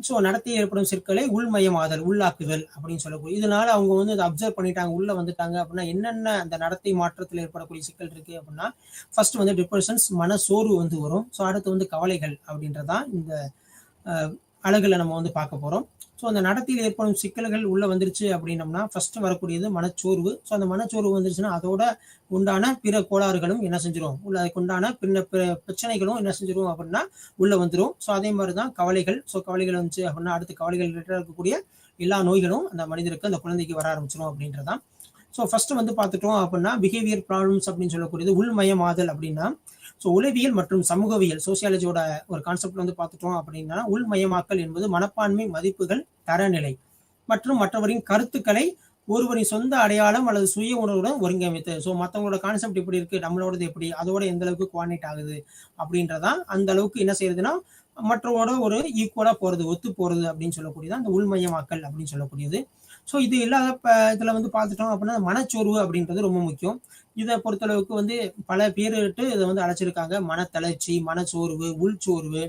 ஸோ நடத்தையில் ஏற்படும் சிக்கலை உள்மயமாதல், உள்ளாக்குதல் அப்படின்னு சொல்லக்கூடிய, இதனால அவங்க வந்து அதை அப்சர்வ் பண்ணிட்டாங்க, உள்ள வந்துட்டாங்க அப்படின்னா என்னென்ன அந்த நடத்தை மாற்றத்தில் ஏற்படக்கூடிய சிக்கல் இருக்கு அப்படின்னா, ஃபர்ஸ்ட் வந்து டிப்ரெஷன்ஸ், மன சோர்வு வந்து வரும். ஸோ அடுத்து வந்து கவலைகள் அப்படின்றதான் இந்த அழகுல நம்ம வந்து பார்க்க போறோம். ஸோ அந்த நடத்தையில் ஏற்படும் சிக்கல்கள் உள்ள வந்துருச்சு அப்படின்னம்னா, ஃபர்ஸ்ட் வரக்கூடியது மனச்சோர்வு. ஸோ அந்த மனச்சோர்வு வந்துருச்சுன்னா அதோட உண்டான பிற கோளாறுகளும் என்ன செஞ்சிடும், அதுக்கு உண்டான பிரச்சனைகளும் என்ன செஞ்சிடும் அப்படின்னா உள்ள வந்துடும். ஸோ அதே மாதிரி தான் கவலைகள். ஸோ கவலைகள் வந்துச்சு அப்படின்னா அடுத்து கவலைகள் ரிலேட்டடாக இருக்கக்கூடிய எல்லா நோய்களும் அந்த மனிதருக்கு, அந்த குழந்தைக்கு வர ஆரம்பிச்சிடும் அப்படின்றதான். ஸோ ஃபர்ஸ்ட் வந்து பார்த்துட்டோம் அப்படின்னா, பிஹேவியர் ப்ராப்ளம்ஸ் அப்படின்னு சொல்லக்கூடியது உள்மயமாதல் அப்படின்னா, ஸோ உளவியல் மற்றும் சமூகவியல், சோசியாலஜியோட ஒரு கான்செப்ட் வந்து பார்த்துட்டோம் அப்படின்னா, உள்மயமாக்கல் என்பது மனப்பான்மை, மதிப்புகள், தரநிலை மற்றும் மற்றவரின் கருத்துக்களை ஒருவரின் சொந்த அடையாளம் அல்லது சுய உணர்வுடன் ஒருங்கமைத்து. ஸோ மற்றவங்களோட கான்செப்ட் எப்படி இருக்கு, நம்மளோடது எப்படி, அதோட எந்த அளவுக்கு கோஆர்டினேட் ஆகுது அப்படின்றதான் அந்த அளவுக்கு என்ன செய்யறதுன்னா மற்றவோட ஒரு ஈக்குவலா போறது, ஒத்து போறது அப்படின்னு சொல்லக்கூடியது அந்த உள்மயமாக்கல் அப்படின்னு சொல்லக்கூடியது. ஸோ இது இல்லாத இதுல வந்து பார்த்துட்டோம் அப்படின்னா, மனச்சோர்வு அப்படின்றது ரொம்ப முக்கியம். இதை பொறுத்தளவுக்கு வந்து பல பேருட்டு இதை வந்து அழைச்சிருக்காங்க, மனத்தளர்ச்சி, மனச்சோர்வு, உள்சோர்வு,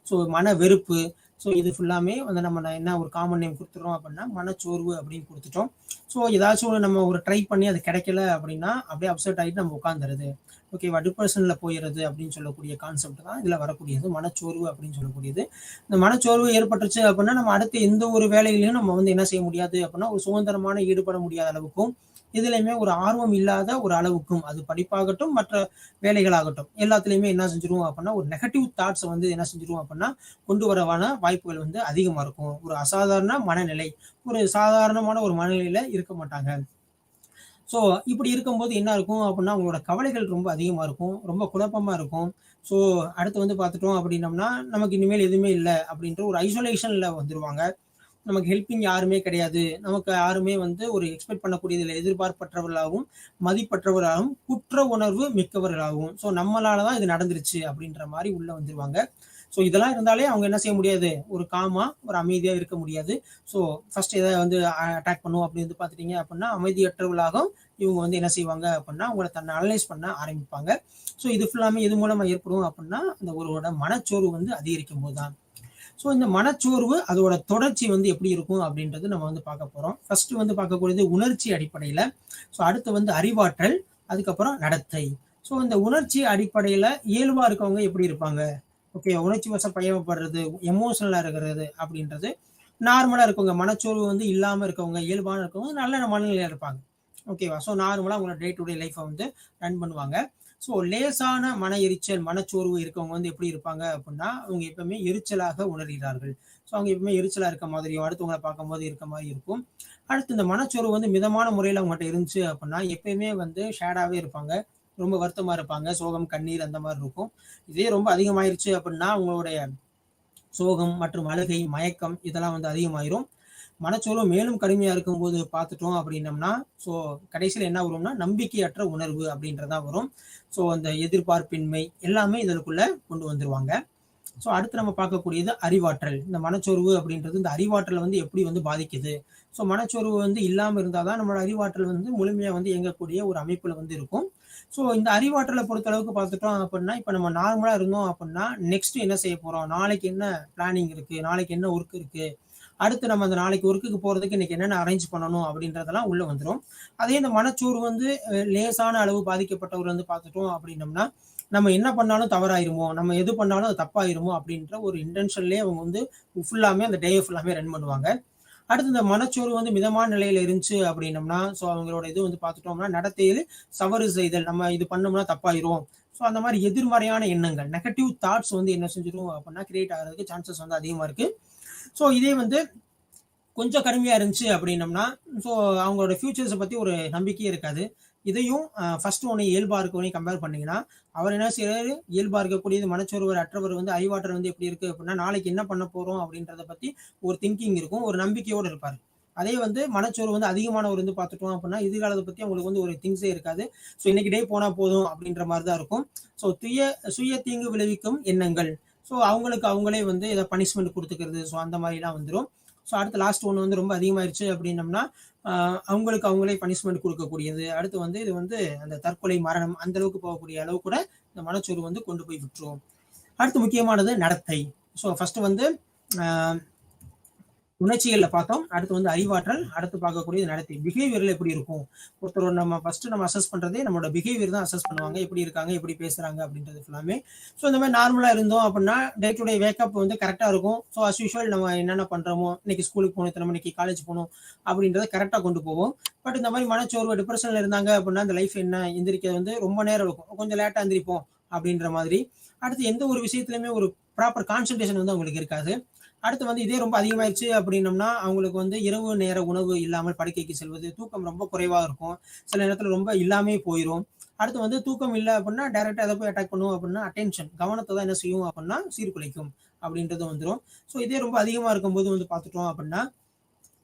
ஸோ மன வெறுப்பு. ஸோ இது ஃபுல்லாமே வந்து நம்ம என்ன ஒரு காமன் நேம் கொடுத்துறோம் அப்படின்னா மனச்சோர்வு அப்படின்னு கொடுத்துட்டோம். ஸோ ஏதாச்சும் நம்ம ஒரு ட்ரை பண்ணி அது கிடைக்கல அப்படின்னா அப்படியே அப்செட் ஆகிட்டு நம்ம உட்காந்துருது. ஓகேவா? டிப்ரெஷன்ல போயிறது அப்படின்னு சொல்லக்கூடிய கான்செப்ட் தான் இதுல வரக்கூடியது. மனச்சோர்வு அப்படின்னு சொல்லக்கூடியது. இந்த மனச்சோர்வு ஏற்பட்டுருச்சு அப்படின்னா, நம்ம அடுத்து எந்த ஒரு வேலையிலயும் நம்ம வந்து என்ன செய்ய முடியாது அப்படின்னா, ஒரு சுதந்திரமான ஈடுபட முடியாத அளவுக்கும், இதுலயுமே ஒரு ஆர்வம் இல்லாத ஒரு அளவுக்கும், அது படிப்பாகட்டும், மற்ற வேலைகளாகட்டும், எல்லாத்துலயுமே என்ன செஞ்சுரும் அப்படின்னா, ஒரு நெகட்டிவ் தாட்ஸ வந்து என்ன செஞ்சுரும் அப்படின்னா, கொண்டு வரவான வாய்ப்புகள் வந்து அதிகமா இருக்கும். ஒரு அசாதாரண மனநிலை, ஒரு சாதாரணமான ஒரு மனநிலையில இருக்க மாட்டாங்க. ஸோ இப்படி இருக்கும்போது என்ன இருக்கும் அப்படின்னா, அவங்களோட கவலைகள் ரொம்ப அதிகமா இருக்கும். ரொம்ப குழப்பமா இருக்கும். ஸோ அடுத்து வந்து பார்த்துட்டோம் அப்படின்னம்னா, நமக்கு இனிமேல் எதுவுமே இல்ல அப்படின்ற ஒரு ஐசோலேஷன்ல வந்துருவாங்க. நமக்கு ஹெல்பிங் யாருமே கிடையாது. நமக்கு யாருமே வந்து ஒரு எக்ஸ்பெக்ட் பண்ணக்கூடியதில்ல. எதிர்பார்ப்பற்றவர்களாகவும், மதிப்பற்றவர்களாகவும், குற்ற உணர்வு மிக்கவர்களாகவும். ஸோ நம்மளால தான் இது நடந்துருச்சு அப்படின்ற மாரி உள்ள வந்துருவாங்க. ஸோ இதெல்லாம் இருந்தாலே அவங்க என்ன செய்ய முடியாது? ஒரு காமா, ஒரு அமைதியா இருக்க முடியாது. ஸோ ஃபர்ஸ்ட் எத வந்து அட்டாக் பண்ணும் அப்படின்னு வந்து பார்த்துட்டீங்க அப்படின்னா, அமைதியற்றவர்களாக இவங்க வந்து என்ன செய்வாங்க அப்படின்னா, அவங்கள தன்னை அனலைஸ் பண்ண ஆரம்பிப்பாங்க. ஸோ இது ஃபுல்லாமே எது மூலமா ஏற்படும் அப்படின்னா, அந்த ஒருவரோட மனச்சோர்வு வந்து அதிகரிக்கும்போது தான். ஸோ இந்த மனச்சோர்வு அதோட தொடர்ச்சி வந்து எப்படி இருக்கும் அப்படின்றது நம்ம வந்து பார்க்க போறோம். ஃபர்ஸ்ட் வந்து பார்க்கக்கூடியது உணர்ச்சி அடிப்படையில. ஸோ அடுத்து வந்து அறிவாற்றல், அதுக்கப்புறம் நடத்தை. ஸோ இந்த உணர்ச்சி அடிப்படையில இயல்பா இருக்கவங்க எப்படி இருப்பாங்க? ஓகே, உணர்ச்சி வசம் பயப்படுறது, எமோஷனலா இருக்கிறது அப்படின்றது நார்மலா இருக்கவங்க, மனச்சோர்வு வந்து இல்லாம இருக்கவங்க, இயல்பான இருக்கவங்க நல்ல மனநிலையில இருப்பாங்க. ஓகேவா? ஸோ நார்மலா அவங்களோட டே டு டே லைஃப்ப வந்து ரன் பண்ணுவாங்க. ஸோ லேசான மன எரிச்சல், மனச்சோர்வு இருக்கவங்க வந்து எப்படி இருப்பாங்க அப்படின்னா, அவங்க எப்பவுமே எரிச்சலாக உணர்கிறார்கள். ஸோ அவங்க எப்பவுமே எரிச்சலா இருக்க மாதிரியும், அடுத்தவங்கள பார்க்கும்போது இருக்க மாரி இருக்கும். அடுத்து இந்த மனச்சோர்வு வந்து மிதமான முறையில அவங்ககிட்ட இருந்துச்சு அப்படின்னா, எப்பயுமே வந்து ஷேடாவே இருப்பாங்க. ரொம்ப வருத்தமா இருப்பாங்க. சோகம், கண்ணீர் அந்த மாரி இருக்கும். இதே ரொம்ப அதிகமாயிருச்சு அப்படின்னா, உங்களுடைய சோகம் மற்றும் அழுகை, மயக்கம் இதெல்லாம் வந்து அதிகமாயிரும். மனச்சோர்வு மேலும் கடுமையா இருக்கும்போது பார்த்துட்டோம் அப்படின்னம்னா, ஸோ கடைசியில என்ன வரும்னா, நம்பிக்கையற்ற உணர்வு அப்படின்றதா வரும். ஸோ அந்த எதிர்பார்ப்பின்மை எல்லாமே இதற்குள்ள கொண்டு வந்துருவாங்க. ஸோ அடுத்து நம்ம பார்க்கக்கூடியது அறிவாற்றல். இந்த மனச்சோர்வு அப்படின்றது இந்த அறிவாற்றல வந்து எப்படி வந்து பாதிக்குது? ஸோ மனச்சோர்வு வந்து இல்லாம இருந்தா தான் நம்மளோட அறிவாற்றல் வந்து முழுமையா வந்து இயங்கக்கூடிய ஒரு அமைப்புல வந்து இருக்கும். ஸோ இந்த அறிவாற்றல பொறுத்த அளவுக்கு பார்த்துட்டோம் அப்படின்னா, இப்ப நம்ம நார்மலா இருந்தோம் அப்படின்னா, நெக்ஸ்ட் என்ன செய்ய போறோம்? நாளைக்கு என்ன பிளானிங் இருக்கு? நாளைக்கு என்ன ஒர்க் இருக்கு? அடுத்து நம்ம அந்த நாளைக்கு ஒர்க்குக்கு போறதுக்கு இன்னைக்கு என்னென்ன அரேஞ்ச் பண்ணணும் அப்படின்றதெல்லாம் உள்ள வந்துரும். அதே இந்த மனச்சோர்வு வந்து லேசான அளவு பாதிக்கப்பட்டவர் வந்து பார்த்துட்டோம் அப்படின்னம்னா, நம்ம என்ன பண்ணாலும் தவறாயிருமோ, நம்ம எது பண்ணாலும் அது தப்பாயிருமோ அப்படின்ற ஒரு இன்டென்ஷன்லயே அவங்க வந்து ஃபுல்லாமே அந்த டே ஃபுல்லாமே ரன் பண்ணுவாங்க. அடுத்து இந்த மனச்சோர்வு வந்து மிதமான நிலையில இருந்துச்சு அப்படின்னம்னா, ஸோ அவங்களோட இது வந்து பார்த்துட்டோம்னா, நடத்தையில் சவறு செய்தல். நம்ம இது பண்ணோம்னா தப்பாயிரும். ஸோ அந்த மாரி எதிர்மறையான எண்ணங்கள், நெகட்டிவ் தாட்ஸ் வந்து என்ன செஞ்சிரும் அப்படின்னா, கிரியேட் ஆகுறதுக்கு சான்சஸ் வந்து அதிகமா இருக்கு. ஸோ இதே வந்து கொஞ்சம் கடுமையா இருந்துச்சு அப்படின்னம்னா, ஸோ அவங்களோட ஃபியூச்சர்ஸ பத்தி ஒரு நம்பிக்கையே இருக்காது. இதையும் ஃபர்ஸ்ட் ஒண்ணு இயல்பா இருக்கவனையும் கம்பேர் பண்ணீங்கன்னா, அவர் என்ன செய்றாரு, இயல்பா இருக்கக்கூடியது மனச்சோர்வு அற்றவர் வந்து அறிவாற்றல் வந்து எப்படி இருக்கு அப்படின்னா, நாளைக்கு என்ன பண்ண போறோம் அப்படின்றத பத்தி ஒரு திங்கிங் இருக்கும். ஒரு நம்பிக்கையோட இருப்பாரு. அதே வந்து மனச்சோர்வு வந்து அதிகமானவர் வந்து பார்த்துட்டோம் அப்படின்னா, எதிர்காலத்த பத்தி அவங்களுக்கு வந்து ஒரு திங்ஸே இருக்காது. ஸோ இன்னைக்கு டே போனா போதும் அப்படின்ற மாரி தான் இருக்கும். ஸோ சுய தீங்கு விளைவிக்கும் எண்ணங்கள். ஸோ அவங்களுக்கு அவங்களே வந்து ஏதாவது பனிஷ்மென்ட் குடுத்துக்கிறது. ஸோ அந்த மாரிலாம் வந்துரும். ஸோ அடுத்து லாஸ்ட் ஒண்ணு வந்து ரொம்ப அதிகமாயிருச்சு அப்படின்னம்னா, அவங்களுக்கு அவங்களே பனிஷ்மென்ட் குடுக்கக்கூடியது. அடுத்து வந்து இது வந்து அந்த தற்கொலை, மரணம் அந்த அளவுக்கு போகக்கூடிய அளவு கூட இந்த மனச்சோர்வு வந்து கொண்டு போய் விட்டுரும். அடுத்து முக்கியமானது நடத்தை. ஸோ ஃபர்ஸ்ட் வந்து அ உணர்ச்சிகள்ல பார்த்தோம். அடுத்து வந்து அறிவாற்றல், அடுத்து பார்க்கக்கூடியது நடத்தை. பிஹேவியர்ல எப்படி இருக்கும்? ஒருத்தரோட நம்ம ஃபர்ஸ்ட் நம்ம அசஸ் பண்றதே நம்மளோட பிஹேவியர் தான் அசஸ் பண்ணுவாங்க. எப்படி இருக்காங்க, எப்படி பேசுறாங்க அப்படின்றது ஃபுல்லாமே. ஸோ இந்த மாரி நார்மலா இருந்தோம் அப்படின்னா, டே டு டே வேக்கப் வந்து கரெக்ட்டா இருக்கும். ஸோ அஸ் யூசுவல் நம்ம என்னென்ன பண்றோமோ, இன்னைக்கு ஸ்கூலுக்கு போகணும், இத்தனை மணிக்கு காலேஜ் போணும் அப்படின்றத கரெக்ட்டா கொண்டு போவோம். பட் இந்த மாரி மனச்சோர்வு, டிப்ரஷன்ல இருந்தாங்க அப்படின்னா, அந்த லைஃப் என்ன எந்திரிக்க வந்து ரொம்ப நேரம் இருக்கும். கொஞ்சம் லேட்டா எந்திரிப்போம் அப்படின்ற மாதிரி. அடுத்து எந்த ஒரு விஷயத்திலுமே ஒரு ப்ராப்பர் கான்சன்ட்ரேஷன் வந்து அவங்களுக்கு இருக்காது. அடுத்து வந்து இதே ரொம்ப அதிகமாயிருச்சு அப்படின்னம்னா, அவங்களுக்கு வந்து இரவு நேர உணவு இல்லாமல் படுக்கைக்கு செல்வது, தூக்கம் ரொம்ப குறைவா இருக்கும். சில நேரத்துல ரொம்ப இல்லாமயே போயிரும். அடுத்து வந்து தூக்கம் இல்ல அப்படின்னா, டைரக்ட்டா எத போய் அட்டாக் பண்ணும் அப்படின்னா, அட்டென்ஷன் கவனத்த தான் என்ன செய்யும் அப்படின்னா, சீர்குலைக்கும் அப்படின்றது வந்துரும். ஸோ இதே ரொம்ப அதிகமா இருக்கும்போது வந்து பார்த்துட்டோம் அப்படின்னா,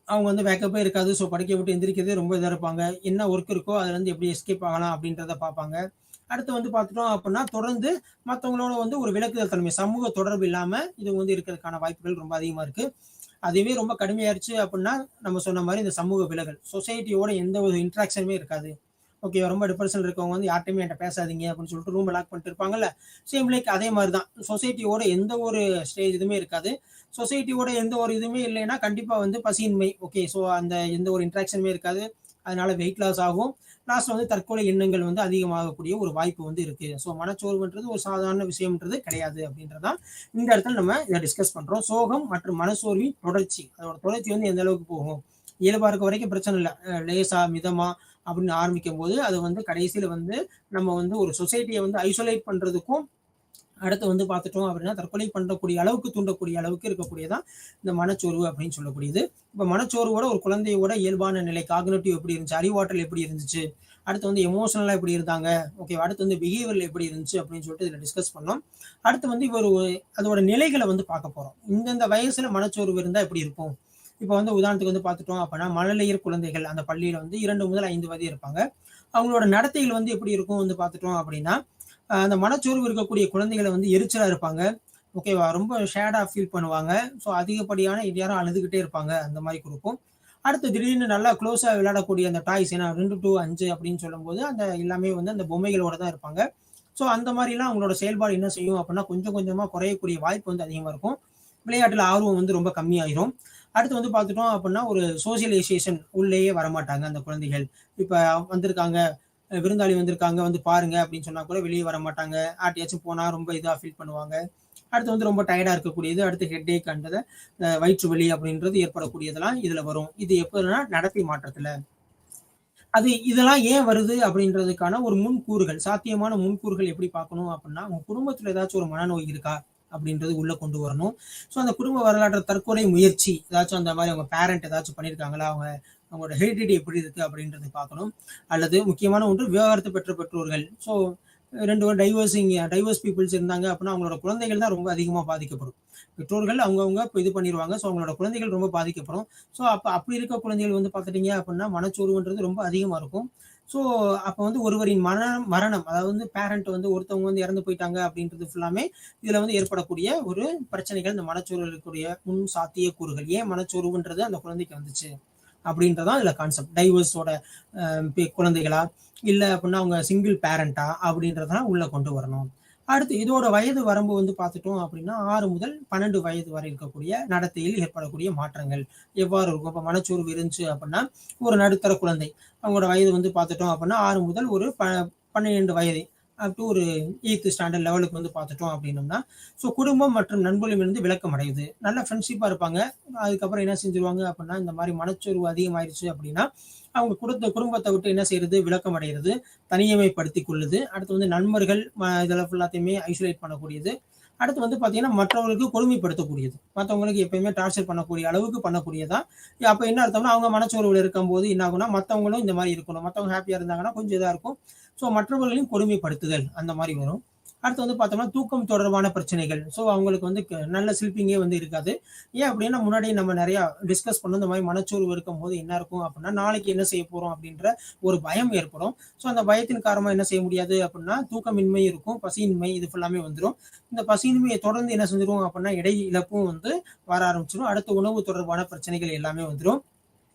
அவங்க வந்து வேக்கப்பே இருக்காது. ஸோ படுக்கைய விட்டு எந்திரிக்கிறதே ரொம்ப இதா இருப்பாங்க. என்ன ஒர்க் இருக்கோ அதுலருந்து எப்படி எஸ்கேப் ஆகலாம் அப்படின்றத பார்ப்பாங்க. அடுத்து வந்து பார்த்துட்டோம் அப்படின்னா, தொடர்ந்து மத்தவங்களோட வந்து ஒரு விலக்குதல் தன்மை, சமூக தொடர்பு இல்லாம இது வந்து இருக்கிறதுக்கான வாய்ப்புகள் ரொம்ப அதிகமா இருக்கு. அதுவே ரொம்ப கடுமையாயிருச்சு அப்படின்னா, நம்ம சொன்ன மாரி இந்த சமூக விலகல். சொசைட்டியோட எந்த ஒரு இன்டராக்ஷனுமே இருக்காது. ஓகே, ரொம்ப டிப்ரஷன்ல இருக்கவங்க வந்து யார்ட்டயுமே என்ட்ட பேசாதீங்க அப்படின்னு சொல்லிட்டு ரூம் லாக் பண்ணிட்டு இருப்பாங்கல்ல. சேம் லைக் அதே மாரி தான். சொசைட்டியோட எந்த ஒரு இதுவுமே இருக்காது. சொசைட்டியோட எந்த ஒரு இதுவுமே இல்லைன்னா, கண்டிப்பா வந்து பசியின்மை. ஓகே, ஸோ அந்த எந்த ஒரு இன்டராக்ஷனுமே இருக்காது. அதனால வெயிட் லாஸ் ஆகும். லாஸ்ட்ல வந்து தற்கொலை எண்ணங்கள் வந்து அதிகமாகக்கூடிய ஒரு வாய்ப்பு வந்து இருக்கு. ஸோ மனச்சோர்வுன்றது ஒரு சாதாரண விஷயம்ன்றது கிடையாது அப்படின்றதான் இந்த இடத்துல நம்ம இதை டிஸ்கஸ் பண்றோம். சோகம் மற்றும் மனச்சோர்வின் தொடர்ச்சி, அதோட தொடர்ச்சி வந்து எந்த அளவுக்கு போகும், இயல்பா இருக்க வரைக்கும் பிரச்சனை இல்லை, லேசா மிதமா அப்படின்னு ஆரம்பிக்கும் போது அது வந்து கடைசியில வந்து நம்ம வந்து ஒரு சொசைட்டியை வந்து ஐசோலேட் பண்றதுக்கும், அடுத்து வந்து பார்த்துட்டோம் அப்படின்னா தற்கொலை பண்ணக்கூடிய அளவுக்கு தூண்டக்கூடிய அளவுக்கு இருக்கக்கூடியதான் இந்த மனச்சோர்வு அப்படின்னு சொல்லக்கூடியது. இப்போ மனச்சோர்வோட ஒரு குழந்தையோட இயல்பான நிலை, காக்னிட்டிவ் எப்படி இருந்துச்சு, அறிவாற்றல் எப்படி இருந்துச்சு, அடுத்து வந்து எமோஷனலா எப்படி இருந்தாங்க, ஓகே, அடுத்து வந்து பிஹேவியர் எப்படி இருந்துச்சு அப்படின்னு சொல்லிட்டு இதில் டிஸ்கஸ் பண்ணோம். அடுத்து வந்து இவர் அதோட நிலைகளை வந்து பார்க்க போறோம். இந்தந்த வயசுல மனச்சோர்வு இருந்தா எப்படி இருக்கும். இப்போ வந்து உதாரணத்துக்கு வந்து பார்த்துட்டோம் அப்படின்னா மழலையர் குழந்தைகள் அந்த பள்ளியில வந்து 2 முதல் 5 வயது இருப்பாங்க. அவங்களோட நடத்தைகள் வந்து எப்படி இருக்கும் வந்து பார்த்துட்டோம் அப்படின்னா, அந்த மனச்சோர்வு இருக்கக்கூடிய குழந்தைகளை வந்து எரிச்சலா இருப்பாங்க, ஓகேவா, ரொம்ப ஷேடா ஃபீல் பண்ணுவாங்க. ஸோ அதிகப்படியான யாரும் அழுதுகிட்டே இருப்பாங்க, அந்த மாதிரி கொடுக்கும். அடுத்து திடீர்னு நல்லா க்ளோஸா விளையாடக்கூடிய அந்த டாய்ஸ், ஏன்னா 2 to 5 அப்படின்னு சொல்லும்போது அந்த எல்லாமே வந்து அந்த பொம்மைகளோட தான் இருப்பாங்க. ஸோ அந்த மாதிரிலாம் அவங்களோட செயல்பாடு என்ன செய்யும் அப்படின்னா கொஞ்சம் கொஞ்சமா குறையக்கூடிய வாய்ப்பு வந்து அதிகமா இருக்கும். விளையாட்டுல ஆர்வம் வந்து ரொம்ப கம்மியாயிரும். அடுத்து வந்து பார்த்துட்டோம் அப்படின்னா ஒரு சோசியலைசேஷன் உள்ளேயே வரமாட்டாங்க அந்த குழந்தைகள். இப்ப வந்திருக்காங்க, விருந்தாளி வந்திருக்காங்க வந்து பாருங்க அப்படின்னு சொன்னா கூட வெளியே வர மாட்டாங்க. ஆட்டியாச்சும் போனா ரொம்ப இதா ஃபீல் பண்ணுவாங்க. அடுத்து வந்து ரொம்ப டயர்டா இருக்கக்கூடியது, அடுத்து ஹெட்டேக் அண்டது, வயிற்று வலி அப்படின்றது ஏற்படக்கூடியதெல்லாம் இதுல வரும். இது எப்போதுனா நடத்தை மாற்றத்துல. அது இதெல்லாம் ஏன் வருது அப்படின்றதுக்கான ஒரு முன்கூறுகள், சாத்தியமான முன்கூறுகள் எப்படி பார்க்கணும் அப்படின்னா, உங்க குடும்பத்துல ஏதாச்சும் ஒரு மனநோய் இருக்கா அப்படின்றது உள்ள கொண்டு வரணும். ஸோ அந்த குடும்ப வரலாற்று தற்கொலை முயற்சி ஏதாச்சும் அந்த மாதிரி அவங்க பேரண்ட் ஏதாச்சும் பண்ணியிருக்காங்களா, அவங்களோட ஹெரிடிட்டி எப்படி இருக்கு அப்படின்றது பார்க்கணும். அல்லது முக்கியமான ஒன்று விவாகரத்து பெற்ற பெற்றோர்கள். ஸோ 2 டைவர்ஸ் பீப்புள்ஸ் இருந்தாங்க அப்படின்னா அவங்களோட குழந்தைகள் தான் ரொம்ப அதிகமாக பாதிக்கப்படும். பெற்றோர்கள் அவங்கவுங்க இப்போ இது பண்ணிடுவாங்க. ஸோ அவங்களோட குழந்தைகள் ரொம்ப பாதிக்கப்படும். ஸோ அப்படி இருக்க குழந்தைகள் வந்து பார்த்துட்டீங்க அப்படின்னா மனச்சோர்வுன்றது ரொம்ப அதிகமாக இருக்கும். ஸோ அப்போ வந்து ஒருவரின் மரணம், அதாவது வந்து பேரண்ட் வந்து ஒருத்தவங்க வந்து இறந்து போயிட்டாங்க அப்படின்றது ஃபுல்லாமே இதுல வந்து ஏற்படக்கூடிய ஒரு பிரச்சனைகள், இந்த மனச்சோர்வு இருக்கக்கூடிய முன் சாத்திய கூறுகள். ஏன் மனச்சோர்வுன்றது அந்த குழந்தைக்கு வந்துச்சு அப்படின்றதான் இதுல கான்செப்ட். டைவர்ஸோட குழந்தைகளா இல்ல அப்படின்னா அவங்க சிங்கிள் பேரண்டா அப்படின்றதான் உள்ள கொண்டு வரணும். அடுத்து இதோட வயது வரம்பு வந்து பார்த்துட்டோம் அப்படின்னா 6 முதல் 12 வயது வரை இருக்கக்கூடிய நடத்தையில் ஏற்படக்கூடிய மாற்றங்கள் எவ்வாறு இருக்கும். இப்போ மனச்சோர்வு இருந்துச்சு அப்படின்னா ஒரு நடுத்தர குழந்தை, அவங்களோட வயது வந்து பார்த்துட்டோம் அப்படின்னா 6 முதல் ஒரு 12 வயது அப் டு ஒரு 8th ஸ்டாண்டர்ட் லெவலுக்கு வந்து பார்த்துட்டோம் அப்படின்னோம்னா, ஸோ குடும்பம் மற்றும் நண்பர்களிலிருந்து விளக்கம் அடையுது, நல்ல ஃப்ரெண்ட்ஷிப்பாக இருப்பாங்க. அதுக்கப்புறம் என்ன செஞ்சிருவாங்க அப்படின்னா இந்த மாதிரி மனச்சோர்வு அதிகமாயிருச்சு அப்படின்னா அவங்க குடும்பத்தை விட்டு என்ன செய்யறது, விளக்கம் அடைகிறது, தனியமைப்படுத்தி கொள்ளுது. அடுத்து வந்து நண்பர்கள் இதெல்லாம் ஃபுல்லாத்தையுமே ஐசோலேட் பண்ணக்கூடியது. அடுத்து வந்து பார்த்தீங்கன்னா மற்றவங்களுக்கு கொடுமைப்படுத்தக்கூடியது, மற்றவங்களுக்கு எப்பயுமே டார்ச்சர் பண்ணக்கூடிய அளவுக்கு பண்ணக்கூடியதா. அப்போ என்ன அர்த்தம்னா அவங்க மனச்சோர்வில் இருக்கும்போது என்ன ஆகும்னா மற்றவங்களும் இந்த மாதிரி இருக்கணும், மற்றவங்க ஹாப்பியாக இருந்தாங்கன்னா கொஞ்சம் இதாக இருக்கும். ஸோ மற்றவர்களையும் கொடுமைப்படுத்துதல் அந்த மாதிரி வரும். அடுத்து வந்து பார்த்தோம்னா தூக்கம் தொடர்பான பிரச்சனைகள். ஸோ அவங்களுக்கு வந்து நல்ல ஸ்லீப்பிங்கே வந்து இருக்காது. ஏன் அப்படின்னா முன்னாடியே நம்ம நிறைய டிஸ்கஸ் பண்ணோம், இந்த மாதிரி மனச்சோர்வு இருக்கும்போது என்ன இருக்கும் அப்படின்னா நாளைக்கு என்ன செய்ய போறோம் அப்படின்ற ஒரு பயம் ஏற்படும். ஸோ அந்த பயத்தின் காரணமா என்ன செய்ய முடியாது அப்படின்னா தூக்கமின்மை இருக்கும், பசியின்மை, இது ஃபுல்லாமே வந்துடும். இந்த பசியின்மையை தொடர்ந்து என்ன செஞ்சிடும் அப்படின்னா இடை இழப்பும் வந்து வர ஆரம்பிச்சிடும். அடுத்து உணவு தொடர்பான பிரச்சனைகள் எல்லாமே வந்துடும்.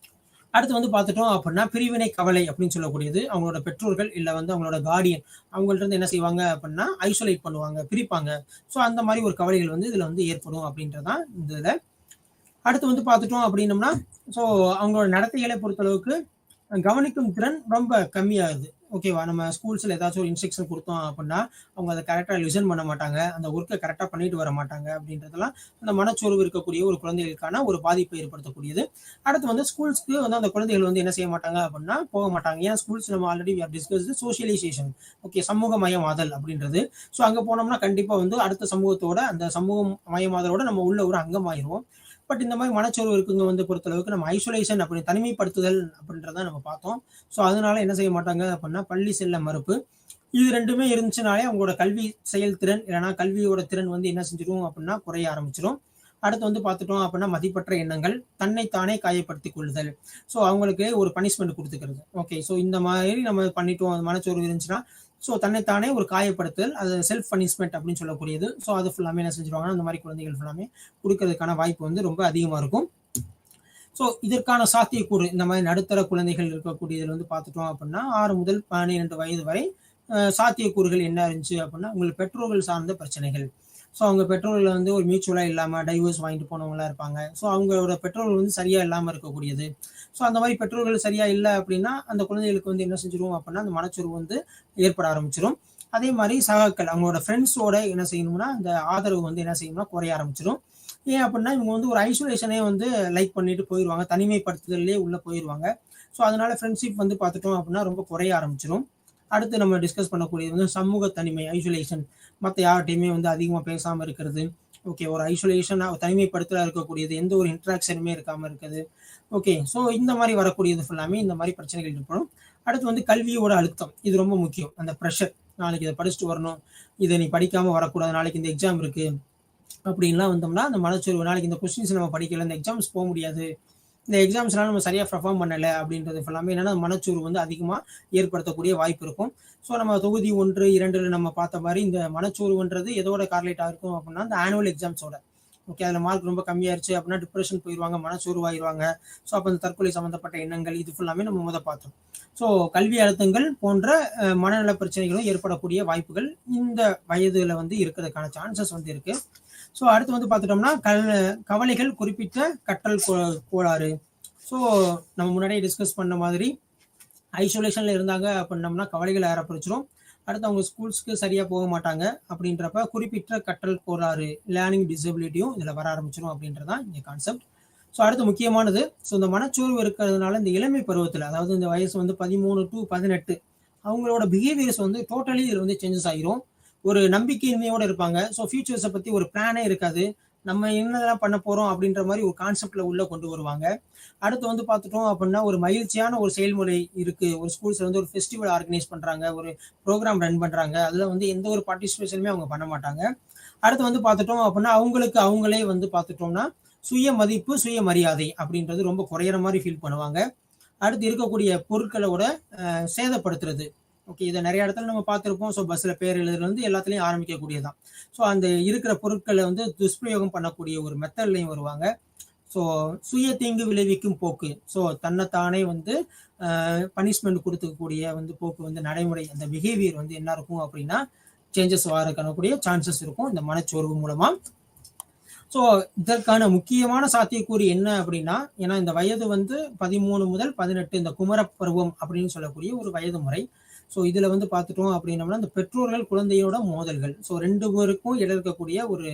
அடுத்து வந்து பார்த்துட்டோம் அப்படின்னா பிரிவினை கவலை அப்படின்னு சொல்லக்கூடியது. அவங்களோட பெற்றோர்கள் இல்லை வந்து அவங்களோட கார்டியன் அவங்கள்ட்ட இருந்து என்ன செய்வாங்க அப்படின்னா ஐசோலேட் பண்ணுவாங்க, பிரிப்பாங்க. ஸோ அந்த மாதிரி ஒரு கவலைகள் வந்து இதுல வந்து ஏற்படும் அப்படின்றதான் இந்த இதுல. அடுத்து வந்து பார்த்துட்டோம் அப்படின்னம்னா ஸோ அவங்களோட நடத்தைகளை பொறுத்தளவுக்கு கவனிக்கும் திறன் ரொம்ப கம்மியாகுது. ஓகேவா, நம்ம ஸ்கூல்ஸ்ல ஏதாச்சும் ஒரு இன்ஸ்ட்ரக்ஷன் கொடுத்தோம் அப்படின்னா அவங்க அதை கரெக்டாக லிசன் பண்ண மாட்டாங்க, அந்த ஒர்க்கை கரெக்டாக பண்ணிட்டு வர மாட்டாங்க. அப்படின்றதெல்லாம் அந்த மனச்சோர்வு இருக்கக்கூடிய ஒரு குழந்தைகளுக்கான ஒரு பாதிப்பை ஏற்படுத்தக்கூடியது. அடுத்து வந்து ஸ்கூல்ஸ்க்கு வந்து அந்த குழந்தைகள் வந்து என்ன செய்ய மாட்டாங்க அப்படின்னா போக மாட்டாங்க. ஏன்னா ஸ்கூல்ஸ் நம்ம ஆல்ரெடி டிஸ்கஸ்டு சோசியலைசேஷன், ஓகே, சமூகமயமாதல் அப்படின்றது. ஸோ அங்கே போனோம்னா கண்டிப்பாக வந்து அடுத்த சமூகத்தோட அந்த சமூகமயமாதலோட நம்ம உள்ள ஒரு அங்கமாயிருவோம். பட் இந்த மாதிரி மனச்சோர்வு இருக்குங்க வந்து பொறுத்தளவுக்கு நம்ம ஐசோலேஷன் அப்படி தனிமைப்படுத்துதல் அப்படின்றத நம்ம பார்த்தோம். ஸோ அதனால என்ன செய்ய மாட்டாங்க அப்படின்னா பள்ளி செல்ல மறுப்பு, இது 2மே இருந்துச்சுனாலே அவங்களோட கல்வி செயல்திறன் இல்லைன்னா கல்வியோட திறன் வந்து என்ன செஞ்சிடும் அப்படின்னா குறைய ஆரம்பிச்சிடும். அடுத்து வந்து பார்த்துட்டோம் அப்படின்னா மதிப்பற்ற எண்ணங்கள், தன்னைத்தானே காயப்படுத்தி கொள்ளுதல். ஸோ அவங்களுக்கு ஒரு பனிஷ்மெண்ட் கொடுத்துக்கிறது. ஓகே, ஸோ இந்த மாதிரி நம்ம பண்ணிட்டோம், மனச்சோர்வு இருந்துச்சுன்னா ஸோ தன்னைத்தானே ஒரு காயப்படுத்தல், அது செல்ஃப் பனிஷ்மெண்ட் அப்படின்னு சொல்லக்கூடியது. ஸோ அது ஃபுல்லாமே என்ன செஞ்சிருவாங்கன்னா அந்த மாதிரி குழந்தைகள் ஃபுல்லாமே கொடுக்கறதுக்கான வாய்ப்பு வந்து ரொம்ப அதிகமாக இருக்கும். ஸோ இதற்கான சாத்தியக்கூறு இந்த மாதிரி நடுத்தர குழந்தைகள் இருக்கக்கூடியதில் வந்து பார்த்துட்டோம் அப்படின்னா 6 முதல் 12 வயது வரை சாத்தியக்கூறுகள் என்ன இருந்துச்சு அப்படின்னா உங்களுக்கு பெற்றோர்கள் சார்ந்த பிரச்சனைகள். ஸோ அவங்க பெற்றோர்கள் வந்து ஒரு மியூச்சுவலாக இல்லாமல் டைவர்ஸ் வாங்கிட்டு போனவங்களா இருப்பாங்க. ஸோ அவங்களோட பெற்றோர்கள் வந்து சரியாக இல்லாமல் இருக்கக்கூடியது. ஸோ அந்த மாதிரி பெற்றோர்கள் சரியாக இல்லை அப்படின்னா அந்த குழந்தைகளுக்கு வந்து என்ன செஞ்சிரும் அப்படின்னா அந்த மனச்சோர்வு வந்து ஏற்பட ஆரம்பிச்சிடும். அதே மாதிரி சகாக்கள் அவங்களோட ஃப்ரெண்ட்ஸோட என்ன செய்யணும்னா அந்த ஆதரவு வந்து என்ன செய்யணும்னா குறைய ஆரம்பிச்சிடும். ஏன் அப்படின்னா இவங்க வந்து ஒரு ஐசோலேஷனே வந்து லைக் பண்ணிட்டு போயிடுவாங்க, தனிமைப்படுத்துதலே உள்ள போயிடுவாங்க. ஸோ அதனால ஃப்ரெண்ட்ஷிப் வந்து பார்த்துட்டோம் அப்படின்னா ரொம்ப குறைய ஆரம்பிச்சிடும். அடுத்து நம்ம டிஸ்கஸ் பண்ணக்கூடியது வந்து சமூக தனிமை, ஐசோலேஷன். மற்ற யார்கிட்டையுமே வந்து அதிகமாக பேசாமல் இருக்கிறது. ஓகே, ஒரு ஐசோலேஷனாக தனிமைப்படுத்தல இருக்கக்கூடியது, எந்த ஒரு இன்ட்ராக்ஷனுமே இருக்காமல் இருக்குது. ஓகே, ஸோ இந்த மாதிரி வரக்கூடியது ஃபுல்லாமே இந்த மாதிரி பிரச்சனைகள் ஏற்படும். அடுத்து வந்து கல்வியோட அழுத்தம், இது ரொம்ப முக்கியம். அந்த ப்ரெஷர், நாளைக்கு இதை படிச்சுட்டு வரணும், இதை நீ படிக்காமல் வரக்கூடாது, நாளைக்கு இந்த எக்ஸாம் இருக்கு அப்படின்லாம் வந்தோம்னா அந்த மனச்சோர்வு, நாளைக்கு இந்த கொஸ்டின்ஸ் நம்ம படிக்கல, இந்த எக்ஸாம்ஸ் போக முடியாது, இந்த எக்ஸாம்ஸ்லாம் நம்ம சரியாக பர்ஃபார்ம் பண்ணலை அப்படின்றது ஃபுல்லாமே என்னன்னா மனச்சோர்வு வந்து அதிகமாக ஏற்படுத்தக்கூடிய வாய்ப்பு இருக்கும். ஸோ நம்ம தொகுதி 1, 2 நம்ம பார்த்த மாதிரி இந்த மனச்சோர்வுன்றது எதோட கார்லேட் ஆகிருக்கும் அப்படின்னா இந்த ஆனுவல் எக்ஸாம்ஸோட. ஓகே, அதில் மார்க் ரொம்ப கம்மியாயிருச்சு அப்படின்னா டிப்ரெஷன் போயிடுவாங்க, மனச்சோர்வாயிருவாங்க. ஸோ அப்போ இந்த தற்கொலை சம்மந்தப்பட்ட எண்ணங்கள் இது ஃபுல்லாமே நம்ம பார்த்தோம். ஸோ கல்வி அழுத்தங்கள் போன்ற மனநல பிரச்சனைகளும் ஏற்படக்கூடிய வாய்ப்புகள் இந்த வயதுல வந்து இருக்கிறதுக்கான சான்சஸ் வந்து இருக்கு. ஸோ அடுத்து வந்து பார்த்துட்டோம்னா கவலைகள், குறிப்பிட்ட கற்றல் கோளாறு. ஸோ நம்ம முன்னாடியே டிஸ்கஸ் பண்ண மாதிரி ஐசோலேஷன்ல இருந்தாங்க அப்படின்னம்னா கவலைகள் ஏற்படுச்சிடும். அடுத்து அவங்க ஸ்கூல்ஸ்க்கு சரியாக போக மாட்டாங்க. அப்படின்றப்ப குறிப்பிட்ட கற்றல் கோளாறு, லேர்னிங் டிசபிலிட்டியும் இதில் வர ஆரம்பிச்சிடும் அப்படின்றதான் இந்த கான்செப்ட். ஸோ அடுத்து முக்கியமானது, ஸோ இந்த மனச்சோர்வு இருக்கிறதுனால இந்த இளமை பருவத்தில், அதாவது இந்த வயசு வந்து 13 to 18, அவங்களோட பிஹேவியர்ஸ் வந்து டோட்டலி இதில் வந்து சேஞ்சஸ் ஆகிரும். ஒரு நம்பிக்கையின்மையோட இருப்பாங்க. ஸோ ஃபியூச்சர்ஸை பற்றி ஒரு பிளானே இருக்காது. நம்ம என்னதெல்லாம் பண்ண போகிறோம் அப்படின்ற மாதிரி ஒரு கான்செப்டில் உள்ளே கொண்டு வருவாங்க. அடுத்து வந்து பார்த்துட்டோம் அப்படின்னா ஒரு மகிழ்ச்சியான ஒரு செயல்முறை இருக்குது. ஒரு ஸ்கூல்ஸில் வந்து ஒரு ஃபெஸ்டிவல் ஆர்கனைஸ் பண்ணுறாங்க, ஒரு ப்ரோக்ராம் ரன் பண்ணுறாங்க, அதில் வந்து எந்த ஒரு பார்ட்டிசிபேஷனுமே அவங்க பண்ண மாட்டாங்க. அடுத்து வந்து பார்த்துட்டோம் அப்படின்னா அவங்களுக்கு அவங்களே வந்து பார்த்துட்டோம்னா சுய மதிப்பு, சுய மரியாதை அப்படின்றது ரொம்ப குறையிற மாதிரி ஃபீல் பண்ணுவாங்க. அடுத்து இருக்கக்கூடிய பொருட்களோட சேதப்படுத்துறது. ஓகே, இதை நிறைய இடத்துல நம்ம பார்த்துருப்போம். ஸோ பஸ்ஸில் பேர் எழுதுறது எல்லாத்துலேயும் ஆரம்பிக்கக்கூடியதான். ஸோ அந்த இருக்கிற பொருட்களை வந்து துஷ்பிரயோகம் பண்ணக்கூடிய ஒரு மெத்தட்லையும் வருவாங்க. ஸோ சுய தீங்கு விளைவிக்கும் போக்கு, ஸோ தன்னைத்தானே வந்து பனிஷ்மெண்ட் கொடுத்துக்கக்கூடிய வந்து போக்கு வந்து நடைமுறை, அந்த பிஹேவியர் வந்து என்ன இருக்கும் அப்படின்னா சேஞ்சஸ் வரக்கூடிய சான்சஸ் இருக்கும் இந்த மனச்சோர்வு மூலமா. ஸோ இதற்கான முக்கியமான சாத்தியக்கூறு என்ன அப்படின்னா, ஏன்னா இந்த வயது வந்து 13 முதல் 18 இந்த குமரப்பருவம் அப்படின்னு சொல்லக்கூடிய ஒரு வயது முறை. ஸோ இதில் வந்து பார்த்துட்டோம் அப்படின்னம்னா இந்த பெற்றோர்கள் குழந்தையோட மோதல்கள், ஸோ 2 பேருக்கும் இடையில இருக்கக்கூடிய ஒரு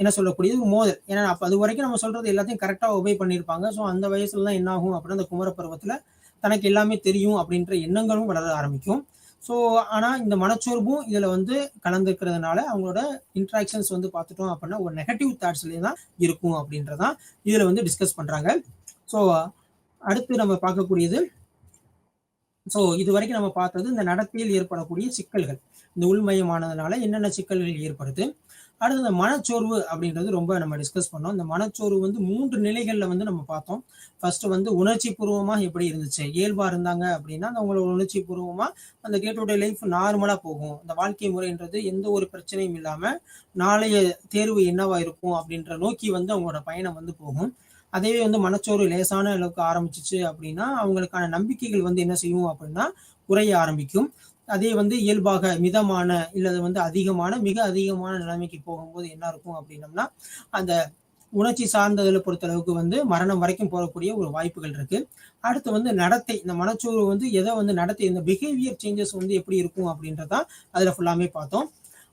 என்ன சொல்லக்கூடிய ஒரு மோதல். ஏன்னா அப்போ அது வரைக்கும் நம்ம சொல்றது எல்லாத்தையும் கரெக்டாக ஒபே பண்ணியிருப்பாங்க. ஸோ அந்த வயசுல தான் என்ன ஆகும் அப்படின்னா அந்த குமரப்பருவத்தில் தனக்கு எல்லாமே தெரியும் அப்படின்ற எண்ணங்களும் வளர ஆரம்பிக்கும். ஸோ ஆனால் இந்த மனச்சோர்வும் இதில் வந்து கலந்துக்கிறதுனால அவங்களோட இன்ட்ராக்ஷன்ஸ் வந்து பார்த்துட்டோம் அப்படின்னா ஒரு நெகட்டிவ் தாட்ஸ்லேயே தான் இருக்கும் அப்படின்றதான் இதில் வந்து டிஸ்கஸ் பண்ணுறாங்க. ஸோ அடுத்து நம்ம பார்க்கக்கூடியது, ஸோ இது வரைக்கும் நம்ம பார்த்தது இந்த நடத்தையில் ஏற்படக்கூடிய சிக்கல்கள், இந்த உள்மயமானதுனால என்னென்ன சிக்கல்கள் ஏற்படுது. அடுத்து இந்த மனச்சோர்வு அப்படின்றது ரொம்ப நம்ம டிஸ்கஸ் பண்ணோம். இந்த மனச்சோர்வு வந்து 3 நிலைகள்ல வந்து நம்ம பார்த்தோம். ஃபர்ஸ்ட் வந்து உணர்ச்சி பூர்வமா எப்படி இருந்துச்சு, இயல்பா இருந்தாங்க அப்படின்னா அவங்களோட உணர்ச்சி பூர்வமா அந்த டே டு டே லைஃப் நார்மலா போகும். அந்த வாழ்க்கை முறைன்றது எந்த ஒரு பிரச்சனையும் இல்லாம நாளைய தேர்வு என்னவா இருக்கும் அப்படின்ற நோக்கி வந்து அவங்களோட பயணம் வந்து போகும். அதே வந்து மனச்சோர்வு லேசான அளவுக்கு ஆரம்பிச்சிச்சு அப்படின்னா அவங்களுக்கான நம்பிக்கைகள் வந்து என்ன செய்யும் அப்படின்னா குறைய ஆரம்பிக்கும். அதே வந்து இயல்பாக மிதமான இல்லது வந்து அதிகமான மிக அதிகமான நிலைமைக்கு போகும்போது என்ன இருக்கும் அப்படின்னம்னா அந்த உணர்ச்சி சார்ந்ததில் பொறுத்தளவுக்கு வந்து மரணம் வரைக்கும் போகக்கூடிய ஒரு வாய்ப்புகள் இருக்கு. அடுத்து வந்து நடத்தை, இந்த மனச்சோர்வு வந்து எதை வந்து நடத்தை, இந்த பிஹேவியர் சேஞ்சஸ் வந்து எப்படி இருக்கும் அப்படின்றதான் அதுல ஃபுல்லாமே பார்த்தோம்.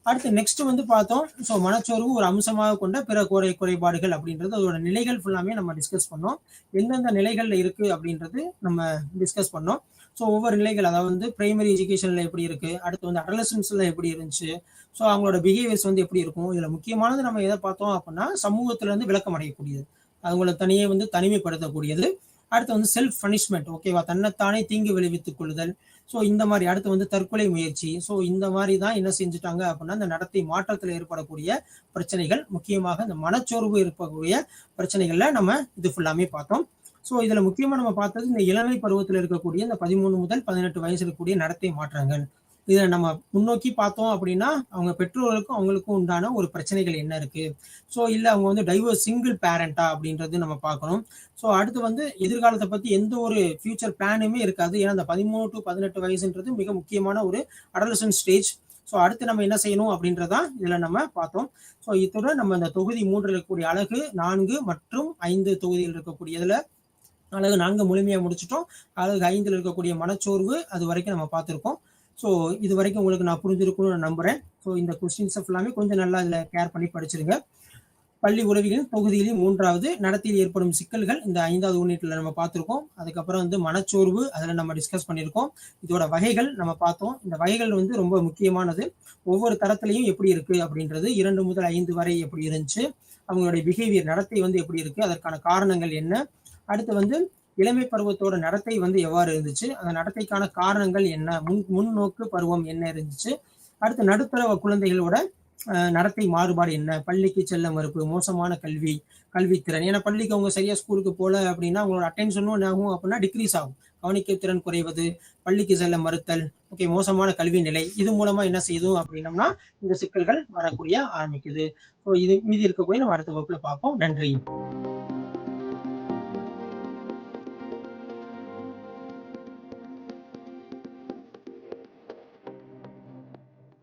அடுத்து நெக்ஸ்ட் வந்து பார்த்தோம், ஸோ மனச்சோர்வு ஒரு அம்சமாக கொண்ட பிற குறைபாடுகள் அப்படின்றது அதோட நிலைகள் ஃபுல்லாமே நம்ம டிஸ்கஸ் பண்ணோம். எந்தெந்த நிலைகள்ல இருக்கு அப்படின்றது நம்ம டிஸ்கஸ் பண்ணோம். ஸோ ஒவ்வொரு நிலைகள், அதாவது வந்து பிரைமரி எஜுகேஷன்ல எப்படி இருக்கு, அடுத்து வந்து அடலசன்ஸ்ல எப்படி இருந்துச்சு, ஸோ அவங்களோட பிஹேவியர்ஸ் வந்து எப்படி இருக்கும். இதுல முக்கியமானது நம்ம எதை பார்த்தோம் அப்படின்னா சமூகத்துல இருந்து விளக்கம் அடையக்கூடியது, அவங்கள தனியே வந்து தனிமைப்படுத்தக்கூடியது. அடுத்து வந்து செல்ஃப் பனிஷ்மெண்ட், ஓகேவா, தன்னைத்தானே தீங்கு விளைவித்துக் கொள்ளுதல். ஸோ இந்த மாதிரி அடுத்து வந்து தற்கொலை முயற்சி. ஸோ இந்த மாதிரி தான் என்ன செஞ்சுட்டாங்க அப்படின்னா இந்த நடத்தை மாற்றத்தில் ஏற்படக்கூடிய பிரச்சனைகள், முக்கியமாக இந்த மனச்சோர்வு இருக்கக்கூடிய பிரச்சனைகள்ல நம்ம இது ஃபுல்லாமே பார்த்தோம். ஸோ இதுல முக்கியமா நம்ம பார்த்தது இந்த இளமை பருவத்தில் இருக்கக்கூடிய இந்த 13 முதல் 18 வயசு இருக்கக்கூடிய நடத்தை மாற்றங்கள். இதை நம்ம முன்னோக்கி பார்த்தோம் அப்படின்னா அவங்க பெற்றோர்களுக்கும் அவங்களுக்கும் உண்டான ஒரு பிரச்சனைகள் என்ன இருக்கு, ஸோ இல்லை அவங்க வந்து டைவர்ஸ் சிங்கிள் பேரண்டா அப்படின்றது நம்ம பார்க்கணும். ஸோ அடுத்து வந்து எதிர்காலத்தை பற்றி எந்த ஒரு ஃபியூச்சர் பிளானுமே இருக்காது. ஏன்னா அந்த 13 to 18 வயசுன்றது மிக முக்கியமான ஒரு அடலசன்ட் ஸ்டேஜ். ஸோ அடுத்து நம்ம என்ன செய்யணும் அப்படின்றதான் இதுல நம்ம பார்த்தோம். ஸோ இத்துடன் நம்ம இந்த தொகுதி 3 இருக்கக்கூடிய அலகு 4 மற்றும் 5 தொகுதியில் இருக்கக்கூடியதுல அலகு 4 முழுமையா முடிச்சிட்டோம். அலகு 5ல் இருக்கக்கூடிய மனச்சோர்வு அது வரைக்கும் நம்ம பார்த்துருக்கோம். ஸோ இது வரைக்கும் உங்களுக்கு நான் புரிஞ்சிருக்கும்னு நான் நம்புறேன். ஸோ இந்த கொஸ்டின்ஸ் எல்லாமே கொஞ்சம் நல்லா இதில் கேர் பண்ணி படிச்சிருங்க. பள்ளி உளவியல் தொகுதியிலும் 3வது நடத்தையில் ஏற்படும் சிக்கல்கள் இந்த 5வது யூனிட்ல நம்ம பார்த்துருக்கோம். அதுக்கப்புறம் வந்து மனச்சோர்வு அதில் நம்ம டிஸ்கஸ் பண்ணியிருக்கோம். இதோட வகைகள் நம்ம பார்த்தோம். இந்த வகைகள் வந்து ரொம்ப முக்கியமானது. ஒவ்வொரு தரத்திலையும் எப்படி இருக்கு அப்படின்றது 2 முதல் 5 வரை எப்படி இருந்துச்சு, அவங்களுடைய பிஹேவியர் நடத்தை வந்து எப்படி இருக்கு, அதற்கான காரணங்கள் என்ன, அடுத்து வந்து இளமை பருவத்தோட நடத்தை வந்து எவ்வாறு இருந்துச்சு, அந்த நடத்தைக்கான காரணங்கள் என்ன, முன்னோக்கு பருவம் என்ன இருந்துச்சு, அடுத்து நடுத்தர குழந்தைகளோட நடத்தை மாறுபாடு என்ன, பள்ளிக்கு செல்ல மறுப்பு, மோசமான கல்வித்திறன். ஏன்னா பள்ளிக்கு அவங்க சரியா ஸ்கூலுக்கு போல அப்படின்னா அவங்களோட அட்டென்ஷனும் என்ன ஆகும் அப்படின்னா டிக்ரீஸ் ஆகும். கவனிக்க திறன் குறைவது, பள்ளிக்கு செல்ல மறுத்தல், ஓகே, மோசமான கல்வி நிலை. இது மூலமா என்ன செய்யுது அப்படின்னம்னா இந்த சிக்கல்கள் வரக்கூடிய ஆரம்பிக்குது. ஸோ இது மீதி இருக்கக்கூடிய நம்ம அடுத்த வகுப்புல பார்ப்போம். நன்றி.